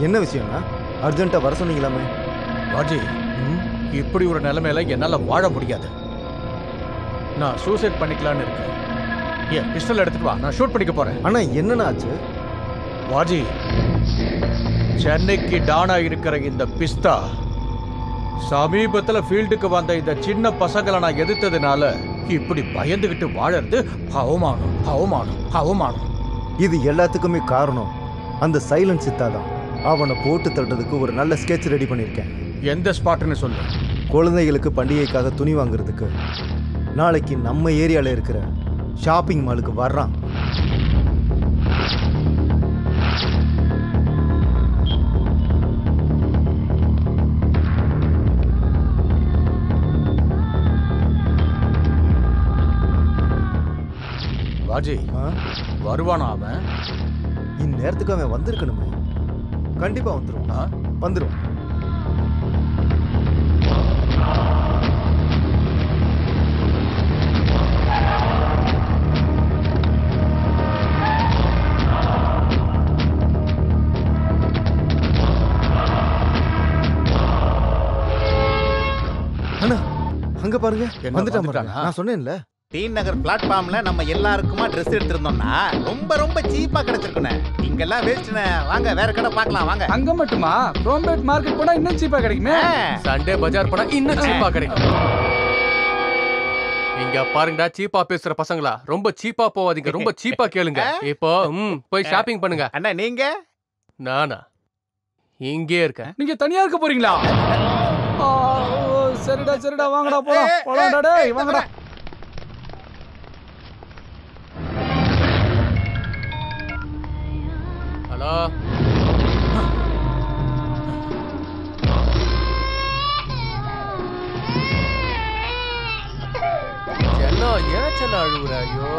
என்ன விஷயம்னா அர்ஜென்ட்டாக வர சொன்னீங்களாமே? ராஜி, இப்படி ஒரு நிலைமையில என்னால் வாழ முடியாது. நான் சூசைட் பண்ணிக்கலான்னு இருக்கேன். ஏன் பிஸ்டல் எடுத்துட்டு வா, நான் ஷூட் பண்ணிக்க போறேன். அண்ணா என்னண்ணா ஆச்சு? வாஜி, சென்னைக்கு டானா இருக்கிற இந்த பிஸ்தா சமீபத்தில் ஃபீல்டுக்கு வந்த இந்த சின்ன பசங்களை நான் எதிர்த்ததுனால இப்படி பயந்துகிட்டு வாழறது அவமானம், அவமானம், அவமானம். இது எல்லாத்துக்குமே காரணம் அந்த சைலன்ட் சித்தா தான். அவனை போட்டு தட்டுறதுக்கு ஒரு நல்ல ஸ்கெட்ச் ரெடி பண்ணியிருக்கேன். எந்த ஸ்பாட்னு சொல்லு. குழந்தைகளுக்கு பண்டிகைக்காக துணி வாங்குறதுக்கு நாளைக்கு நம்ம ஏரியாவில் இருக்கிற ஷாப்பிங் மாலுக்கு வர்றான். ராஜி, வருவானா அவன்? இந்நேரத்துக்கு அவன் வந்திருக்கணுமே. கண்டிப்பா வந்துருவான். வந்துருவான். அண்ணா அங்க பாருங்க, வந்துட்டான். நான் சொன்னேன்ல, டி நகர் பிளாட்ஃபார்ம்ல நம்ம எல்லாருக்குமா ட்ரெஸ் எடுத்திருந்தோம்னா ரொம்ப ரொம்ப சீப்பா கிடைச்சிருக்குண்ணே. இங்கெல்லாம் வேஸ்ட்ண்ணே. வாங்க வேற கடை பார்க்கலாம் வாங்க. அங்க மட்டுமா? ப்ரோம்பேட் மார்க்கெட் போனா இன்னும் சீப்பா கிடைக்குமே. சண்டே பஜார் போனா இன்னும் சீப்பா கிடைக்கும். இங்க பாருங்கடா, சீப்பா பேசுற பசங்களா, ரொம்ப சீப்பா போவாதீங்க, ரொம்ப சீப்பா கேளுங்க. இப்போ போய் ஷாப்பிங் பண்ணுங்க. அண்ணா நீங்க? நானா இங்கே இருக்கேன். நீங்க தனியா இருக்க போறீங்களா? சரிடா சரிடா, வாங்கடா போலாம். போலாம்டா டேய், வாங்கடா. ஹலோ, செல்லம், ஏன் செல்லம் அழுகுற? ஐயோ,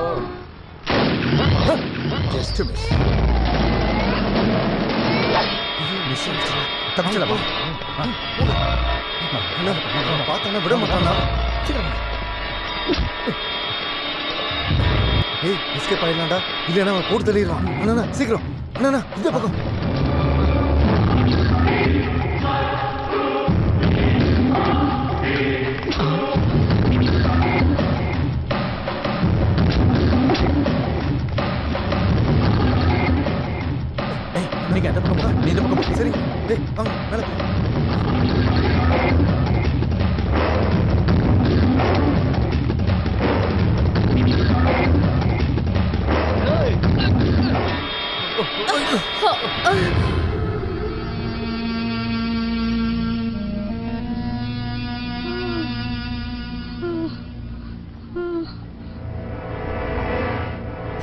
ஜஸ்ட் மிஸ். தப்பிச்சலமா? பார்த்தானா விட மாட்டானா? ஏய், எஸ்கேப் ஆயிடலாம்டா. இல்லைன்னா அவன் போட்டு தள்ளிடுவான். அண்ணா சீக்கிரம், அண்ணா இந்த பக்கம். நீங்க அந்த பக்கம் போங்க, நீ இந்த பக்கம் போ. சரி, டேய் வாங்க மேலே போ.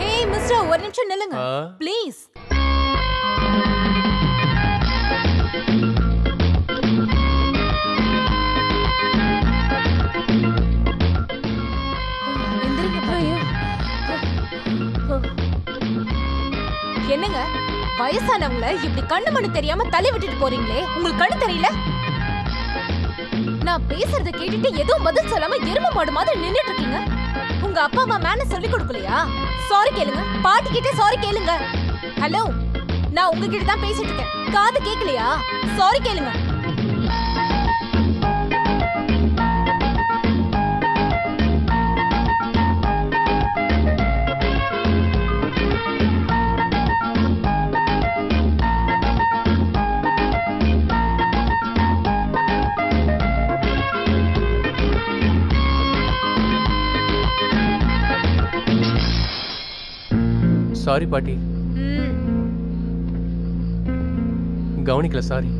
ஹே மிஸ்டர், ஒரு நிமிஷம் நில்லுங்க ப்ளீஸ். என்னங்க, வயசானவங்கள இப்படி கண்ணு மண்ணு தெரியாம தள்ளி விட்டுட்டு போறீங்களே, உங்களுக்கு கண்ணு தெரியல? நான் பேசுறத கேட்டுட்டு எதுவும் பதில் சொல்லாம எருமை மாடு மாதிரி நின்னுட்டு இருக்கீங்க. உங்க அப்பா அம்மா மேல சொல்லி கொடுக்கலையா? சாரி கேளுங்க, பாட்டி கிட்ட சாரி கேளுங்க. ஹலோ, நான் உங்ககிட்ட தான் பேசிட்டு இருக்கேன், காது கேட்கலையா? சாரி கேளுங்க. சாரி பாட்டி, கவனிக்கல. Sorry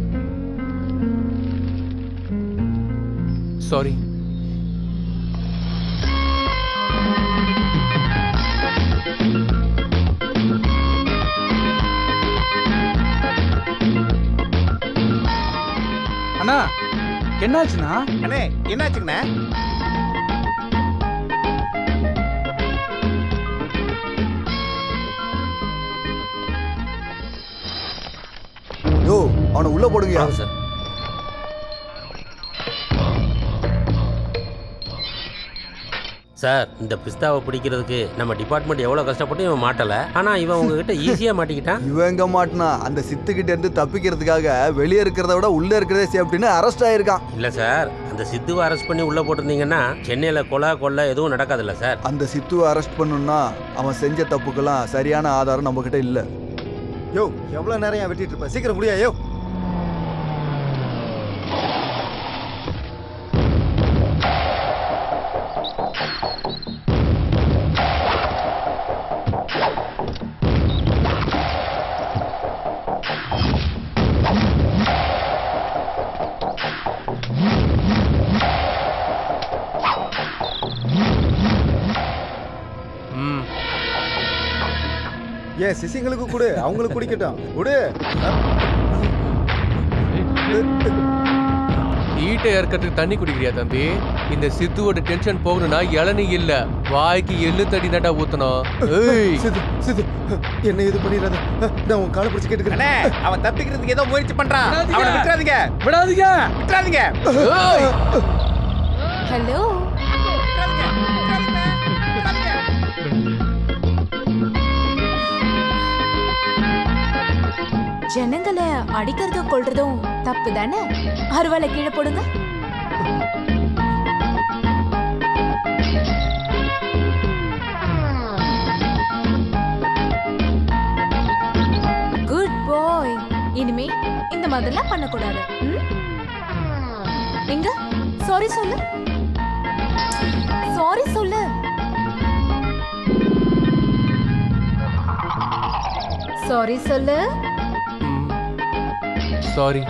sorry. அண்ணா என்னாச்சுண்ணா? அண்ணே என்னாச்சுங்கண்ணே? யோ, அவனை உள்ள போடுங்க சார். சார் இந்த பிஸ்தாவை பிடிக்கிறதுக்கு நம்ம டிபார்ட்மெண்ட் எவ்வளோ கஷ்டப்பட்டு இவன் மாட்டலை, ஆனால் இவன் உங்ககிட்ட ஈஸியாக மாட்டிக்கிட்டான். இவன் எங்க மாட்டினா அந்த சித்துக்கிட்ட இருந்து தப்பிக்கிறதுக்காக வெளியே இருக்கிறத விட உள்ளே இருக்கிறதே சேஃப்டின்னு அரெஸ்ட் ஆயிருக்கான். இல்லை சார், அந்த சித்துவை அரெஸ்ட் பண்ணி உள்ளே போட்டிருந்தீங்கன்னா சென்னையில் கொலை எதுவும் நடக்காதுல்ல சார். அந்த சித்துவை அரெஸ்ட் பண்ணணும்னா அவன் செஞ்ச தப்புக்கெல்லாம் சரியான ஆதாரம் நம்ம கிட்ட இல்லை. யோ எவ்வளோ நேரம் ஏன் வெட்டிட்டு இருப்ப, சீக்கிரம் முடியா. யோ ம் ஏன் சிசிங்களுக்கு கொடு, அவங்களுக்கு குடிக்கட்டும். கொடு. ஈட்டை இறக்கிறதுக்கு தண்ணி குடிக்கிறியா தம்பி? இந்த சித்துவோட டென்ஷன் போகணும்னா இளநீ இல்ல, வாய்க்கு எள்ளு தடி நட்டா ஊத்தணும். ஏய் சித்து சித்து என்ன இது பண்ணிடாத, நான் உன் காலை பிடிச்சி கேட்டுக்கிறேன். அண்ணே, அவன் தப்பிக்கிறதுக்கு ஏதோ முயற்சி பண்றான். அவனை விட்டுறாதீங்க, விடாதீங்க. விட்டுறாதீங்க. ஏய் ஹலோ, ஜனங்களை அடிக்கிறதும் கொள்றதும் தப்பு தானே? அருவாளை கீழே போடுங்க. குட் பாய். இனிமே இந்த மாதிரிலாம் பண்ணக்கூடாது. எங்க சாரி சொல்லு, சாரி சொல்லு. சாரி சொல்லு. சாரி.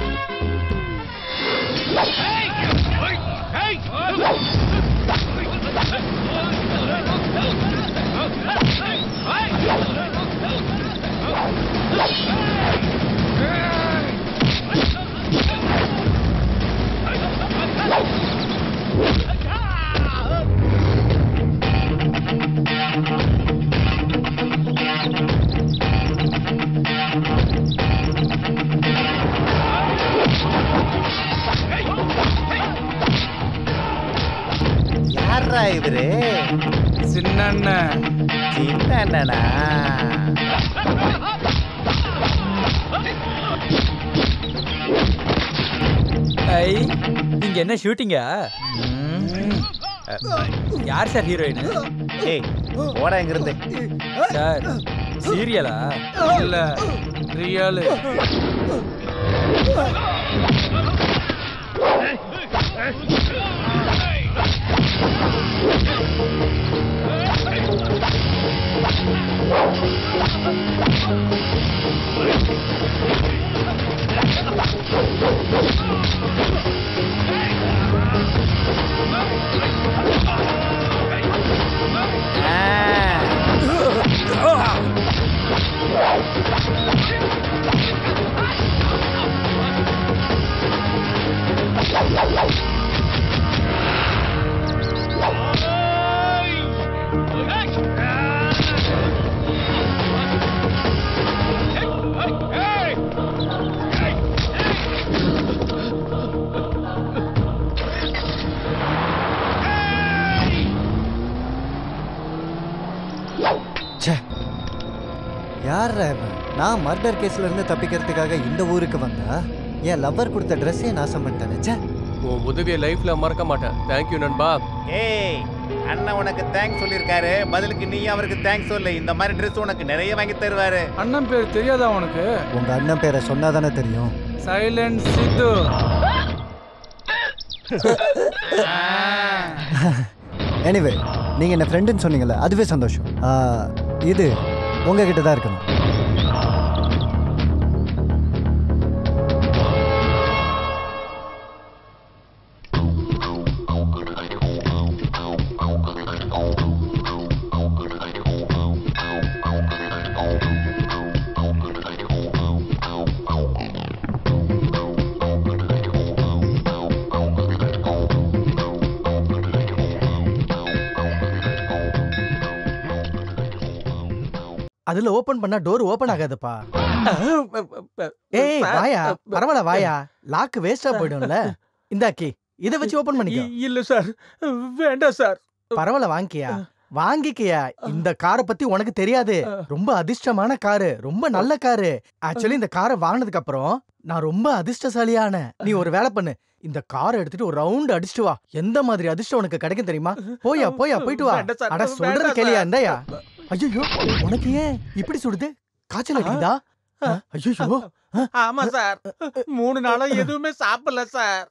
யாரா இவரு? சின்ன அண்ணன். சின்ன அண்ணனா? ஐ, இங்க என்ன ஷூட்டிங்கா? யார் சார் ஹீரோயின்? ஏய் போடா இங்க இருந்து. சார் சீரியலா? இல்ல ரியல். யார் நான் மர்டர் கேஸ்ல இருந்து தப்பிக்கிறதுக்காக இந்த ஊருக்கு வந்தா என் லவ்வர் கொடுத்த ட்ரெஸ்ஸே நாசம் பண்ணிட்டேன். உன் உதவியை லைஃப்ல மறக்க மாட்டேன். தேங்க்யூ நண்பா. ஏய் அண்ணன் உனக்கு தேங்க்ஸ் சொல்லியிருக்காரு, பதிலுக்கு நீ அவருக்கு தேங்க்ஸ் சொல்லு. இந்த மாதிரி ட்ரெஸ் உனக்கு நிறைய வாங்கி தருவாரு. அண்ணன் பேர் தெரியாதா உனக்கு? உங்க அண்ணன் பேரை சொன்னாதானே தெரியும். சைலண்ட் சித்து. எனிவே நீங்க என்ன ஃப்ரெண்டுன்னு சொன்னீங்கல்ல, அதுவே சந்தோஷம். இது உங்ககிட்ட தான் இருக்கணும். அதுல ஓபன் பண்ணா டோர் ஓபன் ஆகாதுப்பா. ஏய் வாயா, பரவாயில்ல வாயா, லாக் வேஸ்டா போயிடும்ல. இந்தாக்கி இதை வச்சு ஓபன் பண்ணிக்கோ. இல்ல சார், வேண்டாம் சார். பரவாயில்ல வாங்கிக்கியா வாங்கிக்கியா. இந்த காரை பத்தி உனக்கு தெரியாது. ரொம்ப அதிர்ஷ்டமான காரு, ரொம்ப நல்ல காரு. ஆக்சுவலி இந்த காரை வாங்கினதுக்கு அப்புறம் நான் ரொம்ப அதிர்ஷ்டசாலியான. நீ ஒரு வேலை பண்ணு, இந்த காரை எடுத்துட்டு ஒரு ரவுண்ட் அடிச்சுட்டு வா. எந்த மாதிரி அதிர்ஷ்டம் உனக்கு கிடைக்கும் தெரியுமா? போயா போயிட்டு வா. அட சொல்றது கேளியா இருந்தாயா? ஐயோ உனக்கு ஏன் இப்படி சுடுது? காய்ச்சல் அடிக்குதா? ஐயோ ஆமா சார், 3 நாளா எதுவுமே சாப்பிடல சார்.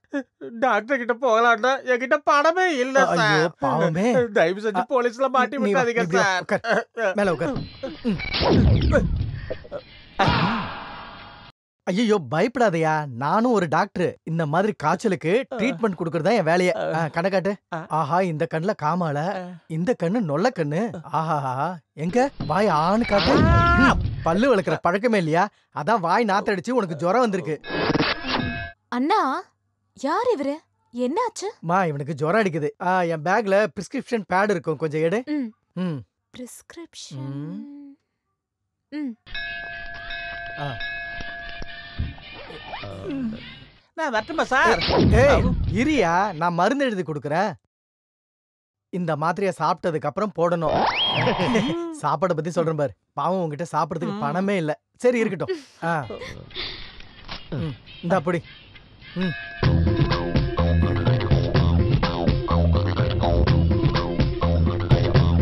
டாக்டர் கிட்ட போகலாம்னா என்கிட்ட பணமே இல்ல சார். ஐயோ பாவமே. தயவு செஞ்சு போலீஸ்ல மாட்டி நீ வா, விட்டாதீங்க இப்படி வா, சார். உட்கார். மேல உட்கார். ஐயோ பயப்படாதயா, நானும் ஒரு டாக்டர். இந்த மாதிரி காய்ச்சலுக்கு ட்ரீட்மெண்ட் கொடுக்கறதா என் வேலையை. கண்ணை காட்டு. ஆஹா, இந்த கண்ணுல காமால, இந்த கண்ணு நொல்ல கண்ணு. ஆஹா, எங்க வாய் ஆணு காட்டு. பல்லு வளர்க்குற பழக்கமே இல்லையா? அதான் வாய் நாத்தடிச்சு உனக்கு ஜுரம் வந்திருக்கு. அண்ணா, யார் இவரு? என்னாச்சு? மா இவனுக்கு ஜுரம் அடிக்குது. என் பேக்ல பிரிஸ்கிரிப்ஷன் பேட் இருக்கும், கொஞ்சம் எடு. ம். பிரிஸ்கிரிப்ஷன். நான் வரட்டுமா சார்? ஏய் இரியா, நான் மருந்து எழுதி கொடுக்குறேன். இந்த மாத்திரையை சாப்பிட்டதுக்கு அப்புறம் போடணும். சாப்பாடை பத்தி சொல்றேன் பாரு. பாவம் உங்ககிட்ட சாப்பிடறதுக்கு பணமே இல்ல. சரி இருக்கட்டும். இந்த அப்படி.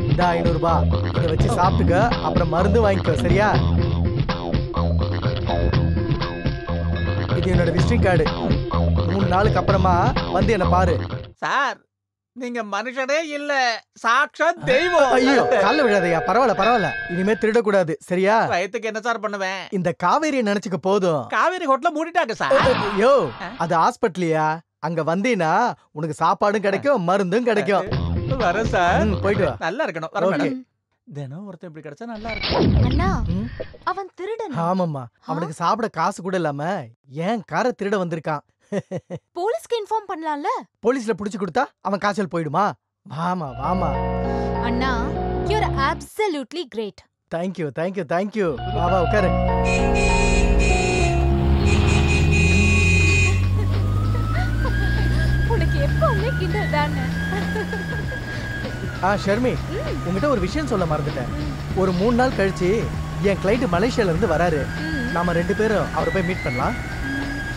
இந்த 500 ரூபாய் இதை வச்சு சாப்பிட்டுக்க, அப்புறம் மருந்து வாங்கிக்கோ, சரியா? இது என்னோட விசிட்டிங் கார்டு. 3 நாளுக்கு அப்புறமா வந்து என்ன பாரு. சார், நீங்க மனுஷனே இல்ல, சாட்சாத் தெய்வம். ஐயோ கால்ல விழாதையா. பரவாயில்ல, இனிமே திருடக்கூடாது, சரியா? வயித்துக்கு என்ன சார் பண்ணுவேன்? இந்த காவேரியை நினைச்சுக்க போதும். காவேரி ஹோட்டல மூடிட்டாங்க சார். ஐயோ அது ஹாஸ்பிட்டலியா? அங்க வந்தீனா உனக்கு சாப்பாடும் கிடைக்கும், மருந்தும் கிடைக்கும். வரேன் சார். போயிட்டு வா. நல்லா இருக்கணும். வர ஓகே. மேடம். தினம் ஒருத்தன் இப்படி கிடைச்சா நல்லா இருக்கும். அண்ணா, அவன் திருடன். ஆமாம்மா, அவனுக்கு சாப்பிட காசு கூட இல்லாம ஏன் காரை திருட வந்திருக்கான். போலீஸ்க்கு இன்ஃபார்ம் பண்ணலாம்ல? போலீஸ்ல புடிச்சு கொடுத்தா அவன் காய்ச்சல் போயிடுமா? வாமா. அண்ணா, you are absolutely great. Thank you. வா உட்காரு. உனக்கு எப்பவுமே கிண்டல் தானே. ஷர்மி, உங்ககிட்ட ஒரு விஷயம் சொல்ல மறந்துட்டேன். ஒரு 3 நாள் கழிச்சு என் கிளைண்ட் மலேசியால இருந்து வராரு. நாம 2 பேரும் அவரை போய் மீட் பண்ணலாம்.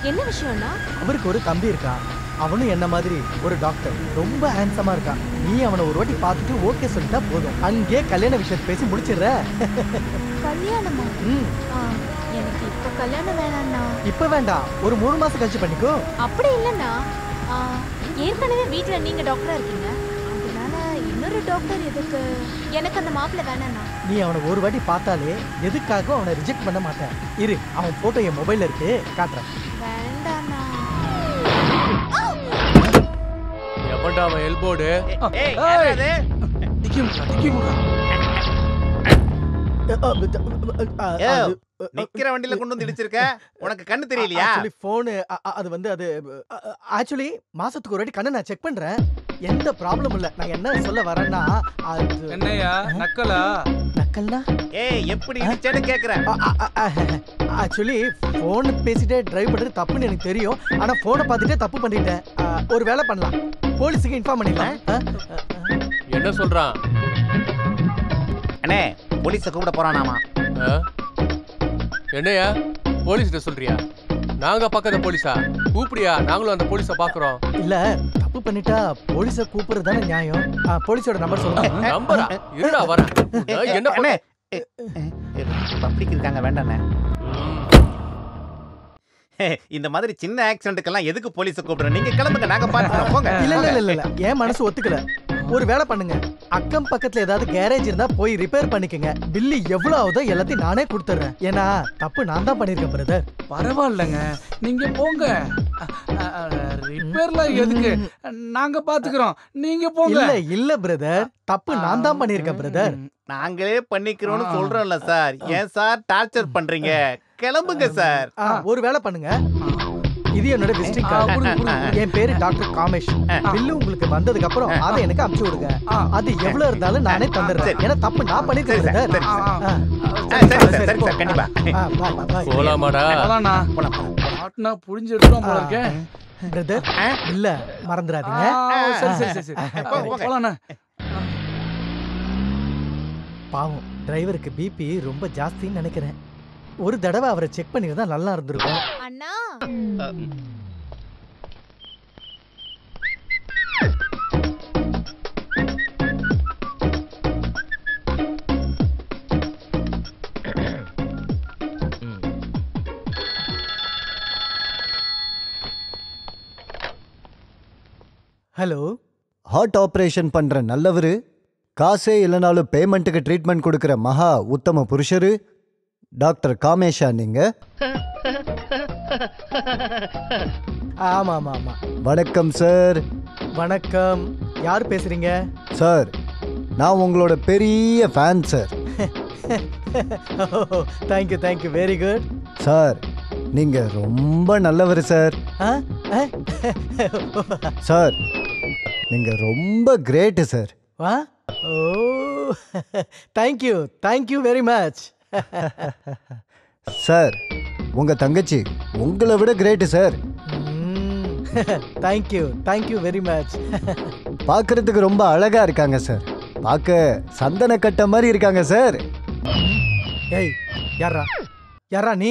என்ன விஷயம்னா? அவருக்கு ஒரு தம்பி இருக்கான். அவனும் என்ன மாதிரி ஒரு டாக்டர். ரொம்ப ஹேண்ட்ஸமா இருக்கான். நீ அவனை ஒரு வாட்டி பார்த்துட்டு ஓகே சொல்லிட்டா போதும். அங்கே கல்யாண விஷயத்தை பேசி முடிச்சிடுற. கல்யாணமா? எனக்கு இப்ப கல்யாணம் வேணாம்ண்ணா. இப்ப வேண்டாம், ஒரு 3 மாசம் கழிச்சு பண்ணிக்கோ. அப்படி இல்லைண்ணா, ஏற்கனவே வீட்டுல நீங்க டாக்டரா இருக்கீங்க, அதனால இன்னொரு டாக்டர் எதுக்கு? எனக்கு அந்த மாப்பிள்ளை வேணாம்ண்ணா. நீ அவனை ஒரு வாட்டி பார்த்தாலே எதுக்காக அவனை ரிஜெக்ட் பண்ண மாட்டேன். இரு, அவன் போட்டோ என் மொபைல்ல இருக்கு, காட்டுறேன். வேண்டாம்ண்ணா. எவன்டா அவன் எல்போர்டு? ஏய், யாரது? நிக்கிற வண்டியில கொண்டு வந்து இடிச்சிருக்க. உனக்கு கண்ணு தெரியலையா? ஆக்சுவலி போன் அது வந்து அது ஆக்சுவலி மாசத்துக்கு ஒரு வாட்டி கண்ணை நான் செக் பண்றேன். எந்த ப்ராப்ளம் இல்ல. நான் என்ன சொல்ல வரேன்னா, அது என்னையா நக்கலா? நக்கல்னா? ஏய், எப்படி இடிச்சேன்னு கேக்குறேன். ஆக்சுவலி போன் பேசிட்டே டிரைவ் பண்றது தப்புன்னு எனக்கு தெரியும். ஆனா போனை பார்த்துட்டே தப்பு பண்ணிட்டேன். ஒரு வேலை பண்ணலாம், போலீஸுக்கு இன்ஃபார்ம் பண்ணிடலாம். என்ன சொல்றான்? அண்ணே, போலீஸ கூப்பிட போறானாமா? என்னையா போலீஸ்கிட்ட சொல்றியா? நாங்க பக்கத்து போலீஸா? கூப்பிடியா, நாங்களும் அந்த போலீஸ பாக்குறோம். இல்ல, தப்பு பண்ணிட்டா போலீஸ கூப்பிடுறது தானே நியாயம். போலீஸோட நம்பர் சொல்லுங்க. நம்பரா? இருடா வரேன். என்ன பண்ண? பப்ளிக் இருக்காங்க, வேண்டாண்ணே. இந்த மாதிரி சின்ன ஆக்சிடென்ட்க்கெல்லாம் எதுக்கு போலீஸ கூப்பிடுறோம்? நீங்க கிளம்புங்க, நாங்க பாத்துறோம். போங்க. இல்ல, என் மனசு ஒத்துக்கல. ஒரு வேலை பண்ணுங்க, அக்கம் பக்கத்துல ஏதாவது கேரேஜ் இருந்தா போய் ரிப்பேர் பண்ணிக்கங்க. பில்லு எவ்வளவு ஆகுதோ எல்லாத்தையும் நானே கொடுத்துறேன். ஏன்னா தப்பு நான் தான் பண்ணிருக்கேன் பிரதர். பரவாயில்லங்க, நீங்க போங்க. ரிப்பேர்லாம் எதுக்கு? நாங்க பாத்துக்கிறோம், நீங்க போங்க. இல்ல பிரதர், தப்பு நான் தான் பண்ணிருக்கேன் பிரதர். நாங்களே பண்ணிக்கிறோம்னு சொல்றோம்ல சார். ஏன் சார் டார்ச்சர் பண்றீங்க? கிளம்புங்க சார். ஒரு வேலை பண்ணுங்க, இது என்னோட விசிட்டிங் கார்டு. என் பேரு டாக்டர் காமேஷ். பில்லு உங்களுக்கு வந்ததுக்கு அப்புறம் அதை எனக்கு அனுப்பிச்சு விடுங்க. அது எவ்வளவு இருந்தாலும் நானே தந்துடுறேன். ஏன்னா தப்பு நான் பண்ணிருக்கேன். கண்டிப்பா போலாமாடா? பாட்னா புடிஞ்சு எடுத்துறோம் போல இருக்கே பிரதர். இல்ல மறந்துடாதீங்க. சரி போலாண்ணா. பாவம் டிரைவருக்கு பிபி ரொம்ப ஜாஸ்தின்னு நினைக்கிறேன். ஒரு தடவை அவரை செக் பண்ணிருந்தா நல்லா இருந்திருக்கும். அண்ணா ஹலோ, ஹார்ட் ஆபரேஷன் பண்ற நல்லவரு, காசே இல்லைனாலும் பேமெண்ட்டுக்கு ட்ரீட்மெண்ட் கொடுக்குற மகா உத்தம புருஷரு டாக்டர் காமேஷா நீங்க? ஆமா ஆமா ஆமா. வணக்கம் சார். வணக்கம். யார் பேசுறீங்க? சார், நான் உங்களோட பெரிய fan sir. Thank you thank you, very good. Sir, நீங்க ரொம்ப நல்லவர் சார். சார், நீங்க ரொம்ப great sir. Oh, thank you very much. Sir, உங்க தங்கச்சி உங்களை விட great sir. Thank you very much. பார்க்கறதுக்கு ரொம்ப அழகா இருக்காங்க சார். பார்க்க சந்தன கட்ட மாதிரி இருக்காங்க சார். ஏய், யாரா நீ?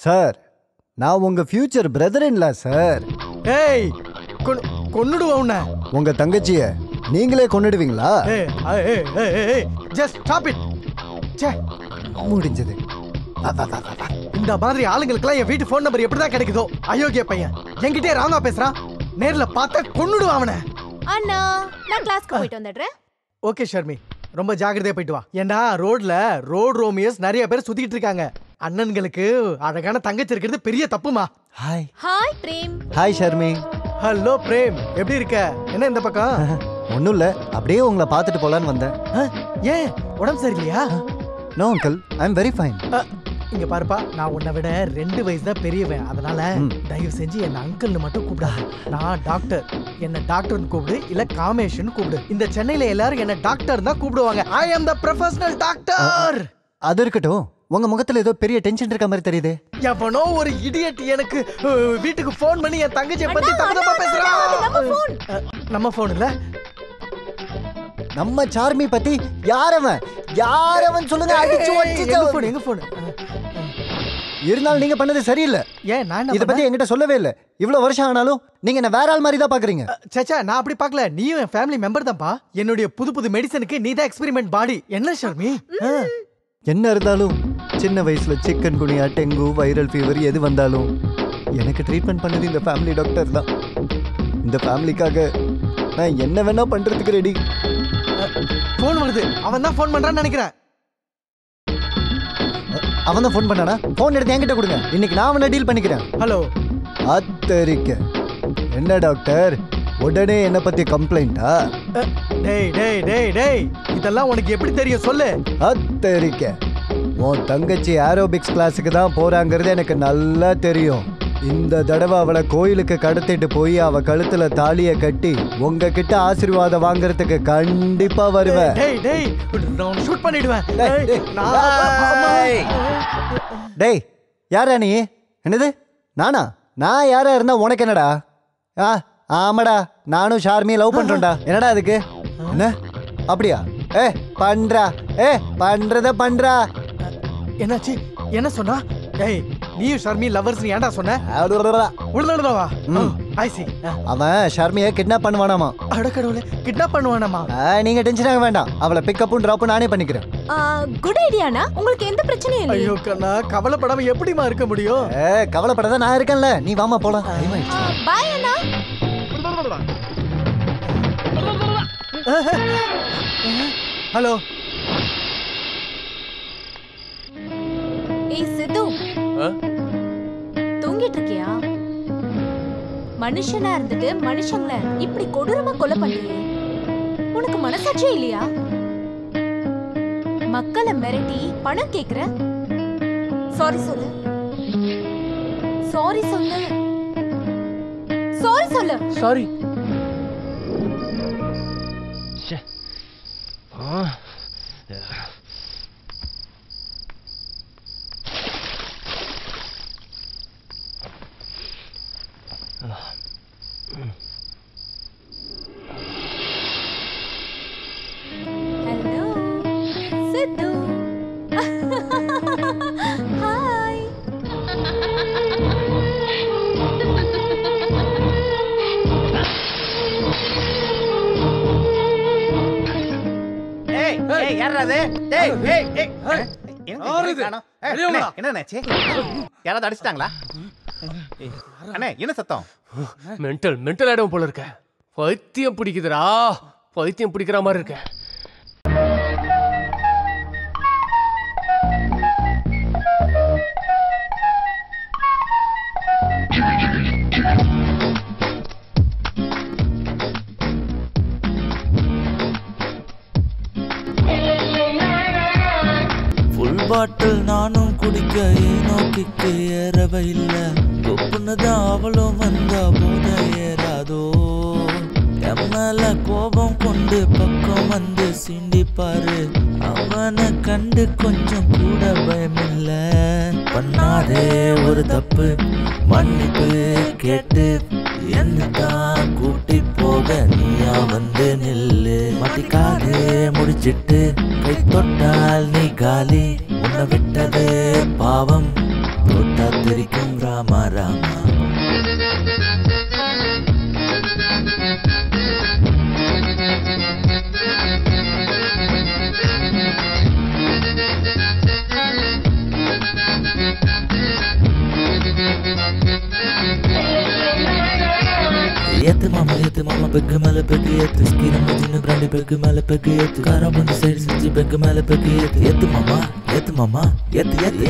சார், நான் உங்க ஃபியூச்சர் பிரதர் இன்லா சார். ஏய், கொன்னுடுவா உன்னை. உங்க தங்கச்சிய நீங்களே கொன்னுடுவீங்களா? Just stop it. முடிஞ்சது. இந்த மாதிரி ஆளுங்களுக்குலாம் என் வீட்டு ஃபோன் நம்பர் எப்படிதான் கிடைக்குதோ? அயோக்கிய பையன் என்கிட்டே ராங்கா பேசுறான். நேர்ல பார்த்தா கொன்னுடுவா அவனை. அண்ணா, நான் கிளாஸ்க்கு போயிட்டு வந்துடுறேன். ஓகே ஷர்மி, ரொம்ப ஜாக்கிரதையா போயிட்டு வா. ஏன்னா ரோடு ரோமியஸ் நிறைய பேர் சுத்திட்டு இருக்காங்க. அண்ணன்களுக்கு அழகான தங்கச்சி இருக்கிறது பெரிய தப்புமா. Hi Prem. Hi Sharmi. Hello Prem, எப்படி இருக்க? என்ன இந்த பக்கம்? ஒன்றும் இல்லை, அப்படியே உங்களை பார்த்துட்டு போலான்னு வந்தேன். ஏன், உடம்பு சரியில்லையா? No uncle, I am very fine. இங்க பாருப்பா, நான் உன்னை விட 2 வயசு தான் பெரியவன். அதனால தயவு செஞ்சு என்ன அங்கிள்னு மட்டும் கூப்பிடாது. நான் டாக்டர். என்ன டாக்டர்னு கூப்பிடு, இல்ல காமேஷன் கூப்பிடு. இந்த சென்னையில எல்லாரும் என்ன டாக்டர் தான் கூப்பிடுவாங்க. ஐ அம் தி ப்ரொஃபஷனல் டாக்டர். அது இருக்கட்டும், உங்க முகத்துல ஏதோ பெரிய டென்ஷன் இருக்க மாதிரி தெரியுது. எவனோ ஒரு இடியட் எனக்கு வீட்டுக்கு ஃபோன் பண்ணி என் தங்கச்சியை பத்தி தப்பா பேசுறான். நம்ம ஃபோன் இல்ல, நம்ம சார்மி பத்தி யாரவன் சொல்லுங்க. எங்க ஃபோன் இருந்தாலும் நீங்க பண்ணது சரியில்லை. ஏன் நான் இத பத்தி என்கிட்ட சொல்லவே இல்லை. இவ்வளவு வருஷம் ஆனாலும் நீங்க என்ன வேற ஆள் மாதிரி தான் பாக்குறீங்க. சேச்சா, நான் அப்படி பார்க்கல. நீயும் என் ஃபேமிலி மெம்பர் தான்ப்பா. என்னுடைய புது மெடிசனுக்கு நீ தான் எக்ஸ்பெரிமெண்ட் பாடி. என்ன ஷர்மி? என்ன இருந்தாலும் சின்ன வயசுல சிக்கன் குனியா, டெங்கு, வைரல் ஃபீவர் எது வந்தாலும் எனக்கு ட்ரீட்மெண்ட் பண்ணது இந்த ஃபேமிலி டாக்டர் தான். இந்த ஃபேமிலிக்காக நான் என்ன வேணா பண்றதுக்கு ரெடி. ஃபோன் வருது. அவன் தான் ஃபோன் பண்றான்னு நினைக்கிறேன். அவன் தான் ஃபோன் பண்ணானா? ஃபோன் எடுத்து என்கிட்ட கொடுங்க. இன்னைக்கு நான் அவனை டீல் பண்ணிக்கிறேன். ஹலோ. அத்தரிக்க. என்ன டாக்டர், உடனே என்ன பத்தி கம்ப்ளைண்டா? டேய், இதெல்லாம் உனக்கு எப்படி தெரியும் சொல்லு. அத்தரிக்க. உன் தங்கச்சி ஏரோபிக்ஸ் கிளாஸுக்கு தான் போறாங்கிறது எனக்கு நல்லா தெரியும். இந்த தடவை அவளை கோயிலுக்கு கடத்திட்டு போய் அவ கழுத்துல தாலிய கட்டி உங்ககிட்ட ஆசீர்வாதம் வாங்குறதுக்கு கண்டிப்பா வருவேன். ஷூட் பண்ணிடுவேன். டேய், யாரா நீ? என்னது நானா? நான் யாரா இருந்தா உனக்கு என்னடா? ஆமாடா, நானும் ஷார்மியை லவ் பண்றேன்டா. என்னடா அதுக்கு? என்ன அப்படியா? பண்றா. என்னாச்சு? என்ன சொன்னா? ஏய், நீயும் ஷர்மி லவர்ஸ் ஏன்டா சொன்ன? அவன் ஷர்மியை கிட்னாப் பண்ணுவானாமா. அடக்கடவுளே, கிட்னாப் பண்ணுவானாமா? நீங்க டென்ஷன் ஆக வேண்டாம். அவளை பிக்கப்பும் டிராப்பும் நானே பண்ணிக்கிறேன். குட் ஐடியானா? உங்களுக்கு எந்த பிரச்சனையும் இல்லை. ஐயோ கண்ணா, கவலைப்படாம எப்படிமா இருக்க முடியும்? கவலைப்படாத, நான் இருக்கேன்ல. நீ வாமா போலாம். பை அண்ணா. ஹலோ. ஏய் சித்து, தூங்கிட்டு இருக்கியா? மனுஷனா இருந்துட்டு மனுஷங்கள இப்படி கொடூரமா கொலை பண்றியே, உனக்கு மனசாட்சியே இல்லையா? மக்களை மிரட்டி பணம் கேக்குற? சாரி சொல்லு. சாரி. ஹலோ சித்து. அது? டேய், ஏய், ஏய். என்னாச்சு? யாராவது அடிச்சிட்டாங்களா? அண்ணே, என்ன சத்தம்? மென்டல் ஆயிடும் போல இருக்க. பைத்தியம் பிடிக்குதுடா, பைத்தியம் பிடிக்கிற மாதிரி இருக்க. ஃபுல் பாட்டில் நானும் குடிக்க ஏனோ கிக்கு ஏறவே இல்ல. கொப்புன்னுதான் அவளும் வந்தா போத ஏறாதோ. எம்மேல கோபம் கொண்டு பக்கம் வந்து சீண்டிப்பாரு. அவனை கண்டு கொஞ்சம் கூட பயமில்ல. பண்ணாதே ஒரு தப்பு மன்னிப்பு கேட்டு என்னதான் கூட்டி போக நீயா வந்து நில்லு. மாட்டிக்காதே முடிச்சிட்டு கை தொட்டால் நீ காலி. உன்னை விட்டது பாவம் தொட்டா தெரிக்கும் ராமா ராமா. ஏத்து மாமா பெக்கு மேல பெக்கு ஏத்து. ஸ்கிரம் சின்ன பிராண்டி பெக்கு மேல பெக்கு ஏத்து. காரா வந்து சைடு செஞ்சு பெக்கு மேல பெக்கு ஏத்து. ஏத்து மாமா ஏத்து மாமா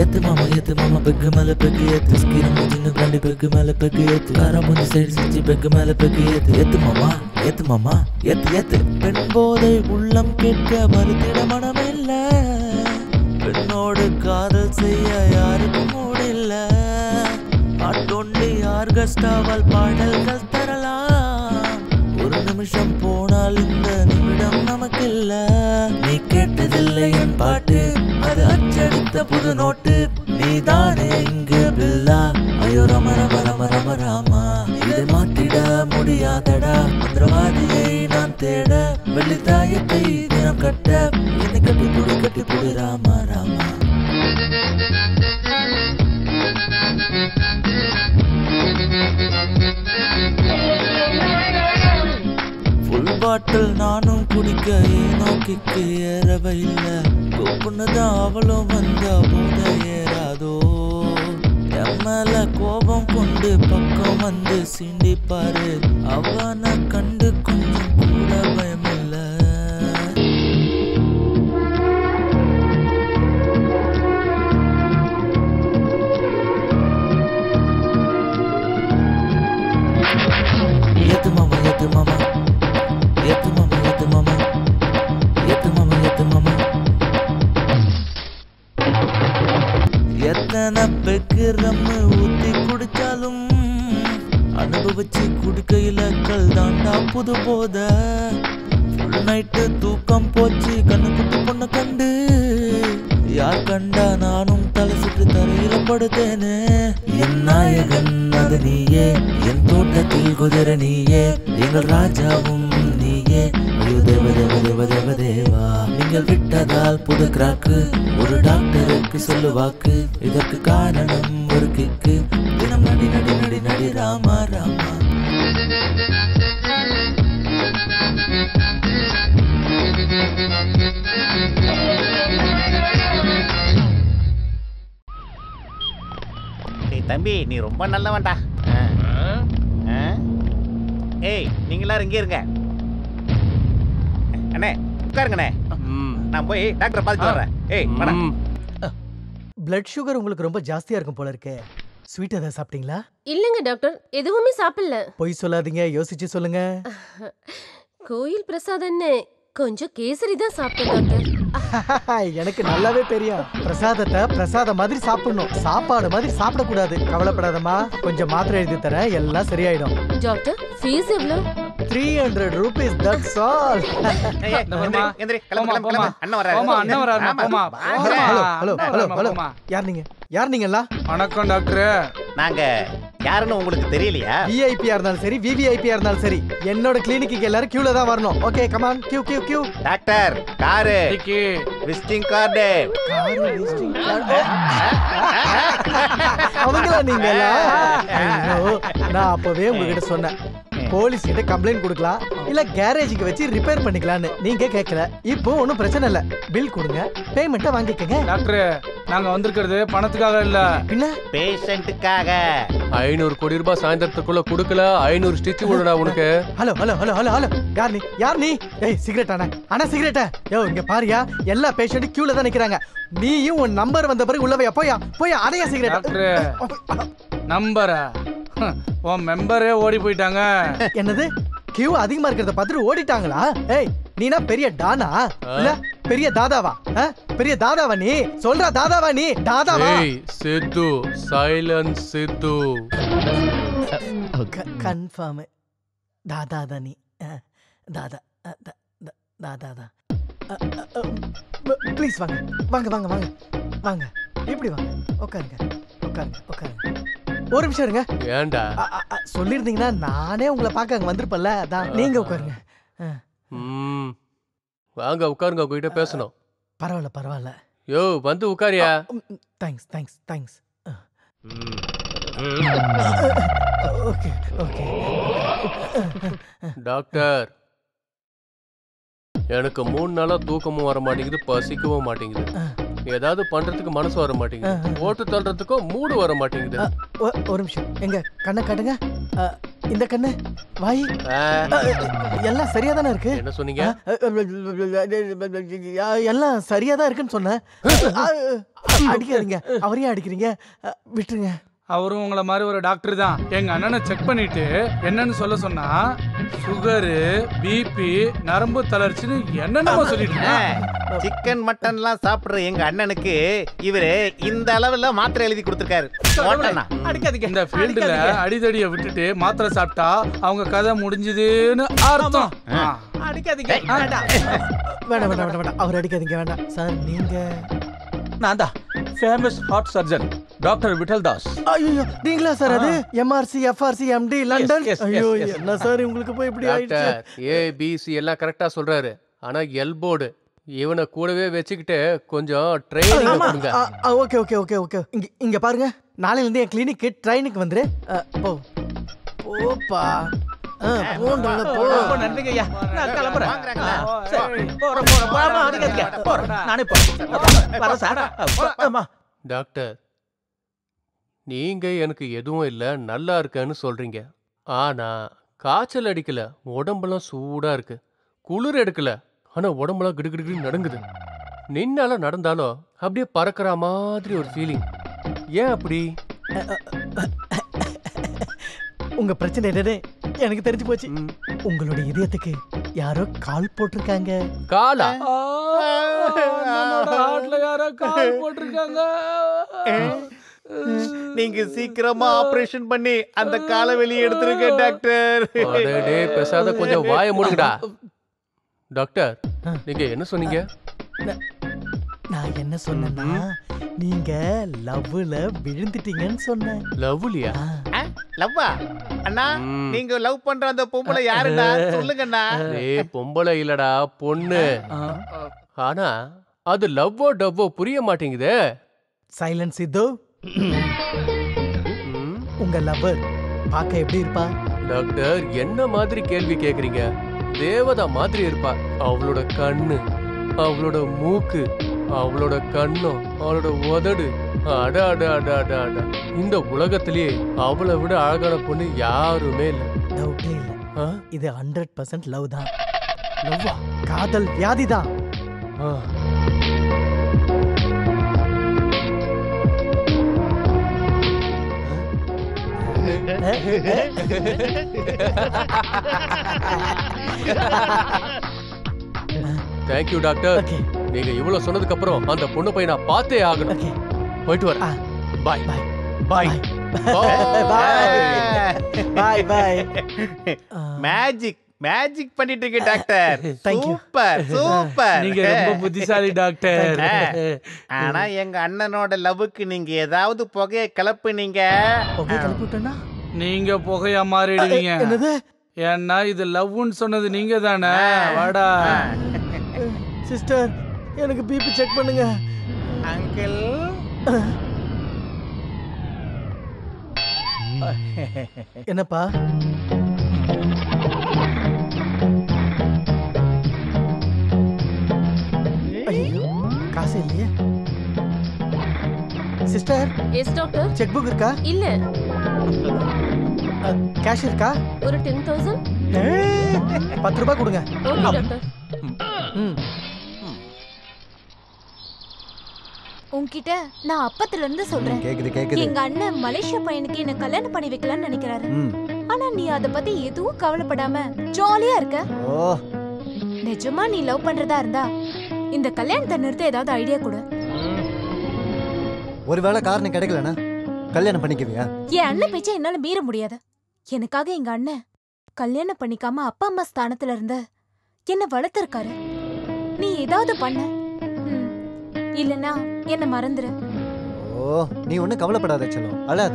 ஏத்து மாமா பெக்கு மேல பெக்கு ஏத்து. ஸ்கிரம் சின்ன பிராண்டி பெக்கு மேல பெக்கு ஏத்து. காரா வந்து சைடு செஞ்சு பெக்கு மேல பெக்கு ஏத்து. ஏத்து மாமா ஏத்து. பெண் போதை உள்ளம் கேட்க மறுத்திட மனமில்ல. பெண்ணோடு காதல் செய்ய யாருக்கும் மூடில்ல. ஆட்டொண்டி ஆர்கஸ்டாவால் பாடல்கள் தரலாம். ஒரு நிமிஷம் போனால் இந்த நிமிடம் நமக்கில்ல. நீ கேட்டதில்லை என் பாட்டு, அது அச்சடித்த புது நோட்டு. நீதானே இங்கு பில்லா. ஐயோ ரம ரம ரம ரம ராமா. இதை மாற்றிட முடியாதடா. மந்திரவாதியை நான் தேட வெள்ளித்தாயத்தை தினம் கட்ட. என்னை கட்டி புடி ராமா ராமா. ஃபுல் பாட்டில் நானும் குடிக்க ஏனோ கிக்கு ஏறவே இல்ல. கொப்புன்னுதான் அவளும் வந்தா போத ஏறாதோ. எம்மேல கோபம் கொண்டு பக்கம் வந்து சீண்டிப்பாரு. அவனை கண்டு கொஞ்சம் கூட பயமில்ல. ஏத்து மாமா எத்தனை பெக்கு ரம்மு ஊத்தி குடிச்சாலும் அனுபவிச்சு குடிக்கையில கல் தாண்டா புது போத. ஃபுல் நைட்டு தூக்கம் போச்சு கண்ணு குட்டி பொண்ணு கண்டு. யார் கண்டா நானும் தலை சுற்றி தரையில படுத்தேனே. என் நாயகன் அது நீயே, என் தோட்டத்தில் குதிரை நீயே, எங்கள் ராஜாவும் நீயே. ஐயோ தேவ தேவ தேவ தேவ தேவா. நீங்கள் விட்டதால் புது கிராக்கு, ஒரு டாக்டருக்கு சொல்லு வாக்கு. இதற்கு காரணம் ஒரு கிக்கு. தினம் நடி நடி நடி நடி ராமா ராமா. தம்பி நீ ரொம்ப நல்லவன்டா. ஏய் நீங்க எல்லாரும் இங்கே இருங்க. அண்ணே உட்காருங்கண்ணே. நான் போய் டாக்டரை பார்த்துட்டு வரேன். ஏய் வாடா. பிளட் சுகர் உங்களுக்கு ரொம்ப ஜாஸ்தியா இருக்கும் போல இருக்கே. ஸ்வீட் ஏதாவது சாப்பிட்டீங்களா? இல்லங்க டாக்டர், எதுவுமே சாப்பிடல. பொய் சொல்லாதீங்க, யோசிச்சு சொல்லுங்க. கோயில் பிரசாதம்னு கொஞ்சம் கேசரி தான் சாப்பிட்டேன் டாக்டர். எனக்கு நல்லாவே தெரியும். பிரசாதத்தை பிரசாதம் மாதிரி சாப்பிடணும், சாப்பாடு மாதிரி சாப்பிடக்கூடாது. கவலைப்படாதம்மா, கொஞ்சம் மாத்திரை எழுதி தரேன், எல்லாம் சரியாயிடும். டாக்டர் ஃபீஸ் எவ்வளவு? 300 rupees, that's all. யார் நீங்களா? வணக்கம் டாக்டர். நாங்க யாருன்னு உங்களுக்கு தெரியலையா? விஐபியா இருந்தாலும் சரி, விவிஐபியா இருந்தாலும் சரி, என்னோட கிளினிக்கு எல்லாரும் கியூல தான் வரணும். Okay come on, queue queue queue. Doctor காரு விசிட்டிங் கார்டு. அவங்களா நீங்களா? நான் அப்பவே உங்ககிட்ட சொன்னேன், போலீஸ் கிட்ட கம்ப்ளைண்ட் கொடுக்கலாம் இல்ல கேரேஜுக்கு வச்சு ரிப்பேர் பண்ணிக்கலாம்னு நீங்க கேட்கல. இப்போ ஒன்றும் பிரச்சனை இல்ல, பில் கொடுங்க, பேமெண்ட்டை வாங்கிக்கங்க. டாக்டர் நாங்க வந்திருக்கிறது பணத்துக்காக இல்ல, பின்ன பேஷண்ட்டுக்காக. 500 கோடி ரூபாய் சாயந்தரத்துக்குள்ள கொடுக்கல 500 ஸ்டிச் விடுடா உனக்கு. Hello hello hello hello hello, யார் நீ? ஏய் சிகரெட் அண்ணா சிகரெட்டா? யோ இங்க பாரியா, எல்லா பேஷண்ட்டும் கியூல தான் நிக்கிறாங்க. நீயும் உன் நம்பர் வந்த பிறகு உள்ள போயா அதையா சிகரெட்? டாக்டர் நம்பரா? உன் மெம்பரே ஓடி போயிட்டாங்க. என்னது கியூ அதிகமா இருக்கிறத பார்த்துட்டு ஓடிட்டாங்களா? ஏய் நீனா பெரிய டானா இல்ல பெரிய தாதாவா? பெரிய தாதாவா நீ? சொல்றா தாதாவா நீ? தாதாவா? ஏய் சித்து, சைலன்ஸ் சித்து. கன்ஃபார்ம் தாதா நீ. தாதா தாதா ப்ளீஸ் வாங்க வாங்க வாங்க வாங்க வாங்க, இப்படி வாங்க, உட்காருங்க உட்காருங்க உட்காருங்க. ஒரு நிமிஷம் இருங்க. ஏண்டா சொல்லிருந்தீங்கன்னா நானே உங்களை பார்க்க அங்க வந்திருப்பேன்ல, அதான். நீங்க உட்காருங்க. வாங்க உட்காருங்க, உங்ககிட்ட பேசணும். பரவாயில்ல பரவாயில்ல. யோ வந்து உட்காரியா. Thanks thanks thanks. Okay okay. Doctor எனக்கு 3 நாளா தூக்கமும் வர மாட்டேங்குது, பசிக்கவும் மாட்டேங்குது, ஏதாவது பண்றதுக்கு மனசு வர மாட்டேங்குது, ஓட்டு தள்ளுறதுக்கும் மூடு வர மாட்டேங்குது. ஒரு நிமிஷம், எங்க கண்ணை காட்டுங்க. இந்த கண்ணு வாய் எல்லாம் சரியா தானே இருக்கு? என்ன சொன்னீங்க? எல்லாம் சரியா தான் இருக்குன்னு சொன்னேன். அடிக்காதீங்க, அவரையும் அடிக்கிறீங்க, விட்டுருங்க. அவரும் உங்களை மாதிரி ஒரு டாக்டர் தான். எங்க அண்ணனை செக் பண்ணிட்டு என்னன்னு சொல்ல சொன்னா சுகரு, பிபி, நரம்பு தளர்ச்சின்னு என்னென்னமோ சொல்லிட்டு சிக்கன் மட்டன்லாம் சாப்பிடுற எங்க அண்ணனுக்கு இவரு இந்த அளவுல மாத்திரை எழுதி கொடுத்திருக்காரு. இந்த ஃபீல்டுல அடிதடியை விட்டுட்டு மாத்திரை சாப்பிட்டா அவங்க கதை முடிஞ்சதுன்னு அர்த்தம். அடிக்காதீங்க, வேண்டாம் வேண்டாம் வேண்டாம், அவர் அடிக்காதீங்க, வேண்டாம் சார். நீங்க? நான் தான் famous heart surgeon doctor Vittal Das. ஐயோ நீங்களா சார்? அது எம்ஆர்சி எஃப்ஆர்சி எம்டி லண்டன். ஐயோ என்ன சார் உங்களுக்கு போய் இப்படி ஆயிடுச்சு? ஏபிசி எல்லாம் கரெக்டா சொல்றாரு, ஆனா எல்போர்டு இவனை கூடவே வச்சுக்கிட்டு கொஞ்சம் ட்ரைனிங் கொடுங்க. Okay okay okay okay. இங்க பாருங்க, நாளையில இருந்து என் கிளினிக்கு ட்ரைனுக்கு வந்துரு. போப்பா. நன்றிங்க ஐயா, நான் கிளம்புறேன். நானே போறேன். டாக்டர் நீங்க எனக்கு எதுவும் இல்ல, நல்லா இருக்கேன்னு சொல்றீங்க, ஆனா காய்ச்சல் அடிக்கல, உடம்பெல்லாம் சூடா இருக்கு, குளிர் எடுக்கல, ஆனா உடம்பெல்லாம் கிடுகிடு நடுங்குது, நின்னால நடந்தாலும் அப்படியே பறக்கிற மாதிரி ஒரு ஃபீலிங். ஏன் அப்படி? உங்க பிரச்சனை என்னன்னு எனக்கு தெரிஞ்சு போச்சு. உங்களுடைய இதயத்துக்கு யாரோ கால் போட்டிருக்காங்க. காலா? யாரோ கால் போட்டிருக்காங்க. நீங்க சீக்கிரமா ஆபரேஷன் பண்ணி அந்த காலை வெளியே எடுத்துருங்க டாக்டர். பேசாத, கொஞ்சம் வாய மூடுங்கடா. டாக்டர் நீங்க என்ன சொன்னீங்க? நான் என்ன சொன்னேன்னா, நீங்க லவ்ல விழுந்துட்டீங்கன்னு சொன்னேன். லவ்லியா? லவ்வா? அண்ணா நீங்க லவ் பண்ற அந்த பொம்பளை யாருடா சொல்லுங்கண்ணா. ஏய் பொம்பளை இல்லடா, பொண்ணு. ஆனா அது லவ்வோ டவ்வோ புரிய மாட்டேங்குதே. சைலன்ஸ் சித்து. உங்க லவ்வர் பார்க்க எப்படி இருப்பா? டாக்டர் என்ன மாதிரி கேள்வி கேக்குறீங்க? தேவதா மாதிரி இருப்பா. அவளோட கண்ணு, அவளோட மூக்கு, அவளோட கண்ணம், அவளோட உதடு, அட அட அட அட அட, இந்த உலகத்திலேயே அவளை விட அழகான பொண்ணு யாருமே இல்ல. டவுட்டே இல்ல, இது 100% லவ் தான். லவ்வா? காதல் வியாதி தான். Thank you doctor. நீங்க இவ்வளவு சொன்னதுக்கு அப்புறம் அந்த பொண்ணு போய் நான் பார்த்தே ஆகணும். போயிட்டு வரேன். பாய் பாய் பாய் பாய் பாய். மேஜிக் மேஜிக் பண்ணிட்டு இருக்க டாக்டர். Super super. நீங்க ரொம்ப புத்திசாலி டாக்டர். ஆனா எங்க அண்ணனோட லவ்வுக்கு நீங்க ஏதாவது புகையை கிளப்புனீங்க. புகையை கிளப்பிட்டேன்னா நீங்க புகையா மாறிடுவீங்க. என்னது? ஏன்னா இது லவ்னு சொன்னது நீங்க தானே. வாடா சிஸ்டர், எனக்கு பிபி செக் பண்ணுங்க. அங்கிள் என்னப்பா? காசு இல்லையே. Sister, yes doctor. Check book இருக்கா? இல்ல. கேஷ் இருக்கா? ஒரு 10,000. 10 ரூபாய் கொடுங்க. Okay doctor. உன்கிட்ட நான் அப்பத்துல இருந்து சொல்றேன். கேக்குது. எங்க அண்ணன் மலேசியா பையனுக்கு என்ன கல்யாணம் பண்ணி வைக்கலாம்னு நினைக்கிறாரு. ஆனா நீ அத பத்தி எதுவும் கவலைப்படாம ஜாலியா இருக்க. நிஜமா நீ லவ் பண்றதா இருந்தா இந்த கல்யாணத்தை நிறுத்த ஏதாவது ஐடியா கொடு. ஒருவேளை காரணம் கிடைக்கலனா கல்யாணம் பண்ணிக்குவியா? என் அண்ணன் பேச்சை என்னால மீற முடியாது. எனக்காக எங்க அண்ணன் கல்யாணம் பண்ணிக்காம அப்பா அம்மா ஸ்தானத்துல இருந்து என்ன வளர்த்திருக்காரு. நீ ஏதாவது பண்ண, இல்லனா என்ன மறந்துரு. நீ ஒன்னும் கவலைப்படாத செல்லம், அழாத.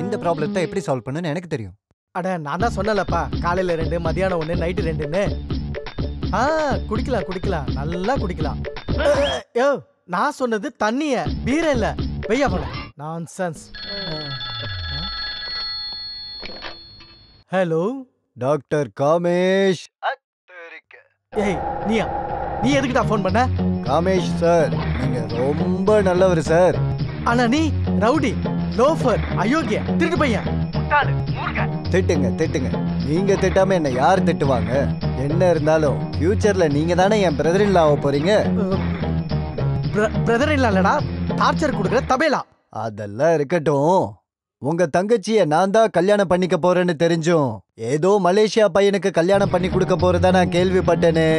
இந்த ப்ராப்ளத்தை எப்படி சால்வ் பண்ணனும் எனக்கு தெரியும். அட நான் தான் சொன்னலப்பா, காலையில 2, மதியானம் 1, நைட்டு 2ன்னு. குடிக்கலாம், நல்லா குடிக்கலாம். யோ, நான் சொன்னது தண்ணிய, பீர இல்ல. வெய்யா போல நான்சென்ஸ். Hello doctor Kamesh. ஏய் நீயா? நீ எதுக்குடா ஃபோன் பண்ண? காமேஷ் சார், நீங்க ரொம்ப நல்லவர் சார். ஆனா நீ ரவுடி, லோஃபர், அயோக்கிய, திருட்டு பையன். திட்டுங்க. நீங்க திட்டாம என்ன யார் திட்டுவாங்க? என்ன இருந்தாலும் ஃபியூச்சர்ல நீங்க தானே என் பிரதர் இன் லா ஆக போறீங்க. பிரதர் இன் லா இல்லடா, டார்ச்சர் கொடுக்குற தபேலா. அதெல்லாம் இருக்கட்டும். உங்க தங்கச்சிய நான் தான் கல்யாணம் பண்ணிக்க போறேன்னு தெரிஞ்சும் ஏதோ மலேசியா பையனுக்கு கல்யாணம் பண்ணி கொடுக்க போறதா நான் கேள்விப்பட்டேனே.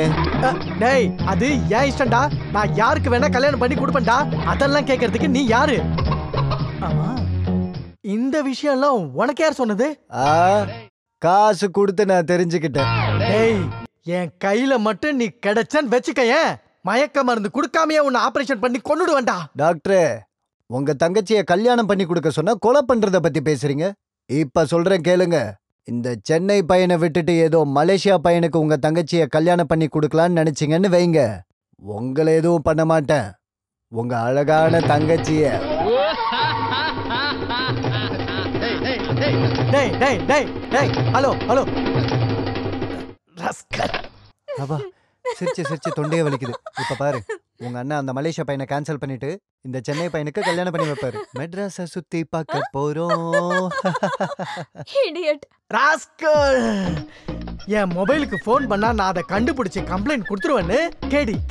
டேய், அது ஏன் இஷ்டம்டா. நான் யாருக்கு வேணா கல்யாணம் பண்ணி கொடுப்பேன்டா. அதெல்லாம் கேட்கறதுக்கு நீ யாரு? ஆமா, இந்த விஷயம் எல்லாம் உனக்கு யார் சொன்னது? காசு கொடுத்து நான் தெரிஞ்சுக்கிட்டேன். டேய், என் கையில மட்டும் நீ கிடைச்சன்னு வெச்சுக்கயேன், மயக்க மருந்து கொடுக்காமையே உன்னை ஆபரேஷன் பண்ணி கொன்னுடுவேன்டா. டாக்டரே, உங்க தங்கச்சிய கல்யாணம் பண்ணி கொடுக்க சொன்னா கொலை பண்றத பத்தி பேசுறீங்க. இப்ப சொல்றேன் கேளுங்க. இந்த சென்னை பையனை விட்டுட்டு ஏதோ மலேசியா பையனுக்கு உங்க தங்கச்சிய கல்யாணம் பண்ணி கொடுக்கலான்னு நினைச்சீங்கன்னு வைங்க, உங்களை எதுவும் பண்ண மாட்டேன். உங்க அழகான தங்கச்சிய ஹலோ சிரிச்சு தொண்டையே வலிக்குது. இப்ப பாரு, உங்க அண்ணன் அந்த மலேசியா பையனை கேன்சல் பண்ணிட்டு இந்த சென்னை பையனுக்கு கல்யாணம் பண்ணி வைப்பாரு. மெட்ராஸ சுத்தி பார்க்க போறோம். என் மொபைலுக்கு போன் பண்ணா நான் அதை கண்டுபிடிச்சு கம்ப்ளைண்ட் கொடுத்துருவேன்னு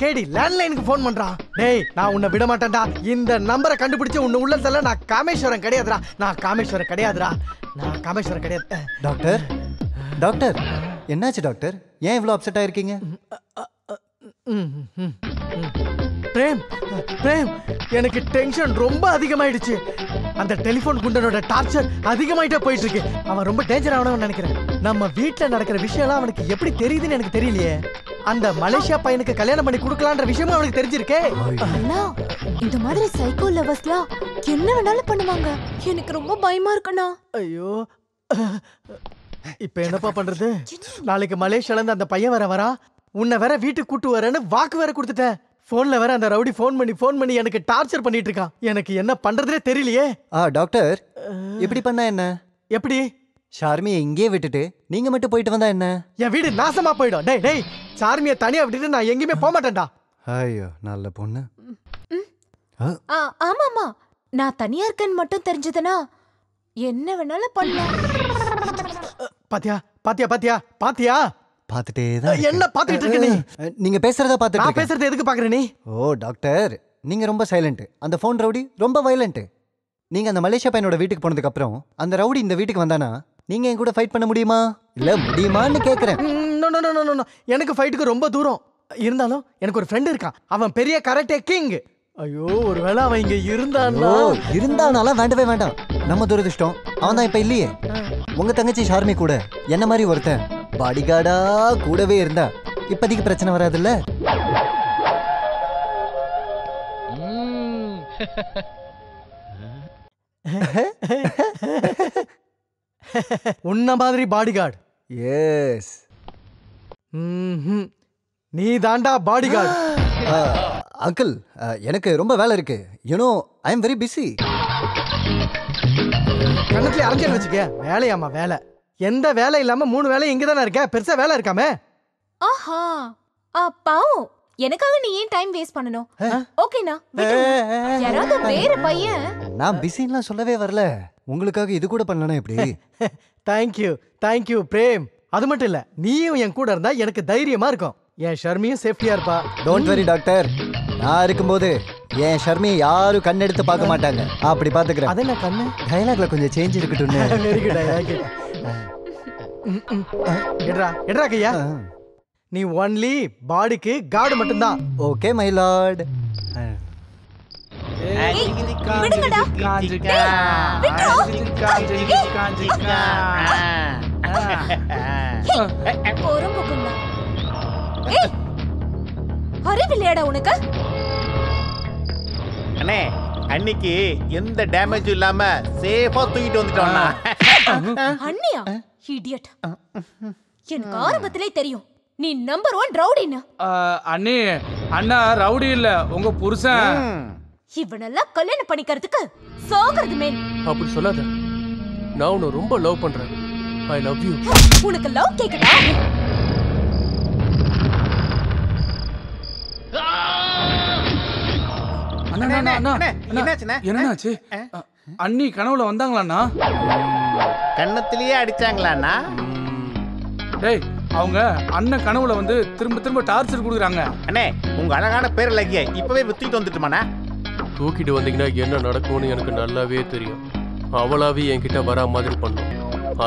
கேடி லேண்ட்லைனுக்கு போன் பண்றான். டேய், நான் உன்னை விட மாட்டேன்டா. இந்த நம்பரை கண்டுபிடிச்சு உன்னை உள்ளத்துல நான் காமேஸ்வரம் கிடையாதுடா. நான் காமேஸ்வரம் கிடையாது. டாக்டர் என்னாச்சு டாக்டர்? ஏன் இவ்வளவு அப்செட் ஆயிருக்கீங்க? பிரேம், எனக்கு டென்ஷன் ரொம்ப அதிகமாயிடுச்சு. அந்த டெலிபோன் குண்டனோட டார்ச்சர் அதிகமாயிட்டே போயிட்டு இருக்கு. அவன் ரொம்ப டேஞ்சர் ஆனவன்னு நினைக்கிறேன். நம்ம வீட்டுல நடக்கிற விஷயம் எல்லாம் அவனுக்கு எப்படி தெரியுதுன்னு எனக்கு தெரியலையே. அந்த மலேசியா பையனுக்கு கல்யாணம் பண்ணி கொடுக்கலான்ற விஷயமும் அவனுக்கு தெரிஞ்சிருக்கே. இந்த மாதிரி சைக்கோ லவர்ஸ்லாம் என்ன வேணாலும் பண்ணுவாங்க. எனக்கு ரொம்ப பயமா இருக்குண்ணா. ஐயோ, இப்ப என்னப்பா பண்றது? நாளைக்கு மலேசியால இருந்து அந்த பையன் வரா. உன்னை வேற வீட்டுக்கு கூட்டு வரேன்னு வாக்கு வேற கொடுத்துட்டேன். போன்ல வேற அந்த ரவுடி போன் பண்ணி எனக்கு டார்ச்சர் பண்ணிட்டு இருக்கான். எனக்கு என்ன பண்றதுனே தெரியலையே. டாக்டர், இப்படி பண்ணா என்ன? எப்படி? ஷார்மியை இங்கே விட்டுட்டு நீங்க மட்டும் போயிட்டு வந்தா என்ன? என் வீடு நாசமா போயிடும். டேய், ஷார்மியை தனியா விட்டுட்டு நான் எங்கேயுமே போக மாட்டேன்டா. ஐயோ, நல்ல பொண்ணு. ஆமாமா, நான் தனியா இருக்கேன்னு மட்டும் தெரிஞ்சதுன்னா என்ன வேணாலும் பண்ணலாம். பாத்தியா? பாத்துட்டே தான். என்ன பாத்துக்கிட்டு இருக்க நீ? நீங்க பேசுறத பாத்துட்டு நான் பேசுறது எதுக்கு பாக்குற நீ? ஓ டாக்டர், நீங்க ரொம்ப சைலண்ட். அந்த போன் ரவுடி ரொம்ப வயலண்ட். நீங்க அந்த மலேசியா பையனோட வீட்டுக்கு போனதுக்கு அப்புறம் அந்த ரவுடி இந்த வீட்டுக்கு வந்தானா நீங்க என் கூட ஃபைட் பண்ண முடியுமா? இல்ல முடியுமான்னு கேக்குறேன். எனக்கு ஃபைட்டுக்கு ரொம்ப தூரம். இருந்தாலும் எனக்கு ஒரு ஃப்ரெண்ட் இருக்கான். அவன் பெரிய கராட்டே கிங். ஐயோ, ஒருவேளை அவன் இங்க இருந்தானால வேண்டவே வேண்டாம். நம்ம துரதிஷ்டம் அவன் தான் இப்ப இல்லையே. உங்க தங்கச்சி ஷார்மி கூட என்ன மாதிரி ஒருத்தன் பாடிகார்டா கூடவே இருந்தா இப்போதைக்கு பிரச்சனை வராதுல்ல? உன்ன மாதிரி பாடிகார்டு? எஸ். நீ தாண்டா பாடிகார்டு. அங்கிள், எனக்கு ரொம்ப வேலை இருக்கு. You know, I am very busy. கண்ணத்துல அரைஞ்சல் வச்சுக்க. வேலையாமா வேலை? எந்த வேலை இல்லாம 3 வேலை இங்க தானே இருக்க. பெருசா வேலை இருக்காமே. ஆஹா, பாவம், எனக்காக நீ ஏன் டைம் வேஸ்ட் பண்ணணும்? ஓகேனா? யாராவது வேற பையன். நான் பிஸின்லாம் சொல்லவே வரல. உங்களுக்காக இது கூட பண்ணலனா எப்படி? Thank you Prem. அது மட்டும் இல்ல, நீயும் என் கூட இருந்தா எனக்கு தைரியமா இருக்கும். என் ஷர்மியும் சேஃப்டியா இருப்பா. Don't worry doctor. நான் இருக்கும்போது என் ஷர்மியை யாரும் கண்ணெடுத்து பார்க்க மாட்டாங்க. அப்படி பாத்துக்கிறேன். அது என்ன கண்ணு? டயலாக்ல கொஞ்சம் சேஞ்ச் இருக்கட்டும்னு. Very good. எட்ரா கையா. நீ ஒன்லி பாடிக்கு கார்டு மட்டும்தான். Okay my lord. விடுங்கடா. அறிவில்லையாடா உனக்கு? அண்ணே, அன்னைக்கு எந்த டேமேஜும் இல்லாம சேஃபா தூக்கிட்டு வந்துட்டோம்னா. அண்ணியா? இடியட். எனக்கு ஆரம்பத்திலே தெரியும் நீ நம்பர் 1 ரவுடின்னு. அண்ணி, அண்ணா ரவுடி இல்ல, உங்க புருஷன். இவனெல்லாம் கல்யாணம் பண்ணிக்கிறதுக்கு சாகிறது மேல். அப்படி சொல்லாத. நான் உன்னை ரொம்ப லவ் பண்றேன். I love you. உனக்கு லவ் கேக்குதா? என்னாச்சு? அண்ணி கனவுல வந்தாங்களாண்ணா? கண்ணத்திலேயே அடிச்சாங்களாண்ணா? டேய், அவங்க அண்ணன் கனவுல வந்து திரும்ப திரும்ப டார்ச்சர் கொடுக்குறாங்க. அண்ணே, உங்க அழகான பேர் லக்கிய இப்பவே தூக்கிட்டு வந்துட்டுமாண்ணா? தூக்கிட்டு வந்தீங்கன்னா என்ன நடக்கும்னு எனக்கு நல்லாவே தெரியும். அவளாவே என்கிட்ட வரா மாதிரி பண்ணும்.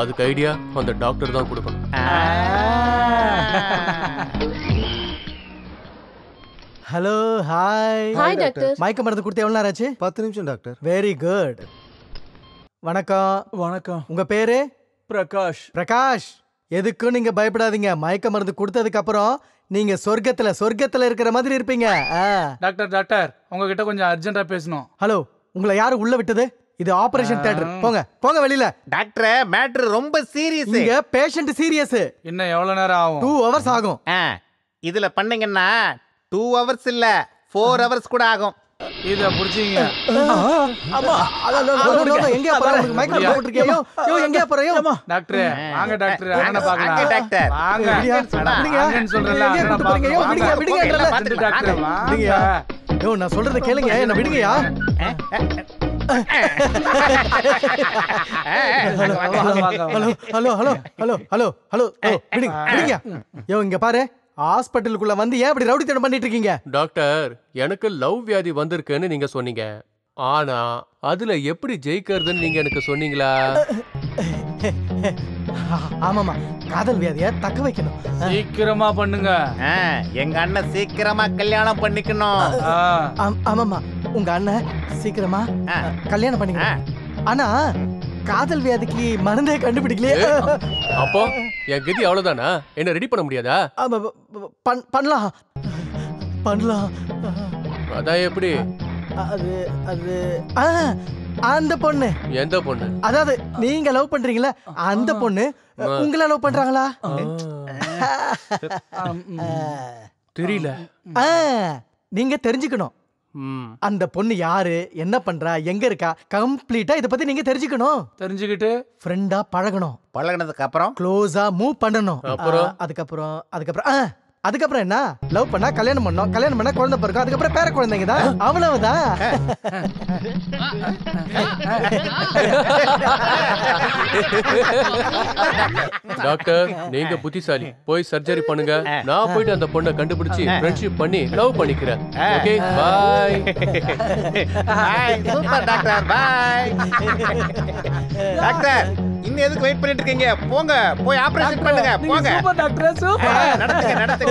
அதுக்கு ஐடியா அந்த டாக்டர் தான் கொடுக்கணும். Hello, hi. Hi doctor. மயக்க மருந்து கொடுத்து எவ்வளவு நேரம் ஆச்சு? 10 நிமிஷம் டாக்டர். Very good. வணக்கம். உங்க பேரு? பிரகாஷ். எதுக்கும் நீங்க பயப்படாதீங்க. மயக்க மருந்து கொடுத்ததுக்கு அப்புறம் நீங்க சொர்க்கத்துல இருக்கிற மாதிரி இருப்பீங்க. டாக்டர் உங்ககிட்ட கொஞ்சம் அர்ஜென்ட்டா பேசணும். ஹலோ, உங்களை யாரு உள்ள விட்டது? இது ஆபரேஷன் தியேட்டர். போங்க வெளியில. டாக்டர், மேட்டர் ரொம்ப சீரியஸ். இங்க பேஷண்ட் சீரியஸ். இன்னும் எவ்வளவு நேரம் ஆகும்? 2 hours ஆகும். இதுல பண்ணீங்கன்னா 2 hours இல்ல 4 hours கூட ஆகும். இத புடிச்சீங்க. எங்க போறீங்க? மைக்ல போட்டுருக்கீங்க. எங்க போறீங்க? டாக்டர் வாங்க டாக்டர், அண்ணனை பார்க்கலாம். டாக்டர் வாங்க. வாங்கன்னு சொல்றல, அண்ணனை பார்க்கலாம். விடுங்க டாக்டர் வாங்க. நான் சொல்றத கேளுங்க. என்ன விடுங்கயா. ஹலோ விடுங்க. இங்க பாரு, ஹாஸ்பிட்டலுக்குள்ள வந்து ஏன் இப்படி ரவுடித்தனம் பண்ணிட்டு இருக்கீங்க? டாக்டர், எனக்கு லவ் வியாதி வந்திருக்குன்னு நீங்க சொன்னீங்க. ஆனா அதுல எப்படி ஜெயிக்கிறதுன்னு நீங்க எனக்கு சொன்னீங்களா? ஆமாமா, காதல் வியாதிய தக்க வைக்கணும். சீக்கிரமா பண்ணுங்க. எங்க அண்ணன் சீக்கிரமா கல்யாணம் பண்ணிக்கணும். ஆமாமா, உங்க அண்ணன் சீக்கிரமா கல்யாணம் பண்ணிக்கணும். ஆனா காதல் வியாதிக்கு மருந்தே கண்டுபிடிக்கலையே. அப்போ என் கதி அவ்வளவுதானா? என்ன ரெடி பண்ண முடியாதா? பண்ணலாம். அதான் எப்படி? அது அந்த பொண்ணு. எந்த பொண்ணு? அதாவது நீங்க லவ் பண்றீங்களா அந்த பொண்ணு உங்களை லவ் பண்றாங்களா? தெரியல. நீங்க தெரிஞ்சுக்கணும். அந்த பொண்ணு யாரு, என்ன பண்றா, எங்க இருக்கா, கம்ப்ளீட்டா இத பத்தி நீங்க தெரிஞ்சுக்கணும். தெரிஞ்சுக்கிட்டு ஃப்ரெண்டா பழகணும். பழகினதுக்கு அப்புறம் க்ளோஸா மூவ் பண்ணணும். அதுக்கப்புறம் என்ன? லவ் பண்ணா கல்யாணம் பண்ணணும். கல்யாணம் பண்ணா குழந்தை பிறக்கும். அதுக்கப்புறம் பேர குழந்தைங்க தான். அவ்வளவுதான். டாக்டர், நீங்க புத்திசாலி. போய் சர்ஜரி பண்ணுங்க. நான் போயிட்டு அந்த பொண்ணை கண்டுபிடிச்சு ஃப்ரெண்ட்ஷிப் பண்ணி லவ் பண்ணிக்கிறேன். Okay, bye. Super doctor, bye. Doctor, இன்னும் எதுக்கு வெயிட் பண்ணிட்டு இருக்கீங்க? போங்க, போய் ஆபரேஷன் பண்ணுங்க. போங்க. Super doctor, super. நடத்துங்க.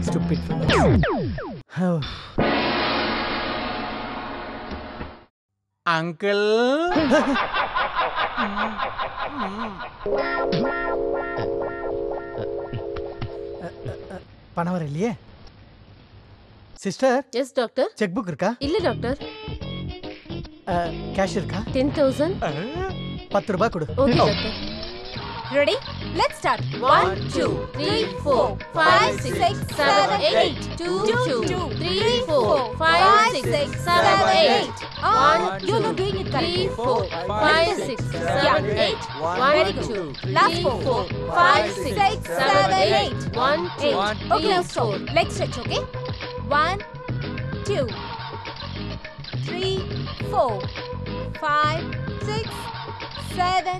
Stupid. அங்கிள். பணம் வர இல்லையே. Sister. Yes doctor. Check book இருக்கா? இல்ல டாக்டர். கேஷ் இருக்கா? 10,000. 10 ரூபாய் கொடு. Okay doctor. Ready? Let's start. 1, 2, 3, 4, 5, 6, 7, 8. 2, 2, 3, 4, 5, 6, 7, 8. You're not doing it correctly. 3, 4, 5, 6, 7, 8. Very good. Last 4. 5, 6, 7, 8. 1, 2, 8. Okay, now stop. Leg stretch, okay? 1, 2, 3, 4, 5, 6, 7,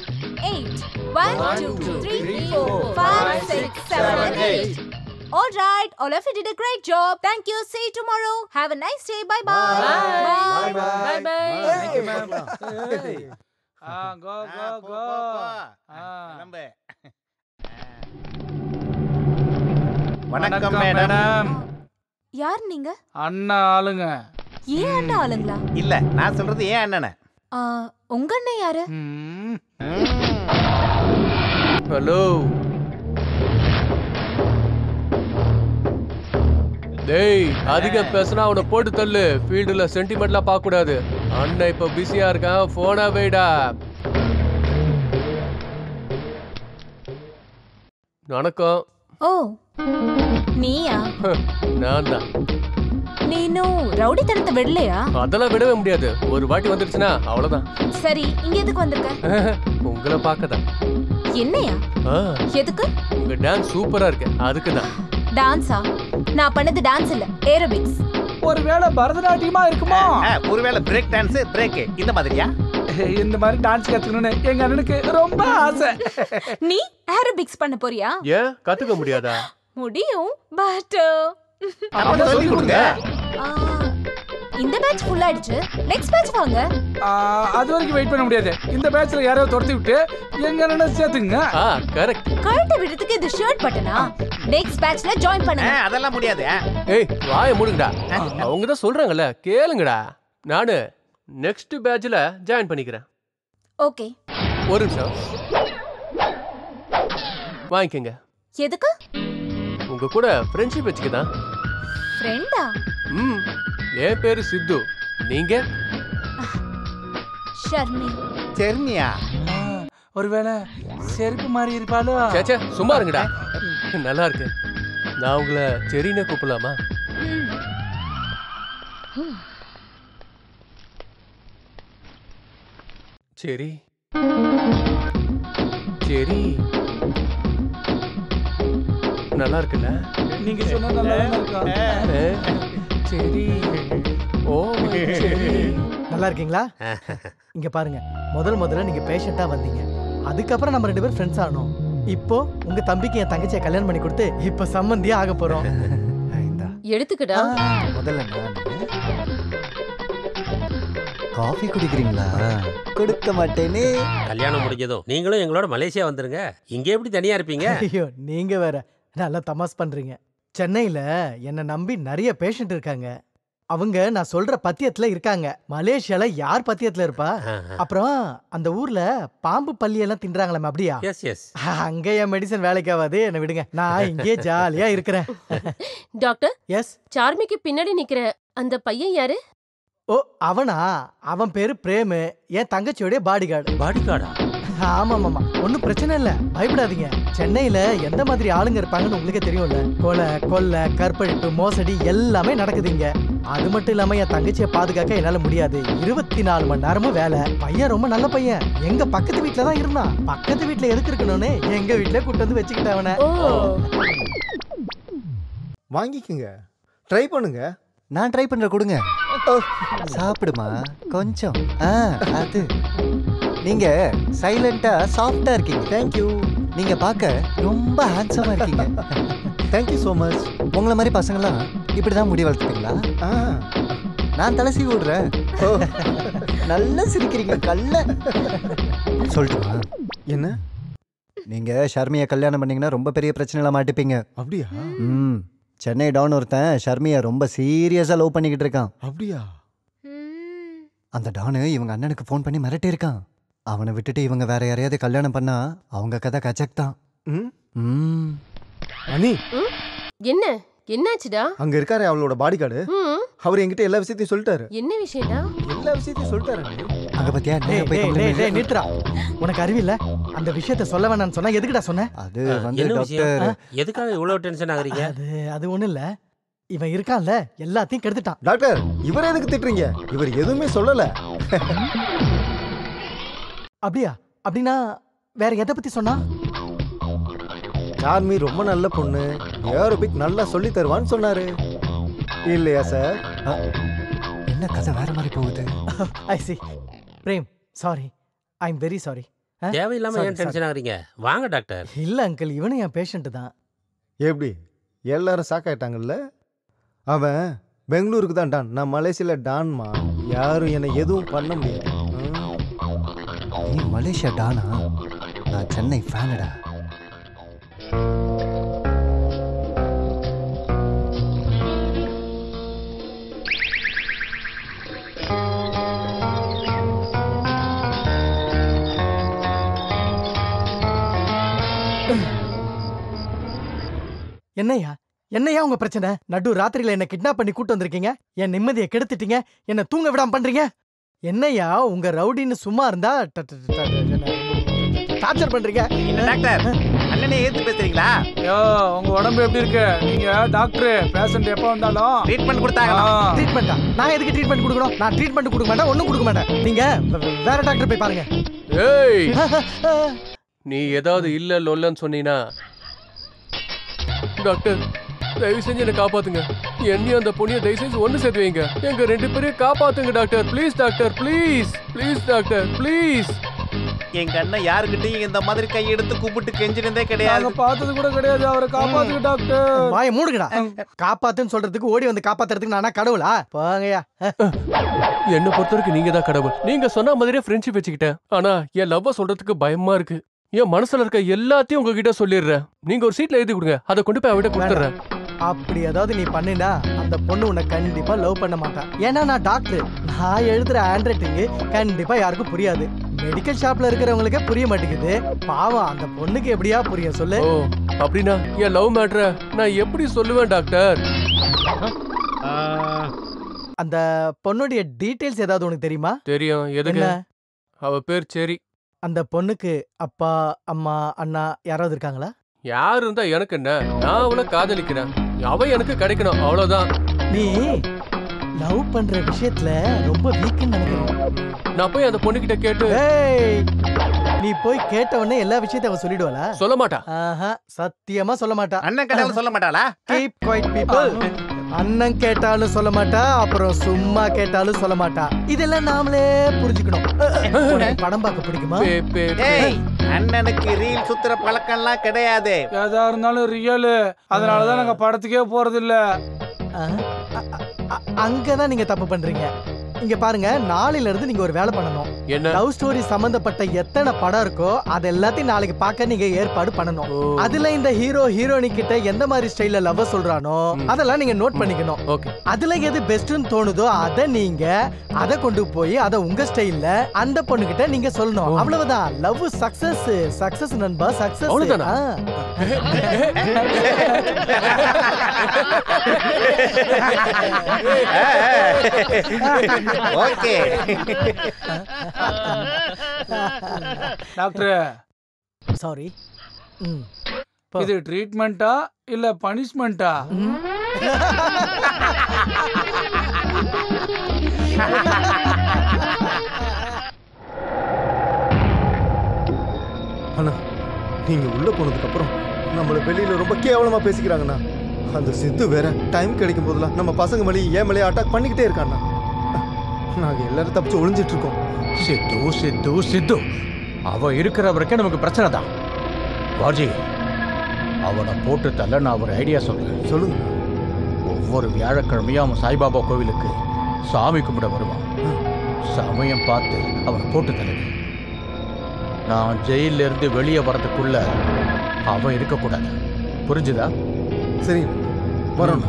8. 1, 2, 3, 4, 5, 6, 7, 8. All right, all of you did a great job. Thank you. See you tomorrow. Have a nice day. Bye bye. Bye. Bye bye. Thank you, ma'am. Go. கிளம்பு. வணக்கம் madam. யார் நீங்க? அண்ணா ஆளுங்க. ஏன் அண்ணா ஆளுங்களா? இல்ல, நான் சொல்றது ஏன் அண்ணனை. உங்க அண்ணன் யாரு? ஹலோ டேய், அதிகம் பேசினா அவனை போட்டு தள்ளு. ஃபீல்டுல சென்டிமெண்ட்லாம் பார்க்க கூடாது. அண்ணன் இப்ப பிஸியா இருக்கான், போனா வைடா. வணக்கம். ஓ, நீயா? நான் தான். நீ இன்னும் ரவுடித்தனத்தை விடலையா? அதெல்லாம் விடவே முடியாது. ஒரு வாட்டி வந்துருச்சுன்னா அவ்வளவுதான். சரி, இங்க எதுக்கு வந்திருக்க? உங்களை பார்க்கதான். என்னையா? எதுக்கு? உங்க டான்ஸ் சூப்பரா இருக்கு, அதுக்குதான். டான்ஸா? நான் பண்ணது டான்ஸ் இல்ல, ஏரோபிக்ஸ். ஒருவேளை பரதநாட்டியமா இருக்குமா? ஒருவேளை பிரேக் டான்ஸ், பிரேக் இந்த மாதிரியா? இந்த மாதிரி டான்ஸ் கத்துக்கணும்னு எங்க அண்ணனுக்கு ரொம்ப ஆசை. நீ ஏரோபிக்ஸ் பண்ண போறியா? ஏன் கத்துக்க முடியாதா? முடியும், பட் அப்ப சொல்லி கொடுங்க. இந்த பேட்ச் ஃபுல் ஆயிடுச்சு. நெக்ஸ்ட் பேட்ச் வாங்க. அது வரைக்கும் வெயிட் பண்ண முடியாது. இந்த பேட்ச்ல யாரோ துரத்தி விட்டு எங்க அண்ணனை சேர்த்துங்க. கரெக்ட். கழட்ட விடுறதுக்கு இது ஷர்ட் பட்டனா? நெக்ஸ்ட் பேட்ச்ல ஜாயின் பண்ணுங்க. அதெல்லாம் முடியாது. ஏய், வாயை மூடுங்கடா. அவங்க தான் சொல்றாங்கல்ல, கேளுங்கடா. நானு நெக்ஸ்ட் பேட்ச்ல ஜாயின் பண்ணிக்கிறேன். ஓகே. ஒரு நிமிஷம் வாங்கிக்கங்க. எதுக்கு? உங்க கூட ஃப்ரெண்ட்ஷிப் வச்சுக்கதான். ஃப்ரெண்டா? என் பேரு சித்து. நீங்க? ஷர்மி. செர்னியா? ஒருவேளை செருப்பு மாதிரி இருப்பாளோ? சேச்சே, சும்மா இருங்கடா. நல்லா இருக்கு. நான் உங்களை செரின்னு கூப்பிடலாமா? சரி சரி, நல்லா இருக்குல்ல? நீங்க சொன்னா நல்லா இருக்கா? சரி. ஓ சரி. நல்லா இருக்கீங்களா? இங்க பாருங்க, முதல்ல நீங்க பேஷண்டா வந்தீங்க. அதுக்கப்புறம் நம்ம 2 பேரும் ஃப்ரெண்ட்ஸ் ஆனோம். இப்போ உங்க தம்பிக்கு என் தங்கச்சியை கல்யாணம் பண்ணி கொடுத்து இப்ப சம்மந்தியா ஆக போறோம். எடுத்துக்கடா. முதல்ல காஃபி குடிக்கிறீங்களா? கொடுக்க மாட்டேனே. கல்யாணம் முடிஞ்சதும் நீங்களும் எங்களோட மலேசியா வந்துருங்க. இங்க எப்படி தனியா இருப்பீங்க? ஐயோ, நீங்க வேற நல்லா தமாஸ் பண்றீங்க. சென்னையில என்ன நம்பி நிறைய பேஷண்ட் இருக்காங்க. அவங்க நான் சொல்ற பத்தியத்துல இருக்காங்க. மலேசியால யார் பத்தியத்துல இருப்பா? அப்புறம் அந்த ஊர்ல பாம்பு பல்லி எல்லாம் தின்றாங்களாம், அப்படியா? அங்க என் மெடிசன் வேலைக்கு ஆகாது, என்ன விடுங்க. நான் இங்கே ஜாலியா இருக்கிறேன். டாக்டர். எஸ். சார்மிக்கு பின்னாடி நிக்கிற அந்த பையன் யாரு? ஓ, அவனா? அவன் பேரு பிரேமு, என் தங்கச்சியோட பாடிகார்டு. பாடிகார்டா? ஆமாமாமா, ஒன்னும் பிரச்சனை இல்ல, பயப்படாதீங்க. சென்னையில எந்த மாதிரி ஆளுங்க இருப்பாங்கன்னு உங்களுக்கே தெரியும்ல. கொலை, கொள்ளை, கற்பழிப்பு, மோசடி எல்லாமே நடக்குதுங்க. அது மட்டும் இல்லாம என் தங்கச்சியை பாதுகாக்க என்னால முடியாது. 24 மணி நேரமும் வேலை. பையன் ரொம்ப நல்ல பையன். எங்க பக்கத்து வீட்டுல தான் இருந்தான். பக்கத்து வீட்டுல எதுக்கு இருக்கணும்னு எங்க வீட்டுல கூட்டு வந்து வச்சுக்கிட்டவன. வாங்கிக்குங்க, ட்ரை பண்ணுங்க. நான் ட்ரை பண்ற, கொடுங்க. சாப்பிடுமா கொஞ்சம். அது நீங்க சைலண்டா சாஃப்டா இருக்கீங்க. தேங்க்யூ. நீங்க பார்க்க ரொம்ப ஹேண்ட்ஸமா இருக்கீங்க. Thank you so much. உங்களை மாதிரி பசங்களாம் இப்படிதான் முடி வளர்த்துப்பீங்களா? நான் தலை சீவி விடுறேன். நல்லா சிரிக்கிறீங்க, கல்ல. சொல்லட்டுமா? என்ன? நீங்க ஷர்மியை கல்யாணம் பண்ணீங்கன்னா ரொம்ப பெரிய பிரச்சனைல மாட்டிப்பீங்க. அப்படியா? சென்னை டவுன் ஒருத்தன் ஷர்மியை ரொம்ப சீரியஸா லவ் பண்ணிக்கிட்டு இருக்கான். அப்படியா? அந்த டானு இவங்க அண்ணனுக்கு ஃபோன் பண்ணி மிரட்டி இருக்கான். அவனை விட்டுட்டு இவங்க வேற யாரையாவது கல்யாணம் பண்ணா அவங்க கதை கச்சக் தான். அனி, என்ன என்னாச்சுடா? அங்க இருக்காரு அவளோட பாடிகார்டு. அவர் என்கிட்ட எல்லா விஷயத்தையும் சொல்லிட்டாரு. என்ன விஷயம்டா? எல்லா விஷயத்தையும் சொல்லிட்டாரு. அங்க பாத்தியா? நிறுத்துறா, உனக்கு அறிவில்ல? அந்த விஷயத்தை சொல்ல வேணாம்னு சொன்னா எதுக்குடா சொன்ன? அது வந்து டாக்டர், எதுக்காக இவ்வளவு டென்ஷன் ஆகுறீங்க? அது ஒண்ணு இல்ல. இவன் இருக்கான்ல எல்லாத்தையும் கெடுத்துட்டான். டாக்டர் இவரை எதுக்கு திட்டுறீங்க? இவர் எதுவுமே சொல்லல. அப்படியா? அப்படின்னா வேற எதை பத்தி சொன்னா? சார்மி ரொம்ப நல்ல பொண்ணு, ஏரோபிக் நல்லா சொல்லி தருவான்னு சொன்னாரு. இல்லையா சார்? என்ன கதை வேற மாதிரி போகுது? I see. Prem, sorry, I am very sorry. தேவையில்லாம ஏன் டென்ஷன் ஆகுறீங்க? வாங்க டாக்டர். இல்ல அங்கிள், இவனும் என் பேஷண்ட் தான். எப்படி எல்லாரும் சாக்காயிட்டாங்கல்ல? அவன் பெங்களூருக்கு தான் டான், நான் மலேசியால டான்மா. யாரும் என்னை எதுவும் பண்ண முடியாது. நீ மலேசியா டானா? நான் சென்னை ஃபேனடா. என்னையா என்னையா உங்க பிரச்சனை? நடு ராத்திரியில என்ன கிட்னாப் பண்ணி கூட்டு வந்திருக்கீங்க, என் நிம்மதியை கெடுத்துட்டீங்க, என்ன தூங்க விடாம பண்றீங்க. என்னையா உங்க ரவுடின்னு சும்மா இருந்தா டார்ச்சர் பண்றீங்க. டாக்டர் அண்ணனே ஏத்து பேசுறீங்களா? ஐயோ உங்க உடம்பு எப்படி இருக்கு? நீங்க டாக்டர், பேஷண்ட் எப்ப வந்தாலும் ட்ரீட்மெண்ட் கொடுத்தாங்க. ட்ரீட்மெண்டா? நான் எதுக்கு ட்ரீட்மெண்ட் கொடுக்கணும்? நான் ட்ரீட்மெண்ட் கொடுக்க மாட்டேன், ஒண்ணும் கொடுக்க மாட்டேன். நீங்க வேற டாக்டர் போய் பாருங்க. ஏய், நீ ஏதாவது இல்ல லொல்லன்னு சொன்னீனா டாக்டர் தயவு செஞ்சு என்ன காப்பாத்துங்க. என்னையும் அந்த பொண்ணிய தயவு செஞ்சு ஒண்ணு சேர்த்து வைங்க. எங்க 2 பேரையும் காப்பாத்துங்க doctor. Please doctor, please please doctor, please. எங்க அண்ணன் யாருக்கிட்டையும் இந்த மாதிரி கை எடுத்து கூப்பிட்டு கெஞ்சினதே கிடையாது. பார்த்தது கூட கிடையாது. அவரை காப்பாத்துங்க டாக்டர். வாய மூடுங்கடா. காப்பாத்துன்னு சொல்றதுக்கு ஓடி வந்து காப்பாத்துறதுக்கு நானா கடவுளா? போங்கயா. என்ன பொறுத்த வரைக்கும் நீங்க தான் கடவுள். நீங்க சொன்ன மாதிரியே ஃப்ரெண்ட்ஷிப் வச்சுக்கிட்டேன். ஆனா என் லவ்வ சொல்றதுக்கு பயமா இருக்கு. என் மனசுல இருக்க எல்லாத்தையும் உங்ககிட்ட சொல்லிடுறேன். நீங்க ஒரு சீட்ல எழுதி கொடுங்க, அதை கொண்டு போய் அவட்ட கொடுத்துறேன். அப்படி ஏதாவது நீ பண்ணினா அந்த பொண்ணு உன்னை கண்டிப்பா லவ் பண்ண மாட்டான். ஏன்னா நான் டாக்டர், நான் எழுதுற ஹேண்ட் ரைட்டிங் கண்டிப்பா யாருக்கும் புரியாது. மெடிக்கல் ஷாப்ல இருக்கிறவங்களுக்கே புரிய மாட்டேங்குது. பாவம் அந்த பொண்ணுக்கு எப்படியா புரியும் சொல்லு? ஓ அப்படின்னா என் லவ் மேட்டரை நான் எப்படி சொல்லுவேன் டாக்டர்? அந்த பொண்ணுடைய டீடைல்ஸ் ஏதாவது உனக்கு தெரியுமா? தெரியும். எதுக்கு? அவ பேர் செரி. அந்த பொண்ணுக்கு அப்பா, அம்மா, அண்ணா யாராவது இருக்காங்களா? யாரு இருந்தா எனக்கு என்ன? நான் அவளை காதலிக்கிறேன், அவ எனக்கு கிடைக்கணும், அவ்வளவுதான். நீ லவ் பண்ற விஷயத்துல ரொம்ப வீக்குன்னு நினைக்கிறேன். நான் போய் அந்த பொண்ணுகிட்ட கேட்டு நீ போய் கேட்டவனே எல்லா விஷயத்தையும் அவ சொல்லிடுவாளா? சொல்ல மாட்டா. சத்தியமா சொல்ல மாட்டா. அண்ணன் கேட்டாலும் சொல்ல மாட்டாளா? Keep quiet people. அண்ணன் கேட்டாலும் சொல்ல மாட்டா, அப்புறம் சும்மா கேட்டாலும் சொல்ல மாட்டா. இதெல்லாம் நாமளே புரிஞ்சுக்கணும். படம் பார்க்க பிடிக்குமா? அண்ணனுக்கு ரீல் சுத்துற பழக்கம்லாம் கிடையாது. எதா இருந்தாலும் ரியல். அதனாலதான் நாங்க படத்துக்கே போறது இல்ல. அங்கதான் நீங்க தப்பு பண்றீங்க. இங்க பாருங்க, நாளையில இருந்து நீங்க ஒரு வேலை பண்ணணும். லவ் ஸ்டோரி சம்பந்தப்பட்ட எத்தனை படம் இருக்கோ அது எல்லாத்தையும் நாளைக்கு பார்க்க நீங்க ஏற்பாடு பண்ணணும். அதுல இந்த ஹீரோ ஹீரோனி கிட்ட எந்த மாதிரி ஸ்டைல்ல லவ் சொல்றானோ அதெல்லாம் நீங்க நோட் பண்ணிக்கணும். அதுல எது பெஸ்ட்னு தோணுதோ அதை கொண்டு போய் அதை உங்க ஸ்டைல்ல அந்த பொண்ணு கிட்ட நீங்க சொல்லணும். அவ்வளவுதான். Love success. சக்சஸ் நண்பா, சக்சஸ். Okay doctor, sorry. இது ட்ரீட்மெண்டா இல்ல பனிஷ்மெண்டா? அண்ணா, நீங்க உள்ள போனதுக்கு அப்புறம் நம்மள வெளியில ரொம்ப கேவலமா பேசிக்கிறாங்கண்ணா. அந்த சித்து வேற டைம் கிடைக்கும் போதெல்லாம் நம்ம பசங்க மேலே ஏன் மேலே அட்டாக் பண்ணிக்கிட்டே இருக்காண்ணா. நாங்க எல்லாரும் தப்பிச்சு ஒளிஞ்சிட்டு இருக்கோம். சித்து சித்து சித்து அவ இருக்கிற வரைக்கும் நமக்கு பிரச்சனை தான். வாஜி, அவனை போட்டு தள்ள நான் ஒரு ஐடியா சொல்றேன். சொல்லுங்க. ஒவ்வொரு வியாழக்கிழமையும் அவன் சாய்பாபா கோவிலுக்கு சாமி கும்பிட வருவான். சமயம் பார்த்து அவனை போட்டு தள்ளு. நான் ஜெயில இருந்து வெளியே வரதுக்குள்ள அவன் இருக்கக்கூடாது. புரிஞ்சுதா? சரி, வரோம்.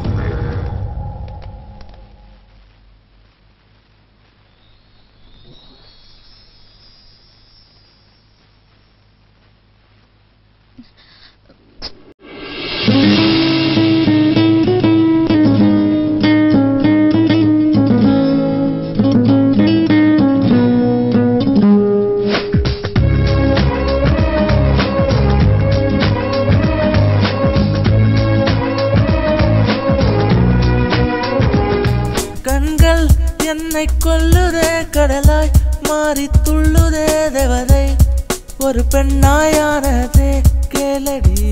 என்னை கொல்லுதே கடலாய் மாறி துள்ளுதே தேவதை ஒரு பெண்ணாயானதே கேளடி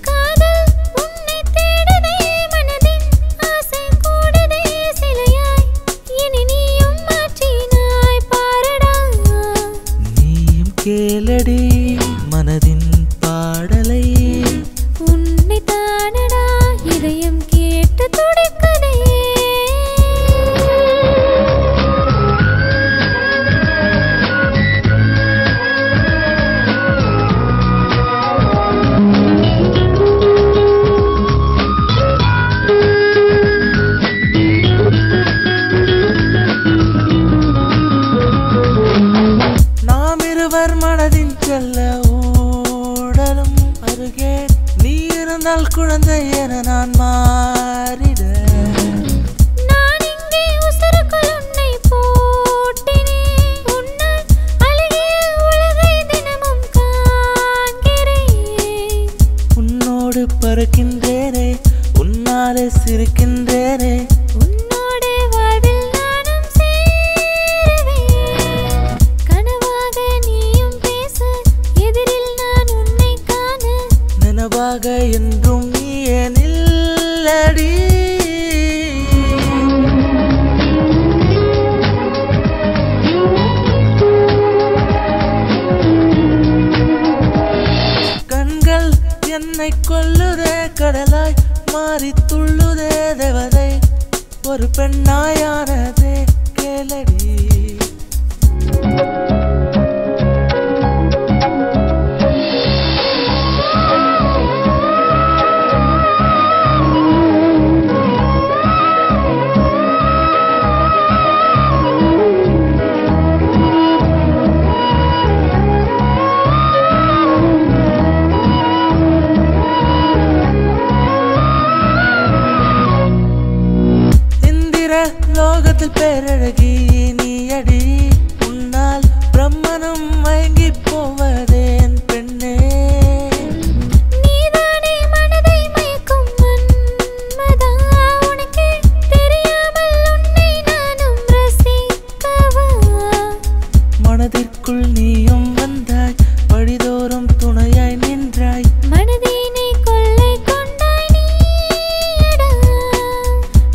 காதல் உன்னை தேடுதே மனதின் ஆசை கூடுதே சிலையாய் இனி நீயும் மாற்றினாய் பாரடா நீயும் கேளடி மனதின் பாடலை உன்னை தானடா இதயம் கேட்டு துடிக்குதே நாம் இருவர் மனதின் செல்ல ஊடலும் அருகே நீ இருந்தால் குழந்தை என நான் மாறிட நான் இங்கே உசருக்குள் உன்னை போட்டினேன் உன்னால் அழகிய உலகை தினமும் காண்கிறேன் உன்னோடு பறக்கின்றேனே உன்னாலே சிரிக்கின்றேனே உன்னோடு வாழ்வில் நானும் சேருவேன் கனவாக நீயும் பேச எதிரில் நான் உன்னை காண நினைவாக என்றும் நீயே நில்லடி கண்கள் என்னை கொல்லுதே கடலாய் மாறி துள்ளுதே தேவதை ஒரு பெண்ணாயானதே கேளடி இந்திர லோகத்தில் பேரழகி நீயடி உன்னால் பிரம்மனும் மயங்கி போவதேன் பெண்ணே நீதானே மனதை மயக்கும் மன்மதா உனக்கே தெரியாமல் உன்னை நானும் ரசிக்கவா மனதிற்குள் நீயும் வந்தாய் வழிதோறும் துணையாய் நின்றாய் மனதினை கொள்ளை கொண்டாய் நீடா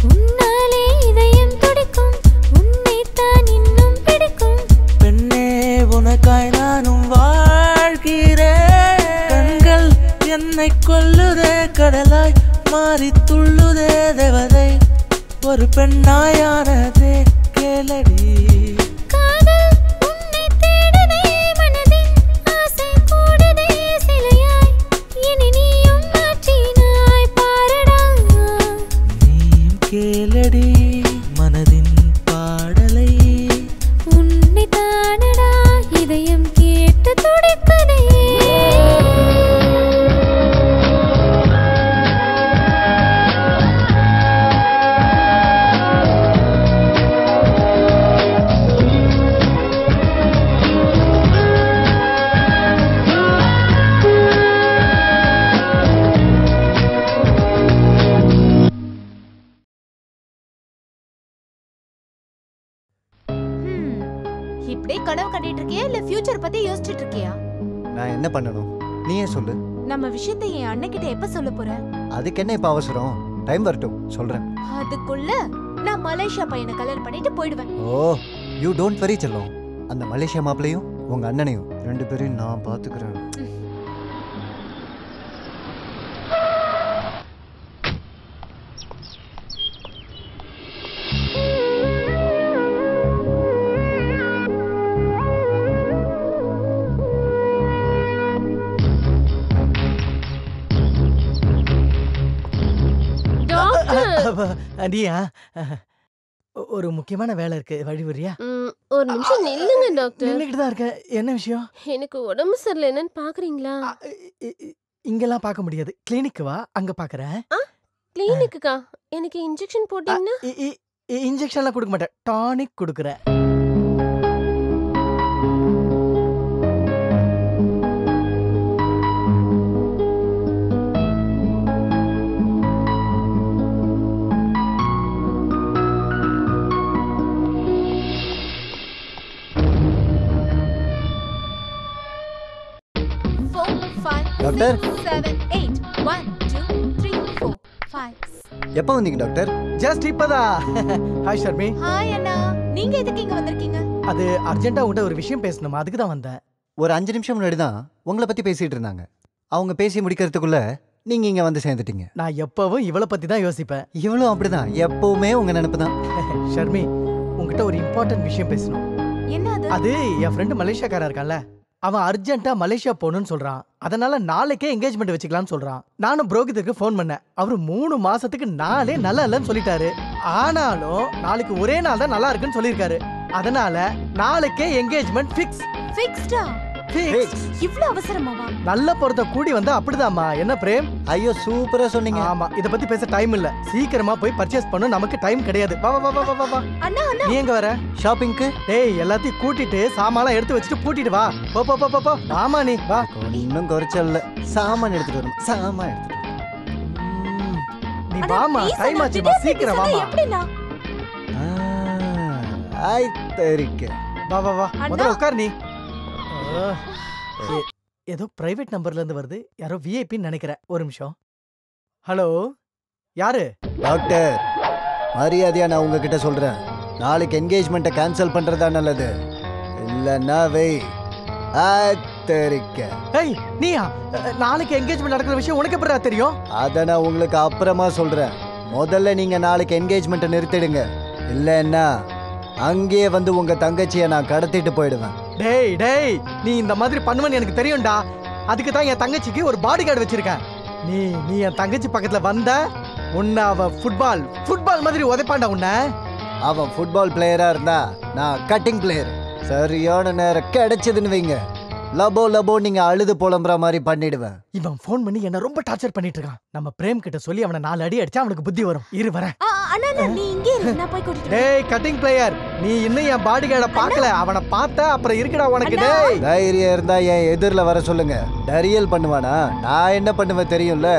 உன்னாலே இதயம் துடிக்கும் உன்னைத்தான் இன்னும் பிடிக்கும் பெண்ணே உனக்காய் நானும் வாழ்கிறேன் கண்கள் என்னை கொல்லுதே கடலாய் மாறி துள்ளுதே தேவதை ஒரு பெண்ணாயானதே கேளடி காதல் உன்னை தேடுதே மனதின் ஆசை கூடுதே சிலையாய் இனி நீயும் மாற்றினாய் பாரடா நீயும் கேளடி மனதின் பாடலை உன்னை தானடா இதயம் கேட்டு துடிக்குதே இப்படியே கனவு கண்டிட்டு இருக்கியா இல்ல ஃபியூச்சர் பத்தி யோசிச்சுட்டு இருக்கியா? நான் என்ன பண்ணணும் நீயே சொல்லு. நம்ம விஷயத்தை என் அண்ணன் கிட்ட எப்ப சொல்ல போற? அதுக்கு என்ன இப்ப அவசரம்? டைம் வரட்டும் சொல்றேன். அதுக்குள்ள நான் மலேசியா பையனை கல்யாணம் பண்ணிட்டு போயிடுவேன். ஓ யூ டோன்ட் வரி செல்லம். அந்த மலேசியா மாப்பிளையும் உங்க அண்ணனையும் ரெண்டு பேரையும் நான் பாத்துக்கிறேன். அடியா ஒரு முக்கியமான வேலை இருக்கு வழி வரியா? ஒரு நிமிஷம் நில்லுங்க டாக்டர். நின்னுக்கிட்டு தான் இருக்கேன். என்ன விஷயம்? எனக்கு உடம்பு சரியில்லை, என்னன்னு பாக்குறீங்களா? இங்கெல்லாம் பார்க்க முடியாது. கிளினிக்கு வா, அங்க பாக்குறேன். கிளினிக்குக்கா? எனக்கு இன்ஜெக்ஷன் போட்டீங்கன்னா? இன்ஜெக்ஷன்லாம் கொடுக்க மாட்டேன், டானிக் கொடுக்குறேன். டாக்டர் 7 8 1 2 3 4 5 எப்போ வந்தீங்க டாக்டர்? ஜஸ்ட் இப்பதான். ஹாய் ஷர்மி. ஹாய் அண்ணா, நீங்க எதுக்கு இங்க வந்திருக்கீங்க? அது அர்ஜென்ட்டா உங்கள்கிட்ட ஒரு விஷயம் பேசணுமா, அதுக்கு தான் வந்தேன். ஒரு 5 நிமிஷம் முன்னாடி தான் உங்களை பத்தி பேசிட்டு இருந்தாங்க. அவங்க பேசி முடிக்கிறதுக்குள்ள நீங்க இங்க வந்து சேர்ந்துட்டீங்க. நான் எப்பவும் இவளை பத்தி தான் யோசிப்பேன். இவளும் அப்படிதான், எப்பவுமே உங்க நினைப்பு தான். ஷர்மி, உங்ககிட்ட ஒரு இம்பார்ட்டன்ட் விஷயம் பேசணும். என்ன அது? அது என் ஃப்ரெண்டு மலேசியாக்காரன் இருக்கான்ல, அவன் அர்ஜென்ட்டா மலேசியா போகணும்னு சொல்றான். அதனால நாளைக்கே என்கேஜ்மெண்ட் வச்சுக்கலாம்னு சொல்றான். நானும் புரோகிதருக்கு ஃபோன் பண்ணேன். அவரு 3 மாசத்துக்கு நாளே நல்லா இல்லைன்னு சொல்லிட்டாரு. ஆனாலும் நாளைக்கு ஒரே நாள் தான் நல்லா இருக்குன்னு சொல்லியிருக்காரு. அதனால நாளைக்கே என்கேஜ்மெண்ட் ஃபிக்ஸ். ஃபிக்ஸ்டா? ஃபிக்ஸ். இவ்ளோ அவசரமாவா? நல்ல பொறுத்த கூடி வந்தா அப்படிதாம்மா. என்ன பிரேம்? ஐயோ சூப்பரா சொன்னீங்க. ஆமா, இத பத்தி பேச டைம் இல்ல. சீக்கிரமா போய் பர்ச்சேஸ் பண்ணு, நமக்கு டைம் கிடையாது. வா வா வா வா வா. அண்ணா அண்ணா, நீ எங்க வர? ஷாப்பிங்க்கு? டேய், எல்லாத்தையும் கூட்டிட்டு சாமான்லாம் எடுத்து வச்சுட்டு கூட்டிட்டு வா. போ போ போ போ. ஆமா, நீ வா. இன்னும் குறைச்சல் இல்ல. சாமான் எடுத்துட்டு வரணும். சாமான் எடுத்துட்டு வரணும். நீ வாமா, டைம் ஆச்சுமா, சீக்கிரம் வாமா. எப்படினா? ஐ தெரிக்க. வா வா வா. முதல்ல உட்கார் நீ. ஏதோ பிரைவேட் நம்பர்ல இருந்து வருது. யாரோ விஐபின்னு நினைக்கிறேன். ஒரு நிமிஷம். ஹலோ, யாரு? டாக்டர், மரியாதையா நான் உங்ககிட்ட சொல்றேன். நாளைக்கு என்கேஜ்மெண்ட்டை கேன்சல் பண்றதா நல்லது. இல்லன்னா வெய். தெரிக்க. ஏய், நீயா? நாளைக்கு என்கேஜ்மெண்ட் நடக்கிற விஷயம் உனக்கு எப்படிடா தெரியும்? அத நான் உங்களுக்கு அப்புறமா சொல்றேன். முதல்ல நீங்க நாளைக்கு என்கேஜ்மெண்ட்டை நிறுத்திடுங்க. இல்லன்னா அங்கேயே வந்து உங்க தங்கச்சியை நான் கடத்திட்டு போயிடுவேன். டேய் டேய், நீ இந்த மாதிரி பண்ணுவேன்னு எனக்கு தெரியும்டா. அதுக்கு தான் என் தங்கச்சிக்கு ஒரு பாடி கார்டு வச்சிருக்கேன். நீ என் தங்கச்சி பக்கத்துல வந்த உன்னை அவ ஃபுட்பால் மாதிரி உதைப்பாண்டா உன்னை. அவன் ஃபுட்பால் பிளேயரா இருந்தா நான் கட்டிங் பிளேயர். சரியான நேரம் கிடைச்சதுன்னு வைங்க, லபோ லபோ நீங்க அழுது புலம்புற மாதிரி பண்ணிடுவேன். இவன் ஃபோன் பண்ணி என்ன ரொம்ப டார்ச்சர் பண்ணிட்டு இருக்கான். நம்ம பிரேம் கிட்ட சொல்லி அவனை 4 அடி அடிச்சா அவனுக்கு புத்தி வரும். இரு வரேன். அண்ணா நீ இங்கே இரு, நான் போய் கூட்டிட்டு வரேன். டேய் கட்டிங் பிளேயர், நீ இன்னும் என் பாடி கார்டை பார்க்கல. அவனை பார்த்தா அப்புறம் இருக்குடா உனக்கு. டேய், தைரியம் இருந்தா என் எதிரில வர சொல்லுங்க. டரியல் பண்ணுவானா? நான் என்ன பண்ணுவேன் தெரியும்ல.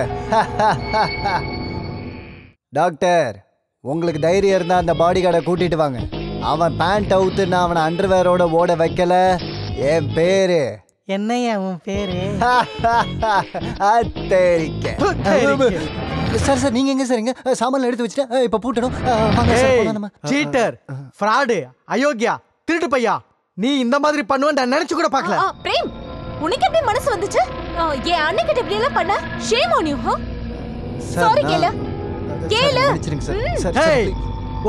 டாக்டர், உங்களுக்கு தைரியம் இருந்தா அந்த பாடி கார்டை கூட்டிட்டு வாங்க. அவன் பேண்ட் அவுத்து நான் அவனை அண்டர்வேரோட ஓட வைக்கல. என் பேரு என்னையா உன் பேரு? சார் சார் நீங்க எங்க சார்? எங்க சாமான் எடுத்து வச்சுட்டு இப்ப பூட்டணும். சீட்டர், ஃப்ராடு, அயோக்கியா, திருட்டு பையா, நீ இந்த மாதிரி பண்ணுவேன் நான் நினைச்சு கூட பார்க்கல. பிரேம், உனக்கு எப்படி மனசு வந்துச்சு? என் அண்ணன் கிட்ட இப்படி எல்லாம் பண்ண? Shame on you. சாரி கேளு கேளு. ஏய்,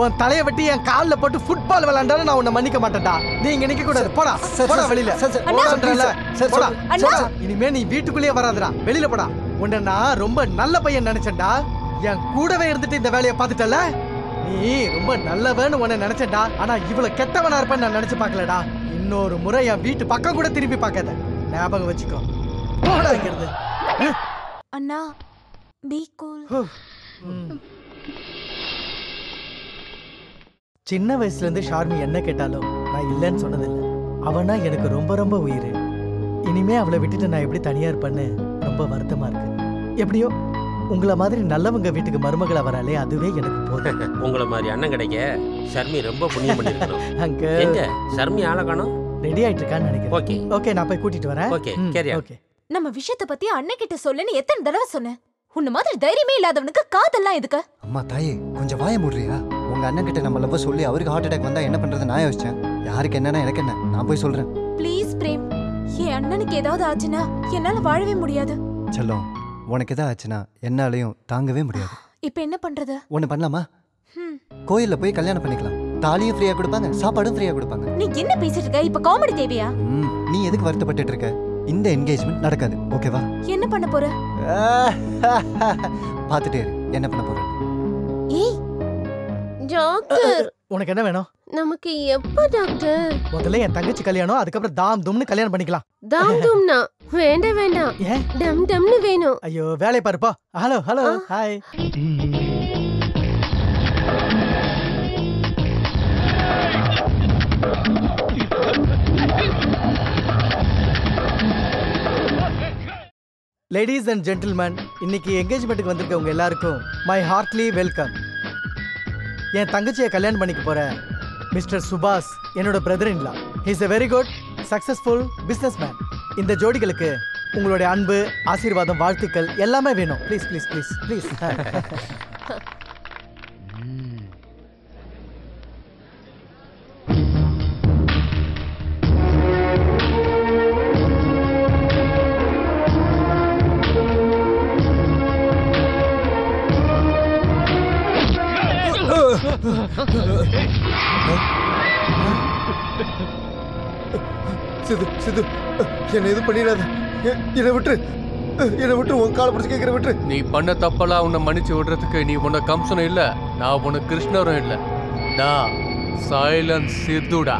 உன் தலைய வெட்டி என் கால்ல போட்டு ஃபுட்பால் விளையாண்டாலும் நான் உன்னை மன்னிக்க மாட்டேன்டா. நீ இங்க நிக்க கூடாது. போடா போடா வெளியில. போடா. இனிமே நீ வீட்டுக்குள்ளேயே வராதடா, வெளியில போடா. உன்னை நான் ரொம்ப நல்ல பையன் நினைச்சேன்டா. என் கூடவே இருந்துட்டு இந்த வேலையை பார்த்துட்டல. நீ ரொம்ப நல்லவன்னு உன்னை நினைச்சேன்டா. ஆனா இவ்வளவு கெட்டவனா இருப்பேன்னு நான் நினைச்சு பார்க்கலடா. இன்னொரு முறை என் வீட்டு பக்கம் கூட திரும்பி பார்க்காத. ஞாபகம் வச்சுக்கோ. போடா இங்க இருந்து. அண்ணா பீ கூல். சின்ன வயசுல இருந்து ஷார்மி என்ன கேட்டாலும் நான் இல்லைன்னு சொன்னதில்லை. அவனா எனக்கு ரொம்ப ரொம்ப உயிர். இனிமே அவளை விட்டுட்டு நான் எப்படி தனியா இருப்பேன்னு ரொம்ப வருத்தமா இருக்கு. எப்படியோ உங்களை மாதிரி நல்லவங்க வீட்டுக்கு மருமகளா வராலே அதுவே எனக்கு போதும். உங்களை மாதிரி அண்ணன் கிடைக்க ஷர்மி ரொம்ப புண்ணியம் பண்ணிருக்கணும். அங்க எங்க ஷர்மி ஆள காணோம்? ரெடி ஆயிட்டு இருக்கான்னு நினைக்கிறேன். ஓகே ஓகே, நான் போய் கூட்டிட்டு வரேன். ஓகே கேரியா. ஓகே. நம்ம விஷயத்தை பத்தி அண்ணன் கிட்ட சொல்லுன்னு எத்தனை தடவை சொன்னேன். உன்ன மாதிரி தைரியமே இல்லாதவனுக்கு காதெல்லாம் எதுக்கு? அம்மா தாயே, கொஞ்சம் வாய மூடுறியா? உங்க அண்ணன் கிட்ட நம்ம லவ் சொல்லி அவருக்கு ஹார்ட் அட்டாக் வந்தா என்ன பண்றது நான் யோசிச்சேன். யாருக்கு என்னன்னா எனக்கு என்ன, நான் போய் சொல்றேன். ப்ளீஸ் பிரேம், என் அண்ணனுக்கு ஏதாவது ஆச்சுன்னா என்னால வாழவே முடியாது. செல்லம், உனக்கு ஏதாவது ஆச்சுன்னா என்னாலையும் தாங்கவே முடியாது. இப்போ என்ன பண்றது? ஒண்ணு பண்ணலாமா? கோயில்ல போய் கல்யாணம் பண்ணிக்கலாம். தாலியும் ஃப்ரீயா கொடுப்பாங்க, சாப்பாடும் ஃப்ரீயா கொடுப்பாங்க. நீ என்ன பேசிட்டு இருக்க? இப்ப காமெடி தேவையா? நீ எதுக்கு வருத்தப்பட்டு இருக்க? இந்த என்கேஜ்மெண்ட் நடக்காது, ஓகேவா? என்ன பண்ண போற? பாத்துட்டே இரு என்ன பண்ண போற. ஏய் டாக்டர், உனக்கு என்ன வேணும்? நமக்கு எப்ப டாக்டர்? முதல்ல என் தங்கச்சி கல்யாணம், அதுக்கப்புறம் தாம் தும்னு கல்யாணம் பண்ணிக்கலாம். தாம் தும்னா வேண்டாம் வேண்டாம், டம் டம்னு வேணும். ஐயோ வேலை பாருப்பா. Hello hello hi. Ladies and gentleman, இன்னைக்கு என்கேஜ்மெண்ட்டுக்கு வந்திருக்கவங்க எல்லாருக்கும் மை ஹார்ட்லி வெல்கம். என் தங்கச்சியை கல்யாணம் பண்ணிக்க போற மிஸ்டர் சுபாஷ் என்னோட brother in-law. He is a very good successful businessman. இந்த ஜோடிகளுக்கு உங்களுடைய அன்பு, ஆசீர்வாதம், வாழ்த்துக்கள் எல்லாமே வேணும். Please please please please. Sidhu Sidhu என்னை இது பண்ணிடாத. என்னை விட்டு உன் காலை பிடிச்சி கேட்கிற விட்டு. நீ பண்ண தப்பெல்லாம் உன்னை மன்னிச்சு விடுறதுக்கு நீ உன்னை கம்சனும் இல்ல, நான் உன்னை கிருஷ்ணரும் இல்ல, நான் சைலன்ஸ் சித்துடா.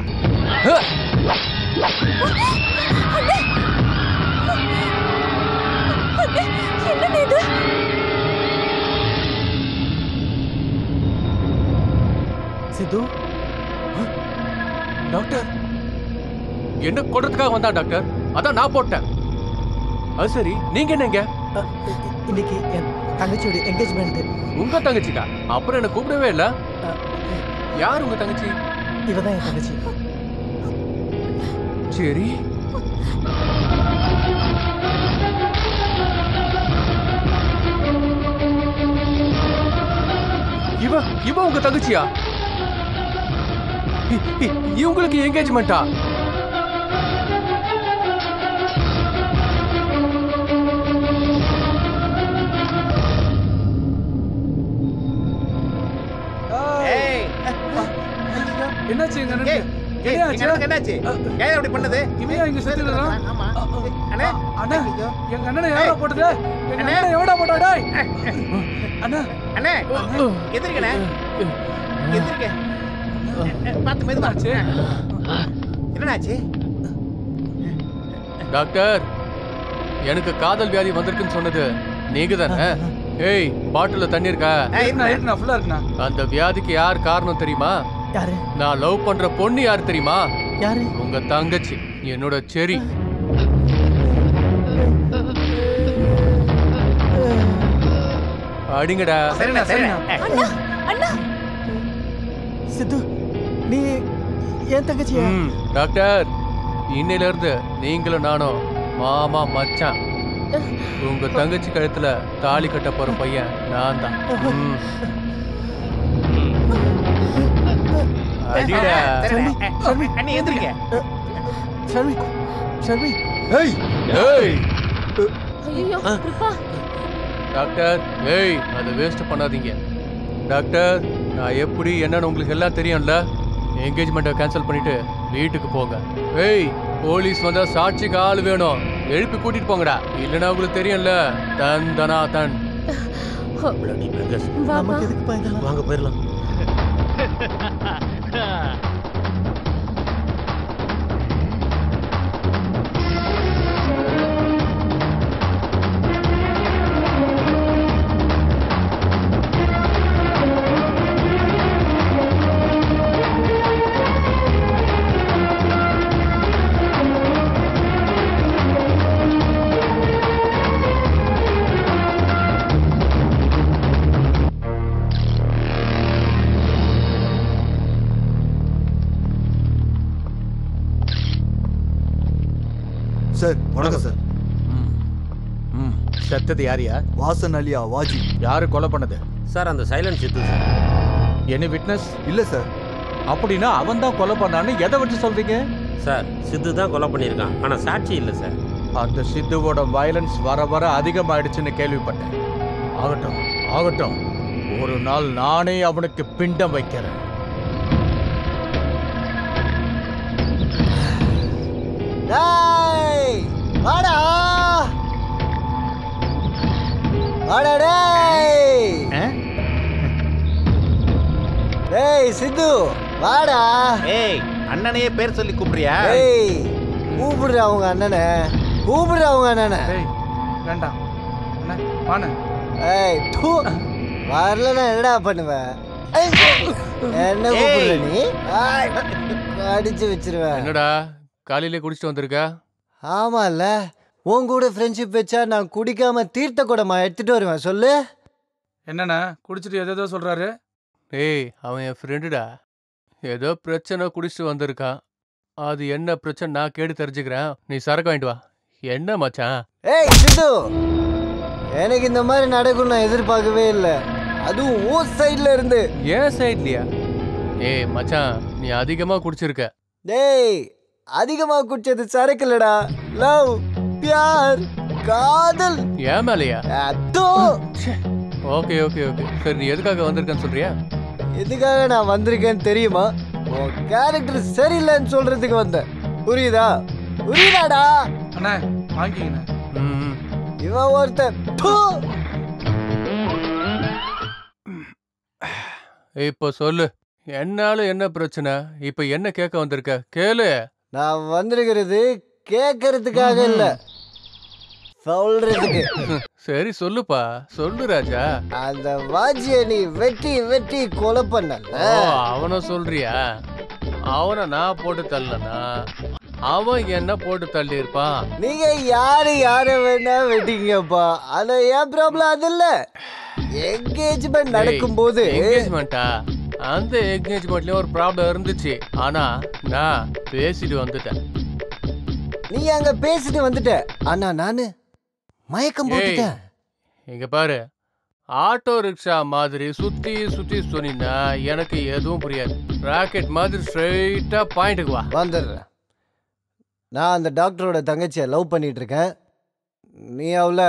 சித்து டாக்டர் என்ன கொடுறதுக்காக வந்தா டாக்டர், அதான் நான் போட்டேன். அது சரி, நீங்க என்னங்க? இன்னைக்கு என் தங்கச்சியோட என்கேஜ்மெண்ட். உங்க தங்கச்சிக்கா? அப்புறம் என்ன கூப்பிடவே இல்ல. யார் உங்க தங்கச்சி? இவதான் என் தங்கச்சி. சரி, இவ உங்க தங்கச்சியா? இவங்களுக்கு என்கேஜ்மெண்டா? என்னாச்சு எங்க என்னாச்சு? ஏன் அப்படி பண்ணது? இவன் இங்க சுத்திடுறான். ஆமா அண்ணே, அண்ணா எங்க அண்ணனை எவடா போட்டது? எங்க அண்ணனை எவடா போட்டா? டேய் அண்ணா அண்ணே எதிர்க்கண்ணே, எதிர்க்க பாத்து மெதுவாச்சு. என்னடாச்சு டாக்டர்? எனக்கு காதல் வியாதி வந்திருக்குன்னு சொன்னது நீங்க தானே? ஏய், பாட்டில தண்ணி இருக்கா? இருக்குண்ணா, ஃபுல்லா இருக்குண்ணா. அந்த வியாதிக்கு யார் காரணம் தெரியுமா? யாரு? நான் லவ் பண்ற பொண்ணு யார் தெரியுமா? யாரு? உங்க தங்கச்சி, என்னோட செரி. அடிங்கடா. சரிண்ணா சரிண்ணா. அண்ணா சித்து, நீ என் தங்கச்சியா? டாக்டர், இன்னையில இருந்து நீங்களும் நானும் மாமா மச்சான். உங்க தங்கச்சி கழுத்துல தாலி கட்ட போற பையன் நான் தான். அடிடா. அண்ணி எந்திரிங்க. ஷர்மி ஷர்மி. ஏய் ஏய் ஐயோ கிருபா. டாக்டர், ஏய் அதை வேஸ்ட் பண்ணாதீங்க. டாக்டர், நான் எப்படி என்னன்னு உங்களுக்கு எல்லாம் தெரியும்ல. என்கேஜ்மெண்ட்டை கேன்சல் பண்ணிட்டு வீட்டுக்கு போங்க. ஏய், போலீஸ் வந்தா சாட்சிக்கு ஆள் வேணும். எழுப்பி கூட்டிட்டு போங்கடா, இல்லைன்னா உங்களுக்கு தெரியும்ல. தன் தனா தன். வாங்க போயிடலாம். சார் வணக்கம் சார். செத்தது யாரியா? வாசன் அலியா வாஜி. யாரு கொலை பண்ணது? சார் அந்த சைலன்ஸ் சித்து சார். என்ன விட்னஸ்? இல்ல சார். அப்படின்னா அவன் தான் கொலை பண்ணான்னு எதை வச்சு சொல்றீங்க? சார் சித்து தான் கொலை பண்ணியிருக்கான், ஆனா சாட்சி இல்லை சார். அந்த சித்துவோட வயலன்ஸ் வர வர அதிகமாயிடுச்சுன்னு கேள்விப்பட்டேன். ஆகட்டும் ஆகட்டும், ஒரு நாள் நானே அவனுக்கு பிண்டம் வைக்கிறேன். டேய் வாடா வாடா. டேய் சித்து வாடா. ஏய், அண்ணனையே பேர் சொல்லி கூப்பிடுறியா? ஏய், கூப்பிடுற அவங்க அண்ணனை, கூப்பிடுற அவங்க அண்ணனை. டேய் வேண்டாம் அண்ணா, வாண்ணே. ஏய் தூ, வரலன்னா என்னடா பண்ணுவ? என்ன கூப்பிடுற நீ? அடிச்சு வச்சிருவேன். என்னடா காலையிலே குடிச்சிட்டு வந்திருக்க? ஆமால, உன் கூட ஃப்ரெண்ட்ஷிப் வச்சா நான் குடிக்காம தீர்த்த குடமா எடுத்துட்டு வருவேன். சொல்லு. என்னண்ணா குடிச்சிட்டு எதோ சொல்றாரு? ஏய், அவன் என் ஃப்ரெண்டுடா. ஏதோ பிரச்சனை குடிச்சிட்டு வந்திருக்கான். அது என்ன பிரச்சனை நான் கேட்டு தெரிஞ்சுக்கிறேன். நீ சரக்கு வாங்கிட்டு வா. என்ன மச்சான்? ஏய் சித்து, எனக்கு இந்த மாதிரி நடக்கும் நான் எதிர்பார்க்கவே இல்லை. அதுவும் ஓ சைட்ல இருந்து. ஏன் சைட்லயா? ஏய் மச்சான், நீ அதிகமா குடிச்சிருக்க. டேய், அதிகமா குடிச்சது சரக்கு இல்லடா, லவ், பியார், காதல். ஏன் மேலையா? அதோ. ஓகே ஓகே ஓகே, சரி நீ எதுக்காக வந்திருக்கேன்னு சொல்றியா? எதுக்காக நான் வந்திருக்கேன்னு தெரியுமா? உன் கேரக்டர் சரியில்லைன்னு சொல்றதுக்கு வந்தேன். புரியுதா? புரியுதாடா? அண்ணா வாங்கிக்கண்ணே. இவன் ஒருத்தன். இப்ப சொல்லு, என்னால என்ன பிரச்சனை? இப்ப என்ன கேட்க வந்திருக்க? கேளு. நான் வந்திருக்கிறது கேட்கறதுக்காக இல்ல, சொல்றதுக்கு. சரி சொல்லுப்பா, சொல்லு ராஜா. அந்த வாஜிய நீ வெட்டி வெட்டி கொலை பண்ணல, அவனை சொல்றியா? அவனை நான் போட்டு தள்ளனா அவன் என்ன போட்டு தள்ளி இருப்பான். நீங்க யார வேணா வெட்டிங்கப்பா, ஆனா ஏன் ப்ராப்ளம் அது இல்ல. என்கேஜ்மெண்ட் நடக்கும்போது. என்கேஜ்மெண்டா? அந்த என்கேஜ்மெண்ட்லயும் ஒரு ப்ராப்ளம் இருந்துச்சு, ஆனா நான் பேசிட்டு வந்துட்டேன். நீ அங்க பேசிட்டு வந்துட்ட, ஆனா நானு மயக்கம் போட்டுட்டேன். இங்க பாரு, ஆட்டோ ரிக்ஷா மாதிரி சுத்தி சுத்தி சொன்னா எனக்கு எதுவும் புரியாது. ராக்கெட் மாதிரி ஸ்ட்ரைட்டா பாயிண்ட்டுக்கு வா. வந்துடுறேன். நான் அந்த டாக்டரோட தங்கச்சியை லவ் பண்ணிட்டு இருக்கேன். நீ அவளை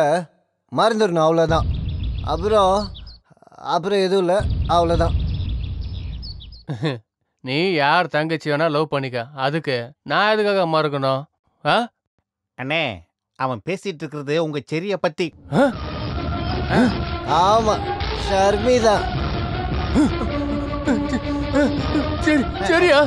மறந்துடணும், அவ்வளோதான். அப்புறம் எதுவும் இல்லை, அவ்வளோதான். நீ யார் தங்கச்சி வேணா லவ் பண்ணிக்க, அதுக்கு நான் எதுக்காக மறக்கணும்? அண்ணே, அவன் பேசிட்டு இருக்கிறது உங்க செரிய பத்தி. ஆமா, ஷர்மிதா. சரி சரியா?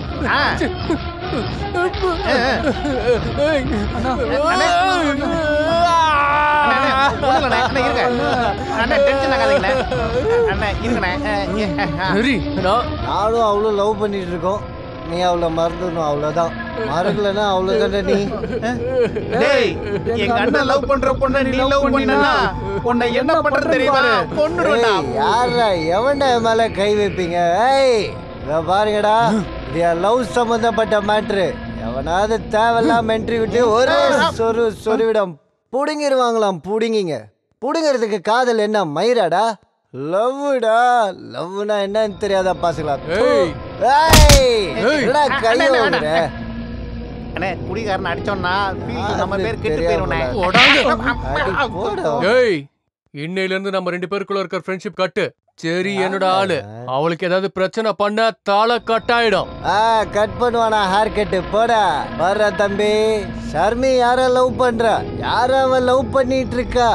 நானும் அவளும் லவ் பண்ணிட்டு இருக்கோம். நீ அவளை மறந்துடணும், அவ்வளவுதான். மறக்கலன்னா அவ்வளவுதான். நீ எங்க அண்ணன் லவ் பண்ற பொண்ணை நீ லவ் பண்ணா உன்னை என்ன பண்றது தெரியுமா? கொன்னுடுடா. யாரா எவன்டா மேல கை வைப்பீங்க? ஏய் பாருங்கடா, இது லவ் சம்பந்தப்பட்ட மேட்ரு. எவனாவது தேவையில்லாம என்ட்ரி விட்டு ஒரே சொருவிடம் புடுங்கிடுவாங்களாம். புடுங்கிங்க. புடுங்கிறதுக்கு காதல் என்ன மயிராடா? லவ்டா. லவ்னா என்னன்னு தெரியாதா பாசங்களா? அண்ணே, குடிகாரன் அடிச்சோம்னா நம்ம பேர் கெட்டு போயிருவோம். இன்னையில இருந்து நம்ம 2 பேருக்குள்ள இருக்கிற ஃப்ரெண்ட்ஷிப் கட்டு. சரி, என்னோட ஆளு அவளுக்கு ஏதாவது பிரச்சனை பண்ண தாள கட் ஆயிடும். கட் பண்ணுவானா? ஹேர் கட்டு போடா. வர்ற தம்பி, ஷர்மி யார லவ் பண்றா? யார அவ லவ் பண்ணிட்டு இருக்கா?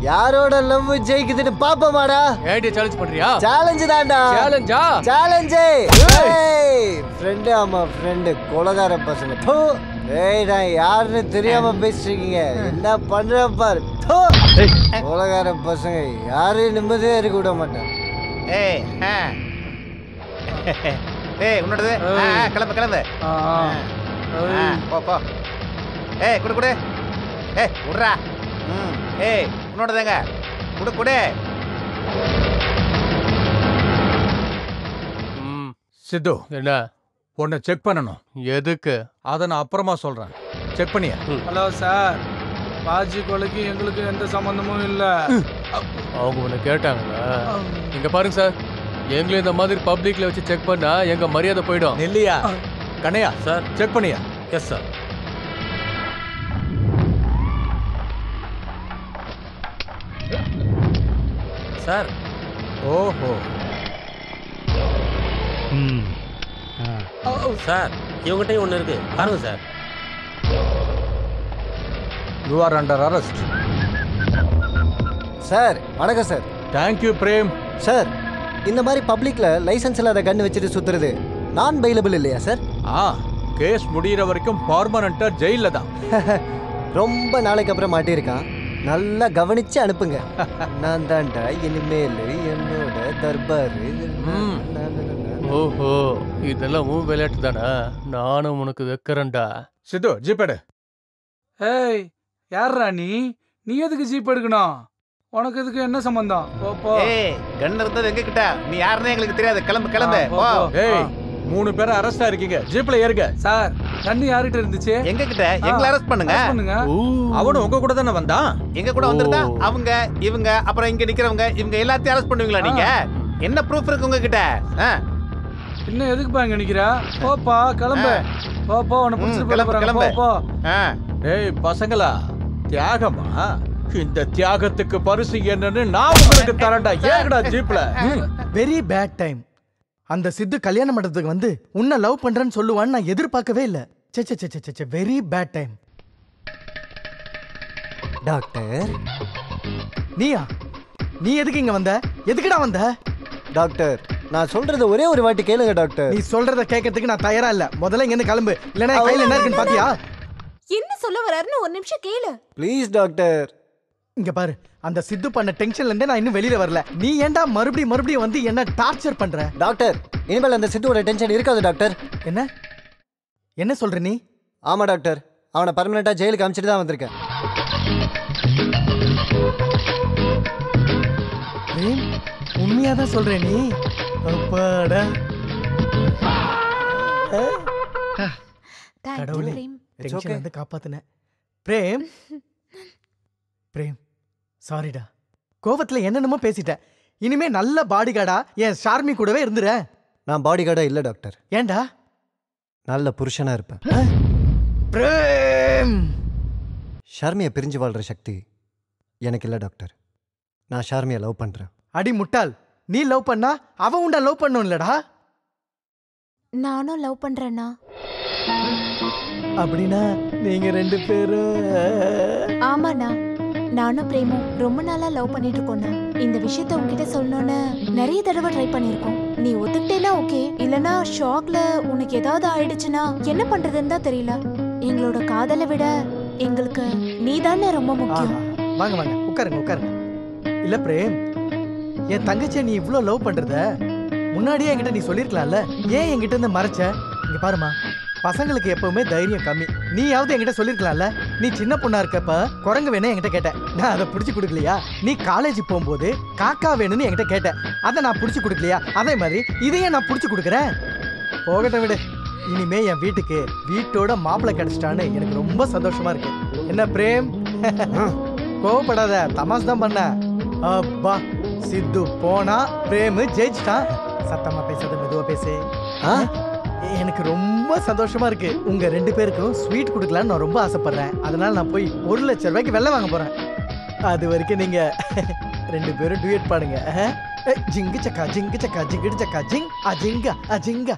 யாரோட லவ் ஜெயிக்குதுன்னு பாப்பமாடா. ஏடி சேலஞ்ச் பண்றியா? சேலஞ்ச் தான்டா. சேலஞ்சா? சேலஞ்ச். ஃப்ரெண்ட். ஆமா ஃப்ரெண்ட். கொலகார பசங்க. ஏய், நான் யாருன்னு தெரியாம பேசிருக்கீங்க. என்ன பண்ற பாரு. கொலகார பசங்க யாரையும் நிம்மதியா இருக்க விட மாட்டேன். உன்னோடது கிளம்பு கிளம்பு. போ. குடு குடு. விட்றா. உன்னோடதாங்க. குடு. சித்து, என்ன? உன்னை செக் பண்ணணும். எதுக்கு? அதை நான் அப்புறமா சொல்றேன். செக் பண்ணியா? ஹலோ சார், பாஜி கொலைக்கு எங்களுக்கு எந்த சம்பந்தமும் இல்ல. அவங்க உன்னை கேட்டாங்களா? இங்க பாருங்க சார், எங்களை இந்த மாதிரி பப்ளிக்ல வச்சு செக் பண்ணா எங்க மரியாதை போயிடும். இல்லையா? கண்ணையா சார், செக் பண்ணியா? Yes sir. சார். ஓஹோ. சார், இவங்ககிட்டயும் ஒன்று இருக்கு, பாருங்க sir. You are under arrest. Sir வணக்கம் சார். தேங்க்யூ பிரேம். சார், இந்த மாதிரி பப்ளிக்ல லைசன்ஸ் இல்லாத கன் வச்சுட்டு சுத்துறது நான் பெயிலபிள் இல்லையா சார்? கேஸ் முடிகிற வரைக்கும் பர்மனண்டா ஜெயில தான். ரொம்ப நாளைக்கு அப்புறம் மாட்டியிருக்கான். நல்லா கவனிச்சு அனுப்புங்க. நான் தான்டா இனிமேல் என்னோட தர்பாரு. ஓஹோ, இதெல்லாம் உன் விளையாட்டு தானா? நானும் உனக்கு வைக்கிறேன்டா. சித்து, ஜீப் எடு. ஏய், யாரா நீ? நீ எதுக்கு ஜீப் எடுக்கணும்? உனக்கு இதுக்கு என்ன சம்பந்தம்? போ. கன் இருந்தது எங்க கிட்ட. நீ யாருன்னு எங்களுக்கு தெரியாது. கிளம்பு. ஏய், 3 பேரை அரெஸ்டா இருக்கீங்க. ஜீப்ல ஏறுங்க. சார், தண்ணி யார்கிட்ட இருந்துச்சு? எங்க கிட்ட. எங்களை அரெஸ்ட் பண்ணுங்க. அவனும் உங்க கூட தானே வந்தான். எங்க கூட வந்திருந்தா அவங்க இவங்க அப்புறம் இங்க நிக்கிறவங்க இவங்க எல்லாத்தையும் அரெஸ்ட் பண்ணுவீங்களா நீங்க? என்ன ப்ரூஃப் இருக்கு உங்ககிட்ட? இன்னும் எதுக்குப்பா இங்க நிக்கிறா? போப்பா கிளம்பு. போ உன்னை பிடிச்சிட்டு போறாங்க. போ. ஏய் பசங்களா, தியாகமா? இந்த தியாகத்துக்கு பரிசு என்னன்னு நான் உங்களுக்கு தரேன்டா. ஏங்கடா ஜீப்ல? Very bad time. அந்த சித்து கல்யாணம் பண்றதுக்கு வந்து உன்னை லவ் பண்றேன்னு சொல்லுவான்னு நான் எதிர்பார்க்கவே இல்லை. சே வெரி பேட் டைம். டாக்டர், நீ எதுக்கு இங்க வந்த? எதுக்குடா வந்த? டாக்டர், நான் சொல்றத ஒரே ஒரு வாட்டி கேளுங்க டாக்டர். நீ சொல்றத கேட்கறதுக்கு நான் தயாரா இல்ல. முதல்ல இங்க இருந்து கிளம்பு, இல்லனா கையில என்ன இருக்குன்னு பாத்தியா? என்ன சொல்ல வராருன்னு ஒரு நிமிஷம் கேளு. Please doctor. இங்க பாரு, அந்த சித்து பண்ண டென்ஷன்ல இருந்தே நான் இன்னும் வெளியில வரல. நீ ஏன்டா மறுபடியும் வந்து என்ன டார்ச்சர் பண்ற? டாக்டர், இனிமேல் அந்த சித்துவோட டென்ஷன் இருக்காது டாக்டர். என்ன சொல்ற நீ? ஆமா டாக்டர், அவனை பர்மனெண்டா ஜெயிலுக்கு அனுப்பிச்சிட்டு தான் வந்திருக்கேன். உண்மையாதான் சொல்றேன் நீ? அப்பாடா. கடவுளே, டென்ஷன் வந்து காப்பாத்துன. பிரேம் சாரிடா. கோவத்துல என்னென்னமோ பேசிட்டேன். இனிமே நல்ல பாடிகார்டா என் ஷார்மி கூடவே இருந்துற. நான் பாடிகார்டா இல்ல டாக்டர். ஏண்டா? நல்ல புருஷனா இருப்பேன். பிரேம், ஷார்மியை பிரிஞ்சு வாழ்ற சக்தி எனக்கு இல்ல டாக்டர். நான் ஷார்மியை லவ் பண்றேன். அடி முட்டாள், நீ லவ் பண்ணா அவ உண்டா லவ் பண்ணும் இல்லடா? நானும் லவ் பண்றேன்னா. அப்படின்னா நீங்க ரெண்டு பேரும்? ஆமாண்ணா, நானும் பிரேமும் ரொம்ப நாளா லவ் பண்ணிட்டு இருக்கோம்னா. இந்த விஷயத்த உன்கிட்ட சொல்லணும்னு நிறைய தடவை ட்ரை பண்ணிருக்கோம். நீ ஒத்துக்கிட்டேனா ஓகே, இல்லனா ஷாக்ல உனக்கு ஏதாவது ஆயிடுச்சுன்னா என்ன பண்றதுன்னு தான் தெரியல. எங்களோட காதலை விட எங்களுக்கு நீ தானே ரொம்ப முக்கியம். வாங்க உட்காருங்க. இல்ல பிரேம், என் தங்கச்சியை நீ இவ்ளோ லவ் பண்றத முன்னாடியே என்கிட்ட நீ சொல்லிருக்கலாம்ல. ஏன் என்கிட்ட இருந்து மறைச்ச? இங்க பாருமா, பசங்களுக்கு எப்பவுமே தைரியம் கம்மி. நீயாவது என்கிட்ட சொல்லிருக்கலாம்ல. நீ சின்ன பொண்ணா இருக்கப்ப குரங்கு வேணும் என்கிட்ட கேட்டேன், நான் அதை பிடிச்சி கொடுக்கலையா? நீ காலேஜ் போகும்போது காக்கா வேணும்னு என்கிட்ட கேட்டேன், அதை நான் பிடிச்சி கொடுக்கலையா? அதே மாதிரி இதையே நான் பிடிச்சி கொடுக்குறேன். போகட்டும் விடு. இனிமே என் வீட்டோட மாப்பிள்ளை கிடைச்சிட்டான்னு எனக்கு ரொம்ப சந்தோஷமா இருக்கு. என்ன பிரேம், கோவப்படாத, தமாஸ் தான் பண்ண. அப்பா, சித்து போனா பிரேம் ஜெயிச்சிட்டான். சத்தமா பேசாத, மெதுவா பேசு. எனக்கு ரொம்ப சந்தோஷமா இருக்கு. உங்க ரெண்டு பேருக்கும் ஸ்வீட் கொடுக்கலான்னு நான் ரொம்ப ஆசைப்படுறேன். அதனால நான் போய் 1 லட்சம் ரூபாய்க்கு வெள்ளை வாங்க போறேன். அது வரைக்கும் நீங்க ரெண்டு பேரும் டுயட் பாடுங்க. ஜிங்கு சக்கா ஜிங்கு சக்கா ஜிங்கிடு சக்கா ஜிங் அஜிங்கா அஜிங்கா.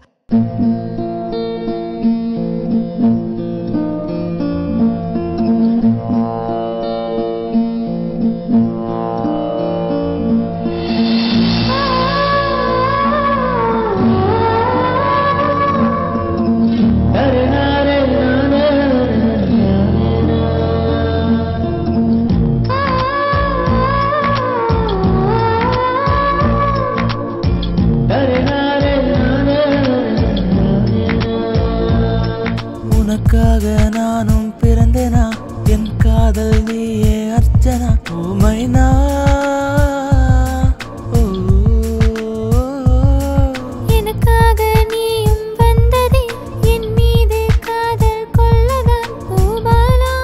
உனக்காக நானும் பிறந்தேனா, என் காதல் நீயே அர்ச்சனா. ஓமைனா எனக்காக நீயும் வந்ததே, என் மீது காதல் கொள்ளதான் பூபாலா.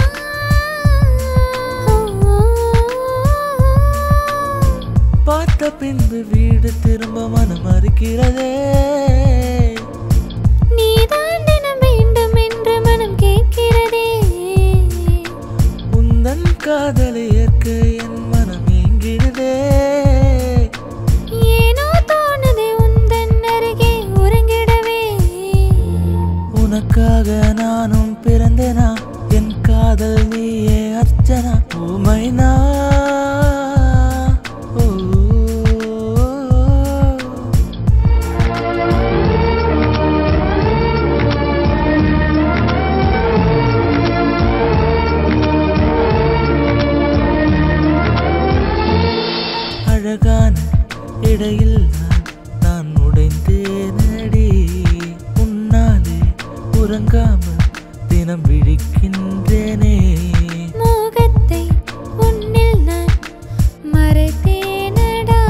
பார்த்த பின்பு வீடு திரும்ப மனம் மறுக்கிறதே. நீதான் தினம் வேண்டும் என்று மனம் கேட்கிறதே. உந்தன் காதலை ஏற்க என் மனம் ஏங்கிடுதே. ஏனோ தோணுதே உந்தன் அருகே உறங்கிடவே. உனக்காக நானும் பிறந்தேனா, என் காதல் நீயே அர்ச்சனா. ஓமைனா அழகான இடையில் நான் உடைந்தேனடி. உன்னாலே உறங்காமல் தினம் விழிக்கின்றேனே. மோகத்தை உன்னில் நான் மறைத்தேனடா.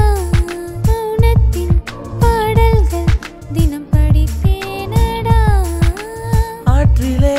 மௌனத்தின் பாடல்கள் தினம் படித்தேனடா. ஆற்றிலே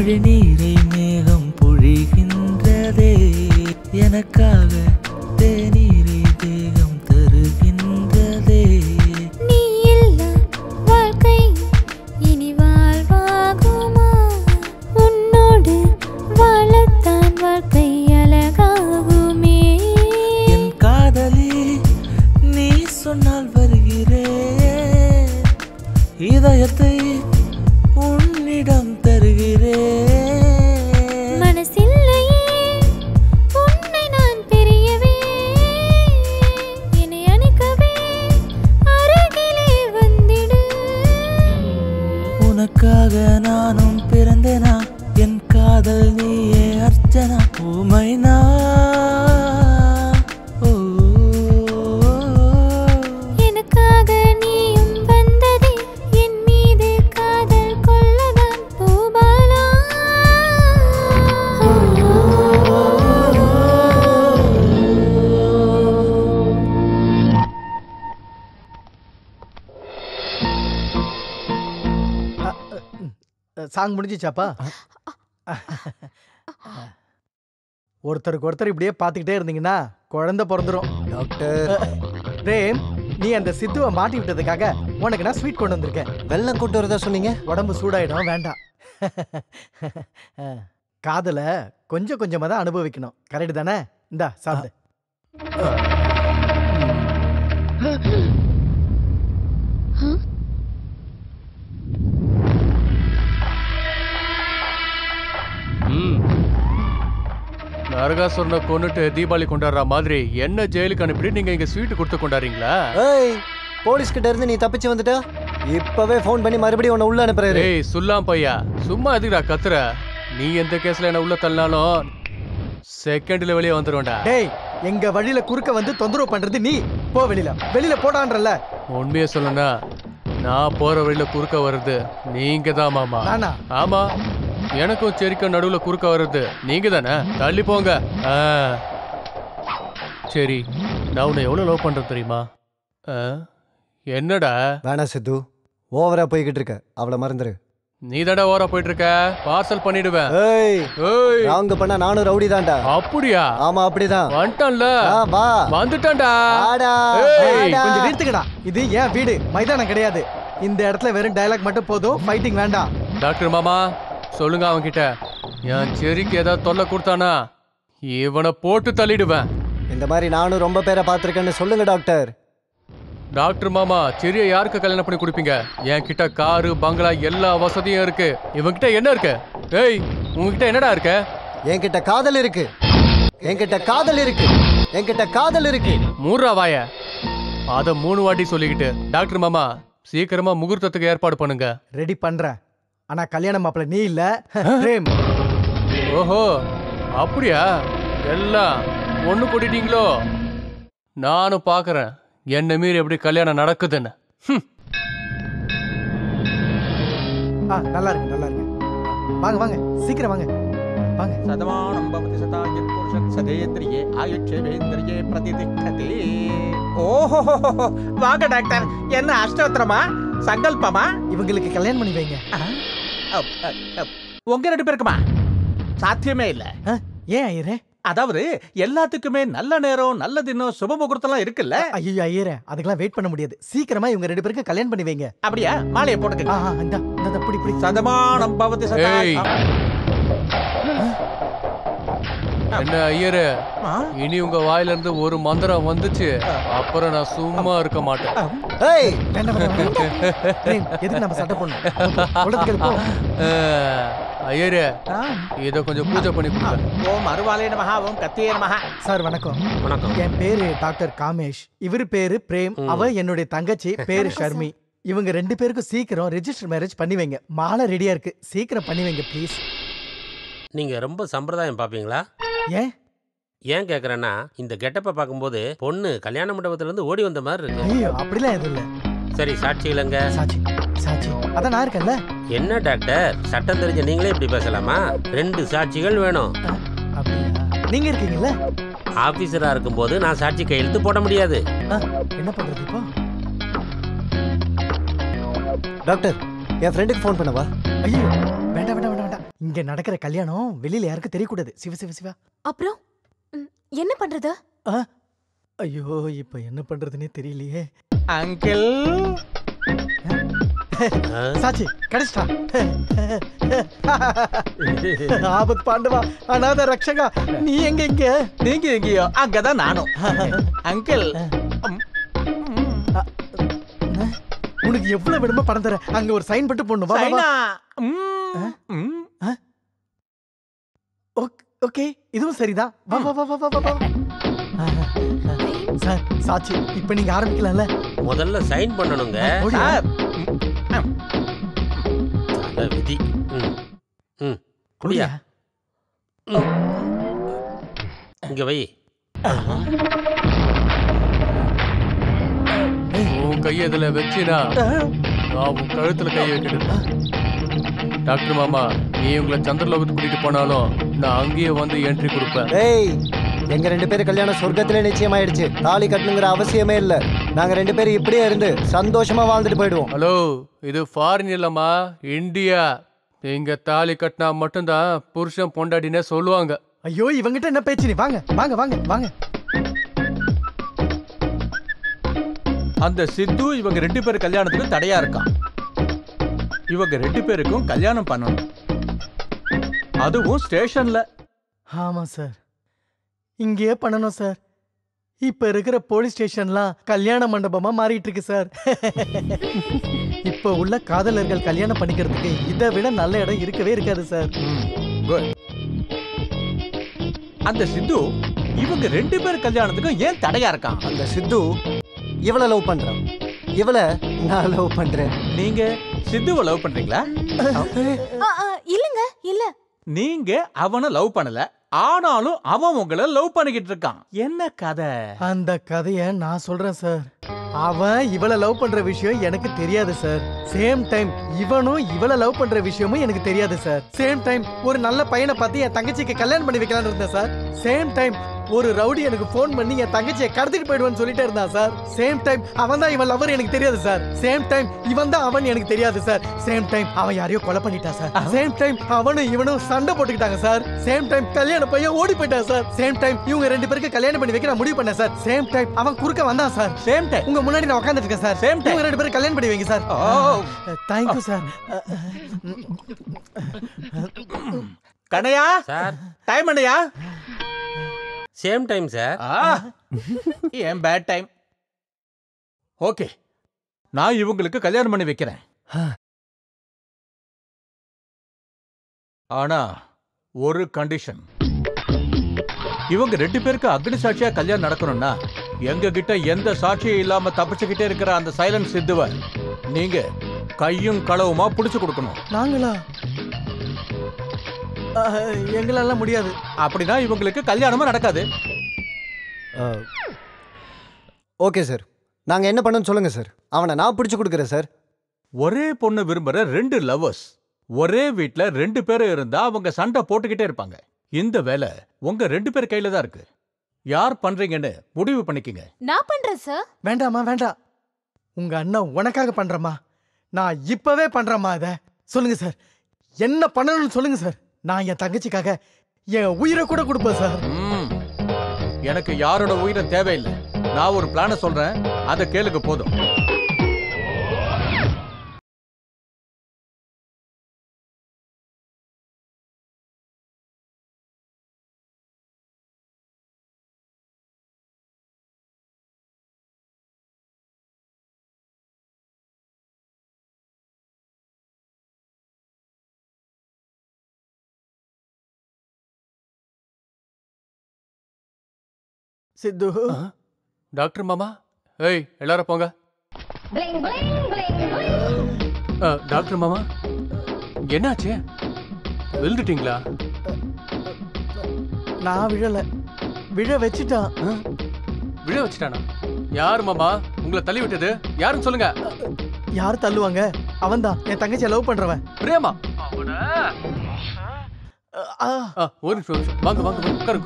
மழை நீரை மேகம் பொழிகின்றதே எனக்காக தேநீரை தேகம் தருகின்றதே நீ இல்லா வாழ்க்கை இனி வாழ்வாகுமா உன்னோடு வாழத்தான் வாழ்க்கை அழகாகுமே என் காதலி நீ சொன்னால் வருகிறேன் இதயத்தை உன்னிடம் தருகிறேன் மனசில்லையே உன்னை நான் பிரியவே என்னை அணைக்கவே அருகிலே வந்திடு உனக்காக நானும் பிறந்தேனா என் காதல் நீயே அர்ச்சனா ஊமைனா எனக்காக நீயும் வந்ததே என் மீது காதல் கொள்ளதான் பூபாலா சாங் முடிஞ்சிச்சாப்பா? ஒருத்தருக்கு ஒருத்தர் இப்படியே பார்த்துக்கிட்டே இருந்தீங்கன்னா குழந்தை பிறந்துரும். டாக்டர் பிரேம், நீ அந்த சித்துவை மாட்டி விட்டதுக்காக உனக்கு நான் ஸ்வீட் கொண்டு வந்திருக்கேன். வெள்ளம் கொண்டு வரதா சொன்னீங்க. உடம்பு சூடாயிடும், வேண்டாம். காதலை கொஞ்சம் கொஞ்சமாக தான் அனுபவிக்கணும், கரெக்டு தானே? இந்தா சாப்பிடு. நரகாசுரனை கொன்னுட்டு தீபாவளி கொண்டாடுற மாதிரி என்ன ஜெயிலுக்கு அனுப்பிட்டு நீங்க இங்க ஸ்வீட் கொடுத்து கொண்டாடுறீங்களா? ஏய், போலீஸ் கிட்ட இருந்து நீ தப்பிச்சு வந்துட்டா இப்பவே ஃபோன் பண்ணி மறுபடியும் உன்னை உள்ள அனுப்புறாரு. ஏய் சுல்லாம் பையா, சும்மா எதுக்குடா கத்துற? நீ எந்த கேஸ்ல என்ன உள்ள தள்ளினாலும் செகண்ட்ல வெளியே வந்துருவேன்டா. டேய், எங்க வழியில குறுக்க வந்து தொந்தரவு பண்றது நீ. போ வெளியில, வெளியில போடான்றல. உண்மையை சொல்லனா நான் போற வழியில குறுக்க வர்றது நீங்க தான் மாமா. நானா? ஆமா, எனக்கும் செரிக்க நடுவுல குறுக்க வர்றது நீங்க தானே. தள்ளி போங்க. சரி, நான் உன்னை எவ்வளவு லவ் பண்றேன் தெரியுமா? என்னடா? வேணா சித்து, ஓவரா போய்கிட்டு இருக்க, அவளை மறந்துரு. நீ தாண்டா ஓவரா போயிட்டு இருக்க, பார்சல் பண்ணிடுவேன். ஏய் ஏய், ராங்க பண்ணா நானும் ரவுடி தான்டா. அப்படியா? ஆமா அப்படிதான். வந்துட்டான்ல, வா வந்துட்டான்டா. ஆடா, கொஞ்சம் நிறுத்துக்கடா. இது ஏன் வீடு, மைதானம் கிடையாது. இந்த இடத்துல வெறும் டயலாக் மட்டும் போதும், ஃபைட்டிங் வேண்டாம். டாக்டர் மாமா சொல்லுங்க அவன் கிட்ட, என் செரிக்கு ஏதாவது தொல்லை கொடுத்தானா இவனை போட்டு தள்ளிடுவேன். இந்த மாதிரி நானும் ரொம்ப பேரை பார்த்திருக்கேன்னு சொல்லுங்க டாக்டர். டாக்டர் மாமா, செரியை யாருக்கு கல்யாணம் பண்ணி கொடுப்பீங்க? என் கிட்ட காரு பங்களா எல்லா வசதியும் இருக்கு. இவன்கிட்ட என்ன இருக்கு? ஏய், உங்ககிட்ட என்னடா இருக்கு? என்கிட்ட காதல் இருக்கு, என்கிட்ட காதல் இருக்கு, என்கிட்ட காதல் இருக்கு. மூன்றா வாய, அத 3 வாட்டி சொல்லிக்கிட்டு. டாக்டர் மாமா சீக்கிரமா முகூர்த்தத்துக்கு ஏற்பாடு பண்ணுங்க. ரெடி பண்றேன். ஆனா கல்யாண மாப்பிள்ள நீ இல்ல, பிரேம். ஓஹோ, அப்படியா? எல்லாம் ஒண்ணு கூட்டிட்டீங்களோ? நானும் பாக்குறேன் என்ன மீறி எப்படி கல்யாணம் நடக்குதுன்னு. நல்லா இருக்கு, நல்லா இருக்கு. வாங்க வாங்க, சீக்கிரம் வாங்க வாங்க. சதமானம் பவதி சதாயத் புருஷத் சதேந்திரியே ஆயுட்சேவேந்திரியே பிரதிதிஷ்டதே. ஓஹோ, வாங்க டாக்டர். என்ன அஷ்டோத்திரமா, சங்கல்பமா? இவங்களுக்கு கல்யாணம் பண்ணி வைங்க. உங்க 2 பேருக்குமா? சாத்தியமே இல்ல. ஏன் ஐயரே? அதாவது எல்லாத்துக்குமே நல்ல நேரம், நல்ல தினம், சுப முகூர்த்தம்லாம் இருக்குல்ல. ஐயோ ஐயரே, அதுக்கெல்லாம் வெயிட் பண்ண முடியாது. சீக்கிரமா இவங்க 2 பேருக்கு கல்யாணம் பண்ணி வைங்க. அப்படியா? மாலையை போட்டுக்கங்க. இந்த புடி புடி. சதமானம் பவதி சதாயத். என்ன ஐயரே, இனி உங்க வாயில இருந்து ஒரு மந்திரம் வந்துச்சு, அப்புறம் நான் சும்மா இருக்க மாட்டேன். ஏய், வேண்டாம் வேண்டாம். பிரேம், எதுக்கு நம்ம சட்டை போடணும்? சொல்றது கேளு, போ. ஐயரே, இத கொஞ்சம் பூஜை பண்ணி கொடுங்க. ஓம் அருவாலே நமஹ, ஓம் கத்தியே நமஹ. சார் வணக்கம். வணக்கம். என் பேரு டாக்டர் காமேஷ். இவரு பேரு பிரேம். அவ என்னுடைய தங்கச்சி, பேரு ஷர்மி. இவங்க 2 பேருக்கும் சீக்கிரம் ரெஜிஸ்டர் மேரேஜ் பண்ணி வைங்க. மாலை ரெடியா இருக்கு, சீக்கிரம் பண்ணி வைங்க ப்ளீஸ். நீங்க ரொம்ப சம்பிரதாயம் பாப்பீங்களா? ஏன் ஏன் கேக்குறேன்னா, இந்த கெட்டப்பை பார்க்கும்போது பொண்ணு கல்யாண மண்டபத்துல இருந்து ஓடி வந்த மாதிரி இருக்கு. ஐயோ, அப்படிலாம் எதுவும் இல்ல. சரி, சாட்சிகளங்க? சாட்சி சாட்சி அதான் நான் இருக்கேன்ல. என்ன டாக்டர், சட்டம் தெரிஞ்ச நீங்களே இப்படி பேசலாமா? 2 சாட்சிகள் வேணும். நீங்க இருக்கீங்கல்ல? ஆபீசரா இருக்கும்போது நான் சாட்சி கையெழுத்து போட முடியாது. என்ன பண்றது இப்போ? டாக்டர், என் ஃப்ரெண்டுக்கு ஃபோன் பண்ணவா? ஐயோ, வேண்டாம் வேண்டாம் வேண்டாம் வேண்டாம். இங்க நடக்கிற கல்யாணம் வெளியில யாருக்கும் தெரியக்கூடாது. சிவ சிவ சிவா. அப்புறம் என்ன பண்றது? ஐயோ இப்ப என்ன பண்றதுன்னே தெரியலையே. அங்கிள் சாச்சி கடைசிட்டா. ஆபத் பாண்டவா, அநாத ரக்ஷகா, நீ எங்க? இங்க நீங்க எங்கேயோ, அங்கதான் நானும். அங்கிள் உனக்கு எவ்வளவு வேணுமோ பணம் தர. அங்க ஒரு சைன் போட்டு போடணும். வா வா. ஓகே இதுவும் சரிதான். வா வா வா வா வா. சார் சாச்சி இப்ப நீங்க ஆரம்பிக்கலாம்ல. முதல்ல சைன் பண்ணணுங்க. விதி. குடியா இங்க வை. உன் கையை இதுல வச்சினா நான் உன் கழுத்துல கையை வைக்கிடுவேன். டாக்டர் மாமா, நீ உங்களை சந்திரலோகத்துக்கு கூட்டிட்டு போனாலும் நான் அங்கேயே வந்து என்ட்ரி கொடுப்பேன். ஏய், எங்க 2 பேரும் கல்யாணம் சொர்க்கத்திலே நிச்சயமாயிடுச்சு. தாலி கட்டணுங்கிற அவசியமே இல்ல. நாங்க 2 பேரும் இப்படியே இருந்து சந்தோஷமா வாழ்ந்துட்டு போயிடுவோம். ஹலோ, இது ஃபாரின் இல்லம்மா, இந்தியா. இங்க தாலி கட்டினா மட்டும்தான் புருஷன் பொண்டாட்டினே சொல்லுவாங்க. ஐயோ இவங்கிட்ட என்ன பேச்சு? நீ வாங்க வாங்க வாங்க வாங்க. அந்த சித்து இவங்க 2 பேர் கல்யாணத்துக்கு தடையா இருக்கான். இவங்க 2 பேருக்கும் கல்யாணம் பண்ணணும், அதுவும் ஸ்டேஷன்ல. ஆமா சார், இங்கேயே பண்ணணும் சார். இப்ப இருக்கிற போலீஸ் ஸ்டேஷன்லாம் கல்யாண மண்டபமா மாறிட்டு இருக்கு சார். இப்ப உள்ள காதலர்கள் கல்யாணம் பண்ணிக்கிறதுக்கு இதை விட நல்ல இடம் இருக்கவே இருக்காது சார். அந்த சித்து இவங்க 2 பேர் கல்யாணத்துக்கும் ஏன் தடையா இருக்கான்? அந்த சித்து இவளை லவ் பண்றான், இவளை நான் லவ் பண்றேன். நீங்க சித்துவை லவ் பண்றீங்களா? இல்லங்க இல்ல. நீங்க அவனை லவ் பண்ணல, ஆனாலும் அவன் உங்களை லவ் பண்ணிக்கிட்டு இருக்கான். என்ன கதை? அந்த கதைய நான் சொல்றேன் சார். அவன் இவளை லவ் பண்ற விஷயம் எனக்கு தெரியாது சார். சேம் டைம் இவனும் இவளை லவ் பண்ற விஷயமும் எனக்கு தெரியாது சார். சேம் டைம் ஒரு நல்ல பையனை பார்த்து என் தங்கச்சிக்கு கல்யாணம் பண்ணி வைக்கலாம்னு இருந்தேன் சார். சேம் டைம் ஒரு ரவுடி எனக்கு போன் பண்ணி என் தங்கச்சியை கடத்திட்டு போயிடுவேன்னு சொல்லிட்டே இருந்தான் சார். சேம் டைம் அவன் தான் இவன் லவர் எனக்கு தெரியாது சார். சேம் டைம் இவன் தான் அவன் எனக்கு தெரியாது சார். சேம் டைம் அவன் யாரையோ கொலை பண்ணிட்டான் சார். சேம் டைம் அவனும் இவனும் சண்டை போட்டுக்கிட்டாங்க சார். சேம் டைம் கல்யாண பையன் ஓடி போயிட்டான் சார். சேம் டைம் இவங்க 2 பேருக்கு கல்யாணம் பண்ணி வைக்க நான் முடிவு பண்ணேன் சார். சேம் டைம் அவன் குறுக்க வந்தான் சார். சேம் டைம் உங்க முன்னாடி நான் உட்கார்ந்துட்டு இருக்கேன் சார். சேம் டைம் இவங்க 2 பேருக்கு கல்யாணம் பண்ணி வைங்க sir. Thank you sir. Kannaiya sir, time என்னையா? Same time sir. ஏன் பேட் டைம்? ஓகே, நான் இவங்களுக்கு கல்யாணம் பண்ணி வைக்கிறேன். ஆனா ஒரு கண்டிஷன். இவங்க 2 பேருக்கு அக்னி சாட்சியா கல்யாணம் நடக்கணும்னா எங்க கிட்ட எந்த சாட்சியும் இல்லாம தப்பிச்சுக்கிட்டே இருக்கிற அந்த சைலன்ட் சித்துவ நீங்க கையும் களவுமா புடிச்சு கொடுக்கணும். நாங்களா? எங்களால முடியாது. அப்படின்னா இவங்களுக்கு கல்யாணமும் நடக்காது. ஓகே சார், நாங்க என்ன பண்ணணும்னு சொல்லுங்க சார். அவனை நான் பிடிச்சு கொடுக்குறேன் சார். ஒரே பொண்ணு விரும்புற 2 லவ்வர்ஸ் ஒரே வீட்ல 2 பேரும் இருந்தா அவங்க சண்டை போட்டுக்கிட்டே இருப்பாங்க. இந்த வேலை உங்க 2 பேர் கையில தான் இருக்கு. யார் பண்றீங்கன்னு முடிவு பண்ணிக்கங்க. நான் பண்றேன் சார். வேண்டாமா வேண்டாம், உங்க அண்ணன் உனக்காக பண்றமா. நான் இப்பவே பண்றேம்மா. இத சொல்லுங்க சார், என்ன பண்ணணும்னு சொல்லுங்க சார். நான் என் தங்கச்சிக்காக என் உயிரை கூட கொடுப்பேன் சார். எனக்கு யாரோட உயிரை தேவையில்லை. நான் ஒரு பிளான சொல்றேன், அதை கேளுங்க போதும். சித்து. டாக்டர் மாமா, ஏய் எல்லாரும் போங்க. டாக்டர் மாமா, என்னாச்சு? விழுந்துட்டீங்களா? நான் விழல, விழ வச்சுட்டான். விழ வச்சுட்டானா? யார் மாமா உங்களை தள்ளி விட்டது? யாருன்னு சொல்லுங்க. யார் தள்ளுவாங்க? அவன்தான், என் தங்கச்சியை லவ் பண்றவன். பிரேமா. ஒரு நிமிஷம், வாங்க வாங்க உட்காரு.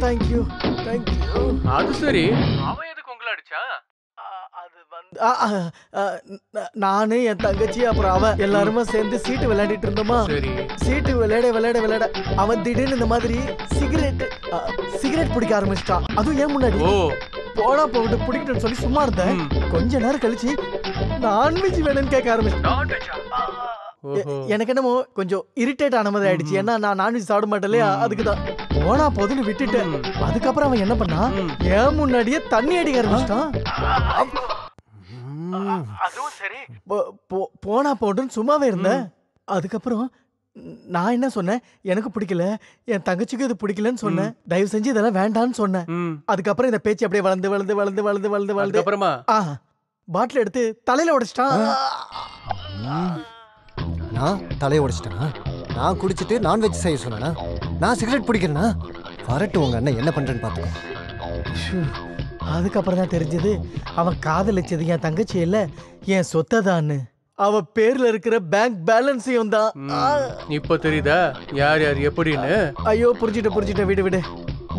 Thank you thank you. அது சரி, அவன் எதுக்கு உங்களை அடிச்சா? அது வந்து நானு என் தங்கச்சி அப்புறம் அவன் எல்லாருமே சேர்ந்து சீட்டு விளையாடிட்டு இருந்தோமா. சீட்டு விளையாட அவன் திடீர்னு இந்த மாதிரி சிகரெட் பிடிக்க ஆரம்பிச்சிட்டான். அதுவும் ஏன் முன்னாடி. போனா போட்டு பிடிக்கணும்னு சொல்லி சும்மா இருந்தேன். கொஞ்ச நேரம் கழிச்சு நான்வெஜ் வேணும்னு கேட்க ஆரம்பிச்சிட்டான். எனக்கு என்னமோ கொஞ்சம் இரிட்டேட் ஆன மாதிரி ஆயிடுச்சு. ஏன்னா நான் நான்வெஜ் சாப்பிட மாட்டேன். அதுக்குதான் போனா போதுன்னு விட்டுட்டேன். அதுக்கப்புறம் அவன் என்ன பண்ணா, ஏன் முன்னாடியே தண்ணி அடிக்க ஆரம்பிச்சிட்டான். அதுவும் சரி போனா போட்டுன்னு சும்மாவே இருந்தேன். அதுக்கப்புறம் நான் என்ன சொன்னேன், எனக்கு பிடிக்கல, என் தங்கச்சிக்கு இது பிடிக்கலன்னு சொன்னேன். தயவு செஞ்சு இதெல்லாம் வேண்டான்னு சொன்னேன். அதுக்கப்புறம் இந்த பேச்சு அப்படியே வளர்ந்து அப்புறமா பாட்டில் எடுத்து தலையில உடைச்சிட்டான். நான் தலையை உடைச்சிட்டேனா? நான் குடிச்சிட்டு நான்வெஜ் செய்ய சொன்னா? நான் சிகரெட் பிடிக்கிறேன்னா? வரட்டு உங்க அண்ணன் என்ன பண்றேன்னு பாத்துக்கோ. அதுக்கப்புறம் தான் தெரிஞ்சது அவன் காதலிச்சது என் தங்கச்சி இல்ல, என் சொத்தை தான்னு. அவ பேர்ல இருக்கிற பேங்க் பேலன்ஸையும் தான். இப்ப தெரியுதா யார் யார் எப்படின்னு? ஐயோ புரிஞ்சுட்ட விடு.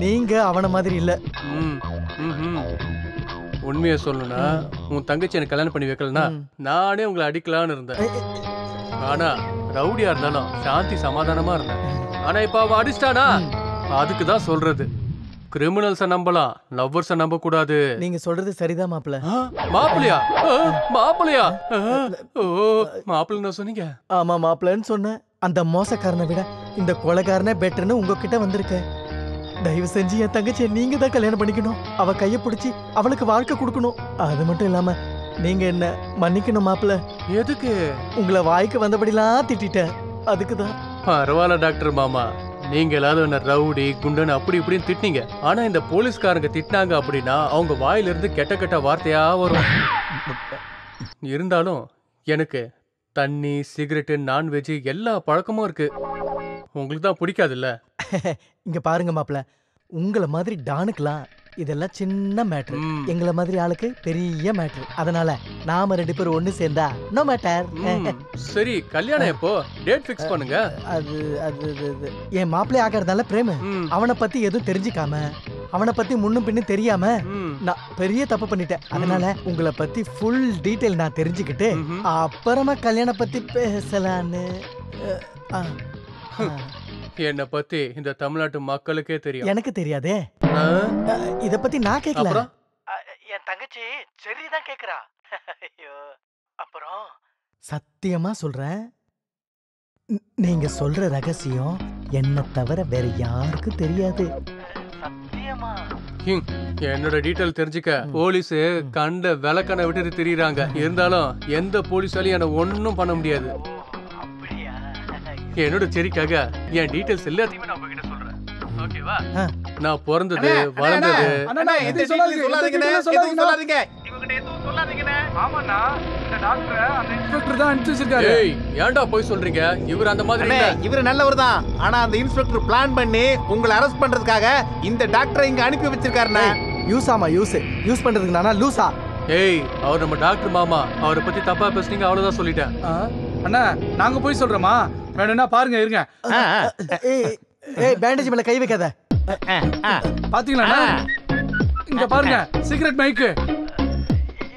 நீங்க அவன மாதிரி இல்ல. உண்மையை சொல்லணும்னா உன் தங்கச்சி எனக்கு கல்யாணம் பண்ணி வைக்கலனா நானே உங்களை அடிக்கலான்னு இருந்தேன். ஆனா ரவுடியா இருந்தாலும் சாந்தி சமாதானமா இருந்தேன். ஆனா இப்ப அவன் அடிச்சிட்டானா? அதுக்குதான் சொல்றது, கிரிமினல்ஸ நம்பலாம், லவ்வர்ஸ நம்ப கூடாது. நீங்க சொல்றது சரிதான் மாப்பிள்ள. மாப்பிள்ளையா? மாப்பிள்ளை சொன்னீங்க? ஆமா மாப்பிள்ளன்னு சொன்னேன். அந்த மோசக்காரனை விட இந்த கொலைகாரனே பெட்டர்னு உங்ககிட்ட வந்திருக்கேன். தயவு செஞ்சு என் தங்கச்சியை நீங்க தான் கல்யாணம் பண்ணிக்கணும். அவ கைய பிடிச்சி அவளுக்கு வாழ்க்கை கொடுக்கணும். அது மட்டும் இல்லாம நீங்க என்ன மன்னிக்கணும் மாப்பிள்ள. எதுக்கு? உங்களை வாய்க்கு வந்தபடிலாம் திட்டேன். அதுக்குதான். பரவாயில்ல டாக்டர் மாமா, நீங்க எல்லாரும் என்ன ரவுடி குண்டன்னு அப்படி இப்படின்னு திட்டினீங்க. ஆனா இந்த போலீஸ்காரங்க திட்டினாங்க அப்படின்னா அவங்க வாயிலிருந்து கெட்ட கெட்ட வார்த்தையா வரும். இருந்தாலும் எனக்கு தண்ணி, சிகரெட்டு, நான்வெஜ் எல்லா பழக்கமும் இருக்கு. உங்களுக்கு தான் பிடிக்காதுல்ல? இங்க பாருங்க மாப்பிள்ள, உங்களை மாதிரி டானுக்கலாம் இதெல்லாம் சின்ன மேட்ரு. எங்களை மாதிரி ஆளுக்கு பெரிய மேட்ரு. அதனால நாம 2 பேரும் ஒண்ணு சேர்ந்தா நோ மேட்டர். சரி, கல்யாணம் எப்போ? டேட் ஃபிக்ஸ் பண்ணுங்க. அது என் மாப்பிள்ளை ஆகிறதால பிரேம அவனை பத்தி எதுவும் தெரிஞ்சுக்காம, அவனை பத்தி முன்னும் பின்னும் தெரியாம நான் பெரிய தப்பு பண்ணிட்டேன். அதனால உங்களை பத்தி ஃபுல் டீடைல் நான் தெரிஞ்சுக்கிட்டு அப்புறமா கல்யாணம் பத்தி பேசலான்னு. என்ன பத்தி இந்த தமிழ்நாட்டு மக்களுக்கே தெரியும். எனக்கு தெரியாதே. இத பத்தி நான் கேட்கல. என் தங்கச்சி சரிதான் கேக்குறா. ஐயோ, அப்புறம் சத்தியமா சொல்றேன், நீங்க சொல்ற ரகசியம் என்ன தவிர வேற யாருக்கும் தெரியாது. சத்தியமா. என்னோட டீடைல் தெரிஞ்சுக்க போலீஸ் கண்ட விளக்கணை விட்டுட்டு திரியுறாங்க. இருந்தாலும் எந்த போலீஸாலையும் என்ன ஒன்னும் பண்ண முடியாது. என்னோட சரிக்காக என் டீடைல்ஸ் எல்லாத்தையுமே நான் உங்ககிட்ட சொல்றேன். ஓகேவா? நான் பிறந்தது, வளர்ந்தது. அண்ணா இது சொல்லாதீங்க. இவங்கிட்ட எதுவும் சொல்லாதீங்கண்ணே. ஆமாண்ணா, இந்த டாக்டர் அந்த இன்ஸ்பெக்டர் தான் அனுப்பிச்சு வச்சிருக்காரு. ஏய், ஏன்டா போய் சொல்றீங்க? இவர் அந்த மாதிரி இல்ல. இவர் நல்லவர் தான். ஆனா அந்த இன்ஸ்பெக்டர் பிளான் பண்ணி உங்களை அரெஸ்ட் பண்றதுக்காக இந்த டாக்டரை இங்க அனுப்பி வச்சிருக்காருண்ணே. யூஸ் பண்றதுக்கு நானா லூசா? ஏய், அவர் நம்ம டாக்டர் மாமா. அவரை பத்தி தப்பா பேசுனீங்க, அவ்வளவுதான் சொல்லிட்டேன். அண்ணா, நாங்க போய் சொல்றோமா? வேணும்னா பாருங்க, இருங்க. ஏய், பேண்டேஜ் மேல கை வைக்காத. பாத்தீங்களா? இங்க பாருங்க, சீக்ரெட் மைக்.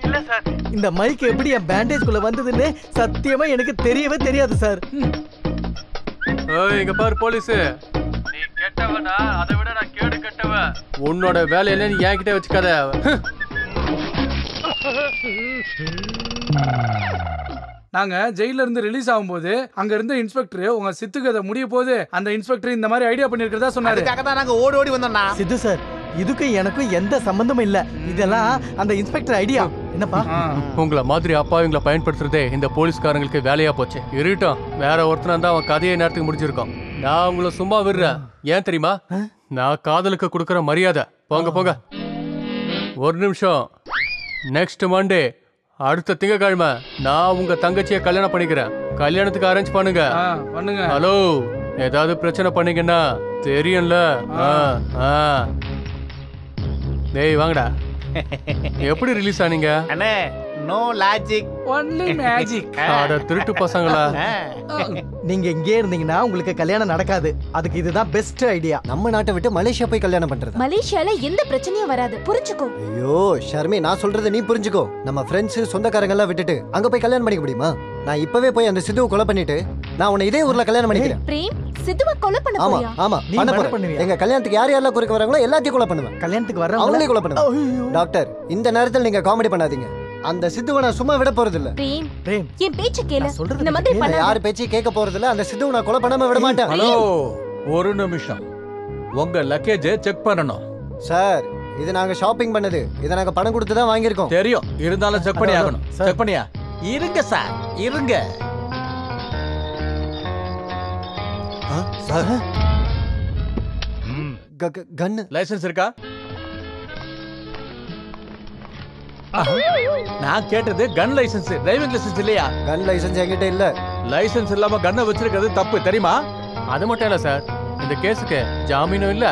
இல்ல சார், இந்த மைக் எப்படி என் பேண்டேஜ் குள்ள வந்ததுன்னு சத்தியமா எனக்கு தெரியவே தெரியாது சார். ஏய், இங்க பாரு போலீஸ், நீ கெட்டவனா? அதை விட நான் கேடு கெட்டவன். உன்னோட வேலை என்ன நீ என்கிட்ட வச்சுக்காத. நாங்க ஜெயில இருந்து ரிலீஸ் ஆகும்போது அங்க இருந்த இன்ஸ்பெக்டர் உங்க சித்துக்கதை முடிய போது அந்த இன்ஸ்பெக்டர் இந்த மாதிரி ஐடியா பண்ணிருக்கிறதா சொன்னாரு. அதுக்காக தான் நாங்க ஓடி வந்தோம்னா. சித்து சார், இதுக்கும் எனக்கும் எந்த சம்பந்தமும் இல்ல. இதெல்லாம் அந்த இன்ஸ்பெக்டர் ஐடியா. என்னப்பா? உங்களை மாதிரி அப்பாவிங்களை பயன்படுத்துறதே இந்த போலீஸ்காரங்களுக்கு வேலையா போச்சு. இருட்டும், வேற ஒருத்தனா தான் அவன் கதையை நேரத்துக்கு முடிஞ்சிருக்கோம். நான் உங்களை சும்மா விடுறேன். ஏன் தெரியுமா? நான் காதலுக்கு கொடுக்குற மரியாதை. போங்க போங்க. ஒரு நிமிஷம். நெக்ஸ்ட் மண்டே, அடுத்த திங்கக்கிழமை நான் உங்க தங்கச்சியை கல்யாணம் பண்ணிக்கிறேன். கல்யாணத்துக்கு அரேஞ்ச் பண்ணுங்க. ஹலோ, ஏதாவது பிரச்சனை பண்ணீங்கன்னா தெரியும்ல. டேய் வாங்கடா. எப்படி ரிலீஸ் ஆனீங்க? அண்ணே, நோ லாஜிக் ஒன்லி மேஜிக். அட திருட்டு பசங்களா. நீங்க இங்கே இருந்தீங்கன்னா உங்களுக்கு கல்யாணம் நடக்காது. அதுக்கு இதுதான் பெஸ்ட் ஐடியா. நம்ம நாட்டை விட்டு மலேசியா போய் கல்யாணம் பண்றது. மலேசியால எந்த பிரச்சனையும் வராது, புரிஞ்சுக்கோ. ஐயோ ஷர்மி, நான் சொல்றதை நீ புரிஞ்சுக்கோ. நம்ம ஃப்ரெண்ட்ஸ் சொந்தக்காரங்க எல்லாம் விட்டுட்டு அங்க போய் கல்யாணம் பண்ணிக்க முடியுமா? நான் இப்பவே போய் அந்த சித்துவை கொலை பண்ணிட்டு நான் உன்னை இதே ஊர்ல கல்யாணம் பண்ணிக்கிறேன். பிரேம், சித்துவை கொலை பண்ண ஆமா போறியா? ஆமா நீ பண்ண மர்டர் போறேன். பண்ணுவியா? எங்க கல்யாணத்துக்கு யார் யாரெல்லாம் குறுக்க வராங்களோ எல்லாத்தையும் கொலை பண்ணுவேன். கல்யாணத்துக்கு வர அவங்களே கொலை பண்ணுவேன். டாக்டர், இந்த நேரத்தில் நீங்க காமெடி பண்ணாதீங்க. அந்த சித்துவை நான் சும்மா விட போறது இல்ல. பிரேம், பிரேம், என் பேச்ச கேளு. சொல்றது இந்த மாதிரி கேளு. பண்ணாத. யார் பேச்சு கேட்க போறது இல்ல. அந்த சித்துவை நான் கொலை பண்ணாம விட மாட்டேன். ஹலோ, ஒரு நிமிஷம். உங்க லக்கேஜ் செக் பண்ணணும். சார், இது நாங்க ஷாப்பிங் பண்ணது. இதை நாங்க பணம் கொடுத்து தான் வாங்கியிருக்கோம். தெரியும், இருந்தாலும் செக் பண்ணி ஆகணும். செக் பண்ணியா? இருங்க சார், இருங்க. சார், கன்னு லைசென்ஸ் இருக்கா? நான் கேட்டது கன் லைசென்ஸ், டிரைவிங் லைசென்ஸ் இல்லையா? கன் லைசென்ஸ் என்கிட்ட இல்ல. லைசென்ஸ் இல்லாம கன்னை வச்சிருக்கிறது தப்பு, தெரியுமா? அது மட்டும் இல்ல சார், இந்த கேஸுக்கு ஜாமீனும் இல்ல,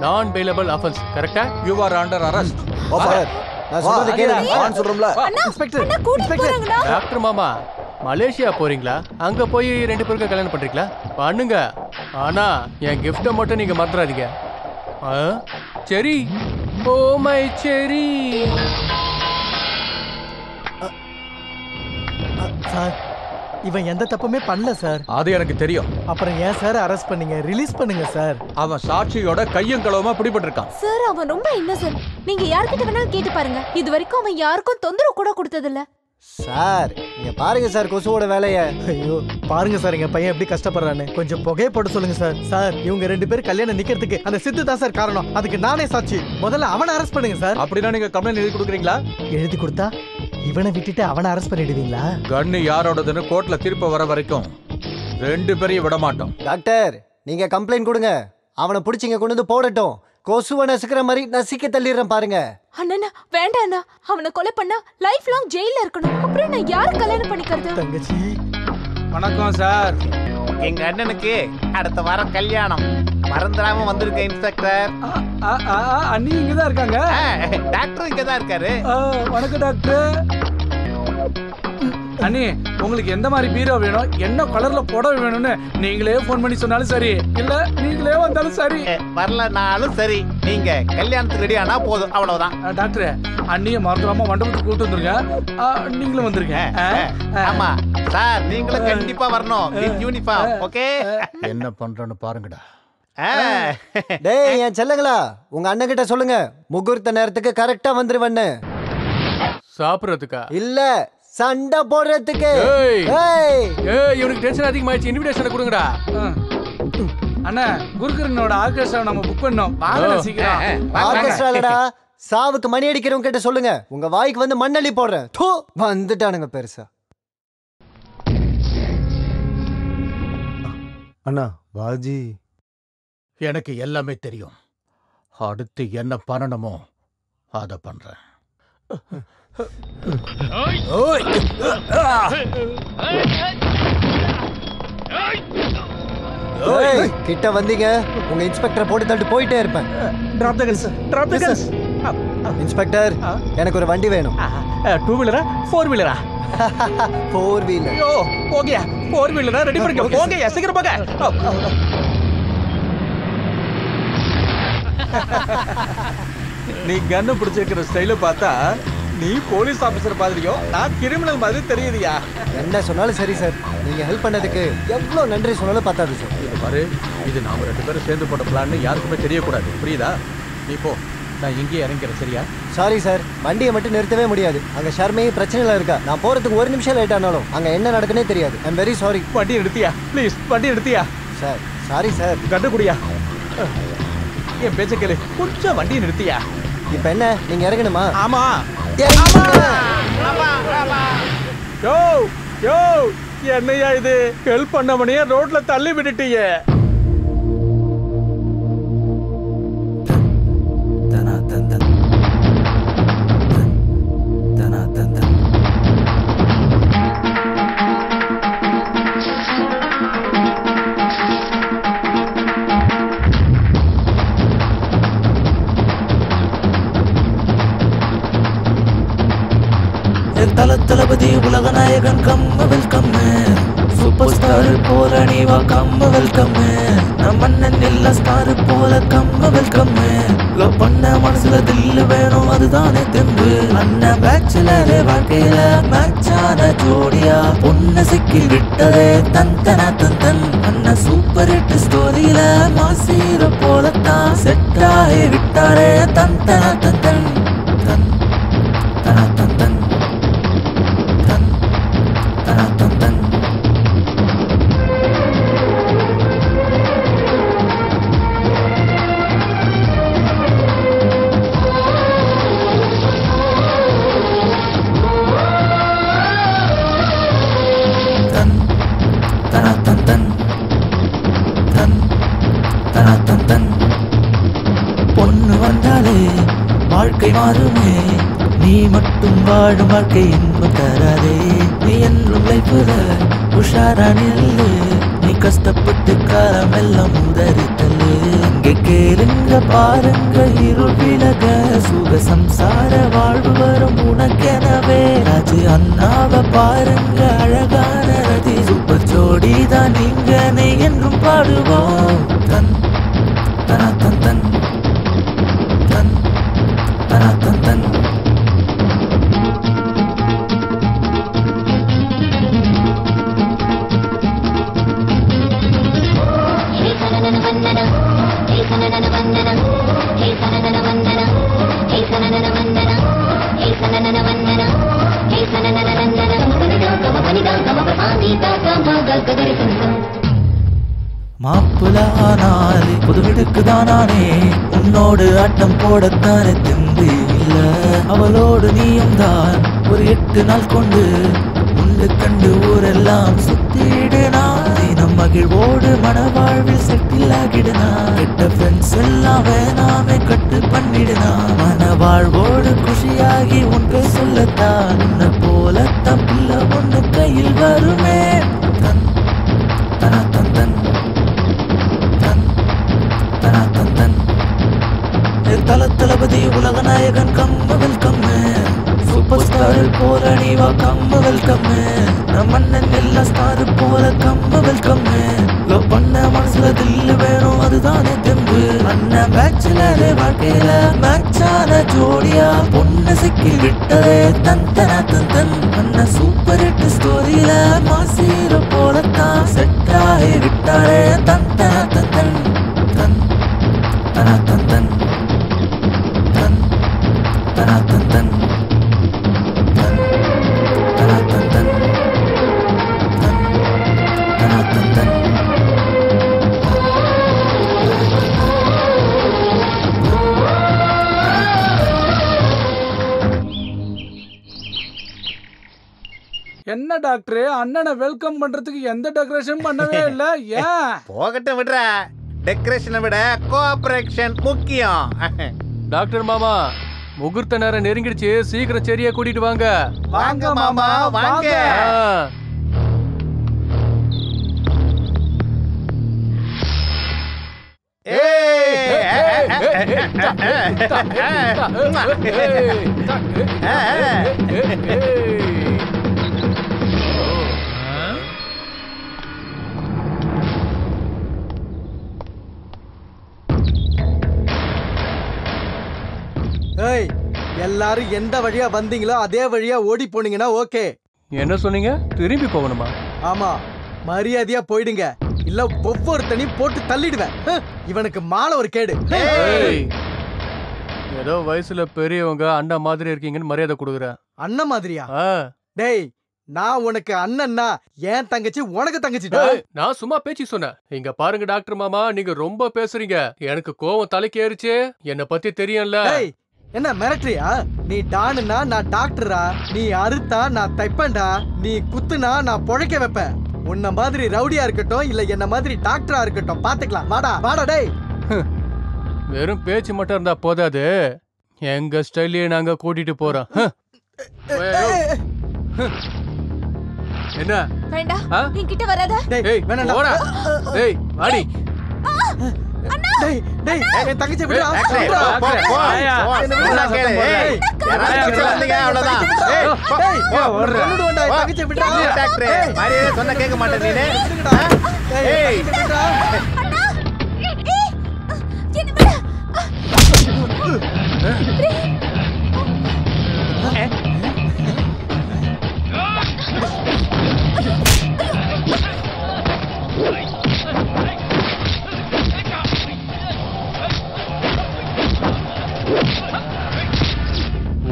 நான் பெயிலபிள் அஃபென்ஸ். கரெக்டா? You are under arrest. Sir, நான் சொல்றது கேளுங்க. நான் சொல்றேன்ல. இன்ஸ்பெக்டர், டாக்டர் மாமா, மலேசியா போறீங்களா? அங்க போய் 2 பேருக்கு கல்யாணம் பண்றீங்களா? பண்ணுங்க. ஆனா என் கிஃப்ட மட்டும் நீங்க மறந்துடாதீங்க. சரி. ஓ மை செரி. சார், இவன் எந்த தப்புமே பண்ணல சார். அது எனக்கு தெரியும். அப்புறம் ஏன் சார் அரெஸ்ட் பண்ணீங்க? ரிலீஸ் பண்ணுங்க சார். அவன் சாட்சியோட கையும் களவுமா பிடிபட்டிருக்கான். சார், அவன் ரொம்ப இன்னசென்ட். நீங்க யார்கிட்ட வேணாலும் கேட்டு பாருங்க. இது வரைக்கும் அவன் யாருக்கும் தொந்தரவு கூட கொடுத்ததில்ல. சார், இங்க பாருங்க சார் கொசுவோட வேலைய. ஐயோ, பாருங்க சார் எங்க பையன் எப்படி கஷ்டப்படுறான்னு. கொஞ்சம் புகையை போட்டு சொல்லுங்க சார். சார், இவங்க 2 பேரும் கல்யாணம் நிக்கிறதுக்கு அந்த சித்து தான் சார் காரணம். அதுக்கு நானே சாட்சி. முதல்ல அவனை அரெஸ்ட் பண்ணுங்க சார். அப்படின்னா நீங்க கம்ப்ளைண்ட் எழுதி கொடுக்குறீங்களா? எழுதி கொடுத்தா இவனை விட்டுட்டு அவனை அரெஸ்ட் பண்ணிடுவீங்களா? கன்னு யாரோடதுன்னு கோர்ட்ல திருப்ப வர வரைக்கும் 2 பேரையும் விட மாட்டோம். டாக்டர், நீங்க கம்ப்ளைண்ட் கொடுங்க. அவனை பிடிச்சிங்க கொண்டு வந்து போடட்டும். கொசுவை நசுக்கிற மாதிரி நசிக்க தள்ளிடுறேன் பாருங்க. அண்ணா, வேண்டாம் அண்ணா. அவனை கொலை பண்ணா லைஃப் லாங் ஜெயில இருக்கணும். அப்புறம் நான் யாரை கல்யாணம் பண்ணிக்கிறது? தங்கச்சி, வணக்கம் சார். எங்க அண்ணனுக்கு அடுத்த வாரம் கல்யாணம். மறந்துடாம வந்திருக்க இன்ஸ்பெக்டர். அண்ணி இங்கதான் இருக்காங்க. டாக்டர் இங்கதான் இருக்காரு. வணக்கம் டாக்டர். அண்ணி, உங்களுக்கு எந்த மாதிரி பீரோ வேணும், என்ன கலர்ல புடவை வேணும்னு நீங்களே போன் பண்ணி சொன்னாலும் சரி, இல்ல நீங்களே வந்தாலும் சரி. வரலனாலும் சரி, நீங்க கல்யாணத்துக்கு ரெடி ஆனா போதும், அவ்வளவுதான். டாக்டர், அண்ணிய மறந்துடாம மண்டபத்துக்கு கூட்டு வந்துருங்க. நீங்களும் வந்துருங்க. ஆமா சார், நீங்களும் கண்டிப்பா வரணும் வித் யூனிஃபார்ம். ஓகே? என்ன பண்றேன்னு பாருங்கடா. டேய் என் செல்லங்களா, உங்க அண்ணன் கிட்ட சொல்லுங்க முகூர்த்த நேரத்துக்கு கரெக்டா வந்துருவன்னு. சாப்பிடுறதுக்கா? இல்ல, சண்டை போடுறதுக்கு. இவனுக்கு டென்ஷன் அதிகமாயிடுச்சு. இன்விடேஷனை கொடுங்கடா. அண்ணா, குருகரனோட ஆர்கெஸ்ட்ரா நம்ம புக் பண்ணோம். வாங்க சீக்கிரம். ஆர்கெஸ்ட்ராலடா, சாவுக்கு மணி அடிக்கிறவங்க கிட்ட சொல்லுங்க உங்க வாய்க்கு வந்து மண்ணள்ளி போடுறேன். தூ, வந்துட்டானுங்க பெருசா. அண்ணா வாஜி, எனக்கு எல்லாமே தெரியும். அடுத்து என்ன பண்ணணுமோ அதை பண்றேன். கிட்ட வந்தீங்க, உங்க இன்ஸ்பெக்டரை போட்டு தள்ளிட்டு போயிட்டே இருப்பேன். டிராப் தி கன்ஸ், டிராப் தி கன்ஸ். இன்ஸ்பெக்டர், எனக்கு ஒரு வண்டி வேணும். 2 வீலரா 4 வீலரா? 4 வீலர். ஐயோ, போங்கயா. 4 வீலரா ரெடி பண்ணுங்க. போங்கயா, சீக்கிரம் போங்க. நீ கன்னு பிடிச்சிருக்கிற ஸ்டைல பார்த்தா நீ போலீஸ் ஆபீசர் மாதிரியோ நான் கிரிமினல் மாதிரி தெரியுதுயா. என்ன சொன்னாலும் சரி சார், நீங்க ஹெல்ப் பண்ணதுக்கு எவ்வளவு நன்றி சொன்னாலும் பத்தாது சார். இது பாரு, இது நாம 2 பேரும் சேர்ந்து போட்ட பிளான்னு யாருக்குமே தெரியக்கூடாது, புரியுதா? நீ போ, நான் இங்கேயே இறங்கிறேன், சரியா? சாரி சார், வண்டியை மட்டும் நிறுத்தவே முடியாது. அங்க ஷர்மி பிரச்சனைல இருக்கா. நான் போறதுக்கு 1 நிமிஷம் லேட் ஆனாலும் அங்க என்ன நடக்குன்னே தெரியாது. ஐ எம் வெரி சாரி. வண்டி நிறுத்தியா ப்ளீஸ், வண்டி நிறுத்தியா சார். Sorry sir. கண்டு குடியா, என் பேச்ச கேளு, கொஞ்சம் வண்டியை நிறுத்தியா. இப்ப என்ன, நீங்க இறங்கணுமா? ஆமா. யோ யோ, என்னையா இது? ஹெல்ப் பண்ணவனையே ரோட்ல தள்ளி விட்டுட்டீங்க. தளபதி உலக நாயகன் கம்ம வெல்கம் சூப்பர் ஸ்டார் போல நீவா கம்ம வெல்கம் நம்ம அண்ணன் எல்லா ஸ்டார் போல கம்ம வெல்கம் லவ் பண்ண மனசுல தில்லு வேணும் அதுதானே தெம்பு அண்ணன் பேச்சுலரே வாழ்க்கையில மேட்சான ஜோடியா பொண்ணு சிக்கி விட்டதே தந்தனா தந்தன் அண்ணன் சூப்பர் ஹிட் ஸ்டோரியில மாசீர போலத்தான் செட் ஆகி விட்டாரே தந்தனா தந்தன் தன் தனா தந்தன் தன் தனா தந்தன் பொண்ணு வந்தாலே வாழ்க்கை மாறுமே நீ மட்டும் வாழும் வாழ்க்கை இன்பம் தராதே நீ என்றும் லைஃப்ல உஷாரா நில்லு நீ கஷ்டப்பட்டு காலம் எல்லாம் உதறித்தல்லு அங்கே கேளுங்க பாருங்க இருள் விலக சுக சம்சார வாழ்வு வரும் உனக்கெனவே ராஜு அண்ணாவை பாருங்க அழகான ரதி சூப்பர் ஜோடிதான் நீங்க நீ என்றும் பாடுவோம் தன் தனா தன் தன் தன் தனா தன் தன் மாப்பிள ஆனாலே புது விடுக்குதானே உன்னோடு ஆட்டம் போடத்தானே தெம்பு இல்ல அவளோடு நீயும் தான் ஒரு 8 நாள் கொண்டு உண்டு கண்டு ஊரெல்லாம் சுத்திடுனா தினம் மகிழ்வோடு மனவாழ்வில் செட்டில் ஆகிடுனா கெட்ட ஃப்ரெண்ட்ஸ் எல்லாம் வேணாமே கட்டு பண்ணிடுனா மனவாழ்வோடு குஷியாகி உன் பேர் சொல்லத்தான் உன்னை போல தம்பில்ல ஒன்று கையில் வருமே தன் தனா தன் தன் தல தளபதி உலக நாயகன் கம்ம வெல்கம் சூப்பர் ஸ்டார் போல நீவா கம்ம வெல்கம் நம்ம அண்ணன் எல்லா ஸ்டார் போல கம்ம வெல்கம் லவ் பண்ண மனசுல தில்லு வேணும் அதுதானே தெம்பு அண்ணன் பேச்சுலரே வாழ்க்கையில மேட்சான ஜோடியா பொண்ணு சிக்கி விட்டதே தந்தனா தந்தன் அண்ணன் சூப்பர் ஹிட் ஸ்டோரியில மாசீர போலத்தான் செட் ஆகி விட்டாரே தந்தனா தந்தன் தன் தனா தந்தன் தனா தந்தன் தன் தனா தந்தன் தன் தனா தந்தன் என்ன டாக்டர் அண்ணனை வெல்கம் பண்றதுக்கு எந்த டெக்கரேஷன் பண்ணவே இல்ல ஏன் போகட்டும் விடுற டெக்கரேஷனை விட கோஆபரேஷன் முக்கியம் டாக்டர் மாமா முகூர்த்த நேரம் நெருங்கிடுச்சு சீக்கிரம் சரியா கூட்டிட்டு வாங்க வாங்க மாமா வாங்க ஏய் எல்லாரும் எந்த வழியா வந்தீங்களோ அதே வழியா ஓடி போனீங்கன்னா ஓகே. என்ன சொன்னீங்க? திரும்பி போகணுமா? ஆமா, மரியாதையா போயிடுங்க, இல்ல ஒவ்வொருத்தனையும் போட்டு தள்ளிடுவேன். இவனுக்கு மாலை ஒரு கேடு. ஏதோ வயசுல பெரியவங்க அண்ணன் மாதிரி இருக்கீங்கன்னு மரியாதை கொடுக்குறேன். அண்ணன் மாதிரியா? டேய், நான் உனக்கு அண்ணன்னா ஏன் தங்கச்சி உனக்கு தங்கச்சிடா. நான் சும்மா பேச்சு சொன்னேன். இங்க பாருங்க டாக்டர் மாமா, நீங்க ரொம்ப பேசுறீங்க. எனக்கு கோவம் தலைக்கு ஏறிச்சு. என்ன பத்தி தெரியும்ல. என்ன மிரட்டுறியா? நீ டானுனா நான் டாக்டரா, நீ அறுத்தா நான் தைப்பேன்டா, நீ குத்துனா நான் பொழைக்க வைப்பேன். உன்ன மாதிரி ரவுடியா இருக்கட்டும் இல்ல என்ன மாதிரி டாக்டரா இருக்கட்டும், பாத்துக்கலாம். வாடா வாடா டேய். வெறும் பேச்சு மட்டும் இருந்தா போதாது, எங்க ஸ்டைலே நாங்க கூட்டிட்டு போறோம். என்ன வேண்டாம், என்கிட்ட வராத. டேய் வேணாம்டா. டேய் வாடி. டேய் டேய் என் தங்கச்சி விடுடா. டாக்டரே, விடுடா. போ, போ, போ. ஏய், என்ன விடுடா, கேளு. சத்தம் போடு. ஏய், யாராவது பிரச்சனை வந்தீங்க, அவ்வளவுதான். ஏய், போ, டேய், போ, ஓடுடா. கொன்னுடுவேன்டா, என் தங்கச்சி விடுடா. இல்ல, டாக்டரே, மரியாதை சொன்னா கேட்க மாட்டேன் நீனு. ஏய், விடுடா.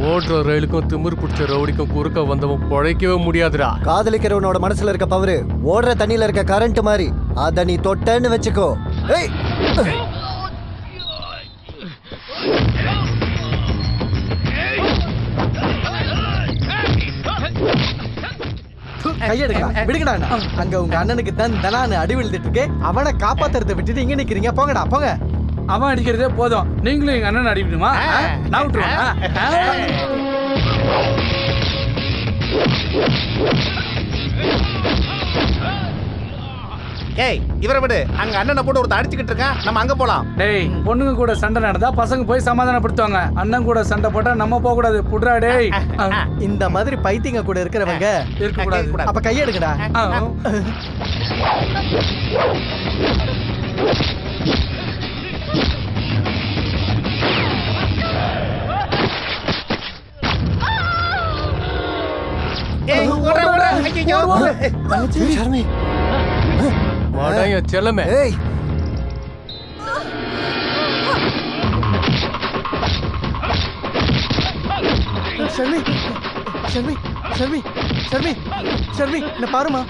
ஓடுற ரயிலுக்கும் திமிர் பிடிச்ச ரவுடிக்கும் குறுக்க வந்தவன் பிழைக்கவே முடியாதுடா. காதலிக்கிறவனோட மனசுல இருக்க பவரு ஓடுற தண்ணியில இருக்க கரண்ட் மாதிரி. அத நீ தொட்டன்னு வச்சுக்கோ. ஏய் கையெடுங்க விடுங்கடா. அங்க உங்க அண்ணனுக்கு தனான்னு அடி விழுந்துட்டு இருக்கு. அவனை காப்பாத்துறதை விட்டுட்டு இங்க நிக்கிறீங்க. போங்கடா போங்க. அவன் அடிக்கிறதே போதும், நீங்களும் எங்க அண்ணன் அடிக்கணுமா? நான் விட்டுருவேன். ஏய், இவரை விடு. அங்க அண்ணனை போட்டு ஒருத்தர் அடிச்சுக்கிட்டு இருக்கான். நம்ம அங்க போலாம். டேய், பொண்ணுங்க கூட சண்டை நடந்தா பசங்க போய் சமாதானப்படுத்துவாங்க. அண்ணன் கூட சண்டை போட்டா நம்ம போக கூடாது. புட்றா டேய். இந்த மாதிரி பைத்தியங்க கூட இருக்கிறவங்க இருக்க கூடாது. அப்ப கையெடுங்கடா. ஏய், ஓடுற ஓடுற. ஐயோ. ஷர்மி. வாடா என் செல்லமே. ஏய் ஷர்மி ஷர்மி ஷர்மி ஷர்மி ஷர்மி என்ன பாருமா.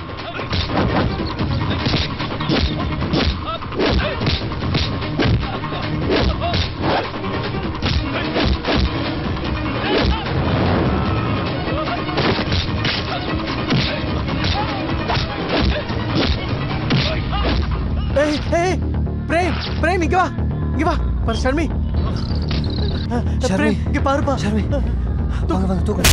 ஏய் ஏய் பிரேம் பிரேம் இங்க வா இங்க வா. பாரு ஷர்மி. பிரேம் இங்க பாருப்பா. ஷர்மி வாங்க வாங்க தூக்கு.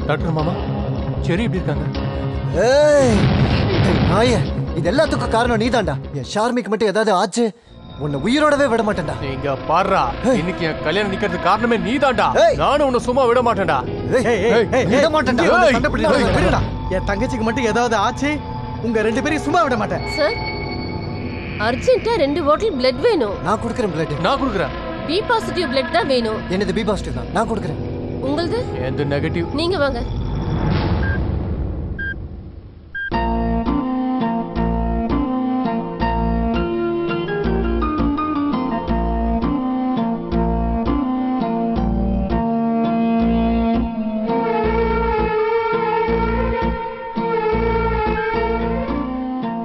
டாக்டர் மாமா, சரி எப்படி இருக்காங்க? ஏய் நாயே, இது எல்லாத்துக்கும் காரணம் நீதான்டா. என் ஷார்மிக்கு மட்டும் ஏதாவது ஆச்சு உன்னை உயிரோடவே விட மாட்டேன்டா. நீங்க பாருடா, இன்னைக்கு என் கல்யாணம் நிக்கிறதுக்கு காரணமே நீதான்டா. நானும் உன்னை சும்மா விட மாட்டேன்டா. விட மாட்டேன்டா. சண்டை பிடிடா. என் தங்கச்சிக்கு மட்டும் ஏதாவது ஆச்சு உங்க ரெண்டு பேரையும் சும்மா விட மாட்டேன். சார், அர்ஜென்ட்டா 2 பாட்டில் பிளட் வேணும். நான் கொடுக்குறேன் பிளட். நான் கொடுக்குறேன். பி பாசிட்டிவ் பிளட் தான் வேணும். என்னது பி பாசிட்டிவ் தான். நான் கொடுக்குறேன். உங்களுது? எந்த நெகட்டிவ். நீங்க வாங்க.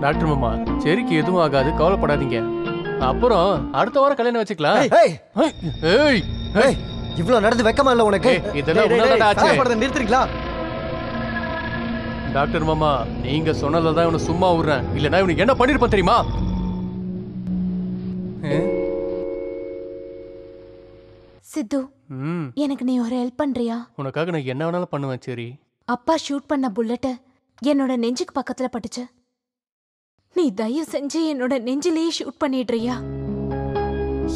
டாக்டர் மாமா, சரிக்கு எதுவும் ஆகாது, கவலைப்படாதீங்க. அப்புறம் அடுத்த வாரம் கல்யாணம் வச்சுக்கலாம். ஏய் ஏய் இவ்ளோ நடந்து வெக்கமா இல்ல உனக்கு? இதெல்லாம் உன்னதாடா ஆச்சு. நிறுத்துறீங்களா? டாக்டர் மாமா, நீங்க சொன்னதால தான் இவனை சும்மா விடுறேன். இல்லனா இவனுக்கு என்ன பண்ணிருப்பான் தெரியுமா? சித்து, எனக்கு நீ ஒரு ஹெல்ப் பண்றியா? உனக்காக நான் என்ன வேணாலும் பண்ணுவேன். சரி. அப்பா ஷூட் பண்ண புல்லட் என்னோட நெஞ்சுக்கு பக்கத்துல பட்டுச்சு. நீ தயவு செஞ்சு என்னோட நெஞ்சிலேயே ஷூட் பண்ணிடுறியா?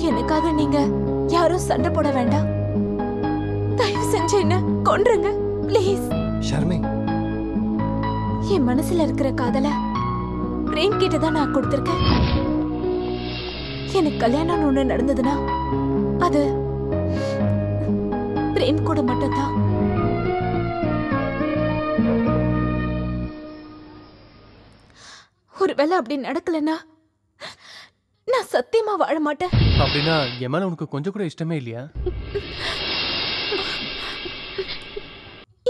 எனக்காக நீங்க யாரும் சண்டை போட வேண்டாம். தயவு செஞ்சு என்ன கொன்றுங்க ப்ளீஸ். ஷர்மி, என் மனசுல இருக்கிற காதல பிரேம் கிட்ட தான் நான் கொடுத்திருக்கேன். எனக்கு கல்யாணம் ஒண்ணு நடந்ததுன்னா அது பிரேம் கூட மட்டும்தான். ஒருவேளை அப்படி நடக்கலன்னா நான் சத்தியமா வாழ மாட்டேன். அப்படின்னா என் மேல உனக்கு கொஞ்சம் கூட இஷ்டமே இல்லையா?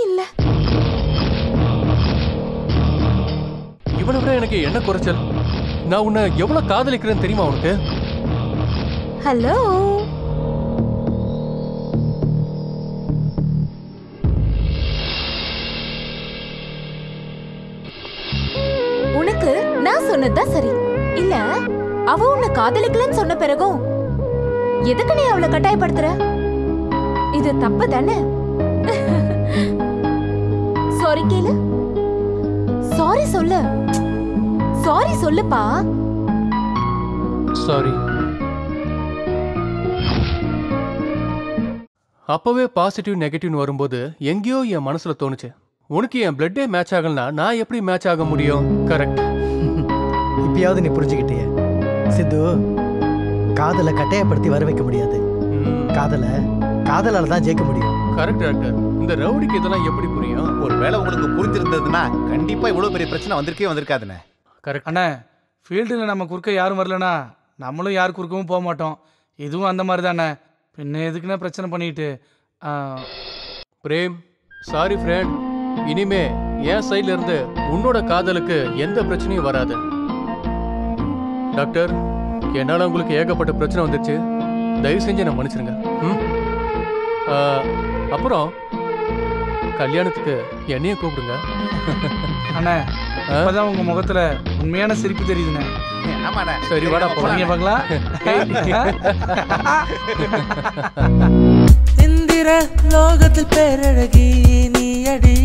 இல்ல. இவனை விட எனக்கு என்ன குறைச்சல்? நான் உன்னை எவ்வளவு காதலிக்கிறேன்னு தெரியுமா உனக்கு? ஹலோ, உனக்கு நான் சொன்னதுதான் சரி இல்ல? அவ உன்னை காதலிக்கலன்னு சொன்ன பிறகும் எதுக்கு நீ அவளை கட்டாயப்படுத்துற? இது தப்பு தானே? சாரி கேளு. சாரி சொல்லு. சாரி சொல்லுப்பா. சாரி. அப்பவே பாசிட்டிவ் நெகட்டிவ் வரும்போது எங்கேயோ என் மனசுல தோணுச்சு, உனக்கு என் பிளட்டே மேட்ச் ஆகலனா நான் எப்படி மேட்ச் ஆக முடியும்? கரெக்ட். இப்பயாவது நீ புரிஞ்சுக்கிட்டிய சித்து, காதலை கட்டாயப்படுத்தி வர வைக்க முடியாது. காதலால தான் ஜெயிக்க முடியும். Correct doctor. இந்த ரவுடிக்கு இதெல்லாம் எப்படி புரியும்? ஒருவேளை உங்களுக்கு புரிஞ்சிருந்ததுன்னா கண்டிப்பா இவ்வளவு பெரிய பிரச்சனை வந்திருக்காதுண்ணே. கரெக்ட் அண்ணே. ஃபீல்டில் நம்ம குறுக்க யாரும் வரலனா நம்மளும் யார் குறுக்கவும் போக மாட்டோம். இதுவும் அந்த மாதிரி தானே. பின்ன எதுக்குன்னா பிரச்சனை பண்ணிட்டு. Prem, sorry friend. இனிமே என் சைட்ல இருந்து உன்னோட காதலுக்கு எந்த பிரச்சனையும் வராது. டாக்டர், என்னால உங்களுக்கு ஏகப்பட்ட பிரச்சனை வந்துருச்சு, தயவு செஞ்சு நான் மன்னிச்சிருங்க. அப்புறம் கல்யாணத்துக்கு என்னையும் கூப்பிடுங்க. அண்ணா, இப்பதான் உங்க முகத்துல உண்மையான சிரிப்பு தெரியுதுண்ணே. சரி வாடா போறீங்க பார்க்கலாம். இந்திர லோகத்தில் பேரழகி நீ அடி,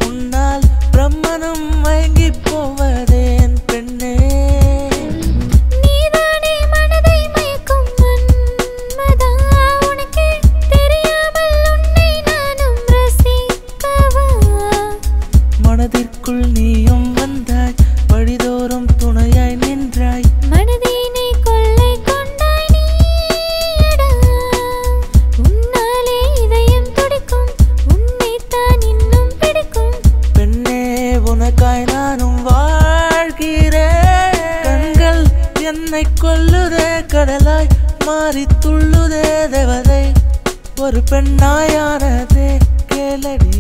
உன்னால் பிரம்மனும் மயங்கி போவதேன் பெண்ணே. மனதிற்குள் நீயும் வந்தாய், வழிதோறும் துணையாய் நின்றாய், மனதினை கொள்ளை கொண்டாய் நீடா. உன்னாலே இதயம் துடிக்கும், உன்னைத்தான் இன்னும் பிடிக்கும் பெண்ணே. உனக்காய் நானும் வாழ்கிறேன். கண்கள் என்னை கொல்லுதே, கடலாய் மாறி துள்ளுதே தேவதை. ஒரு பெண்ணாயானதே கேளடி.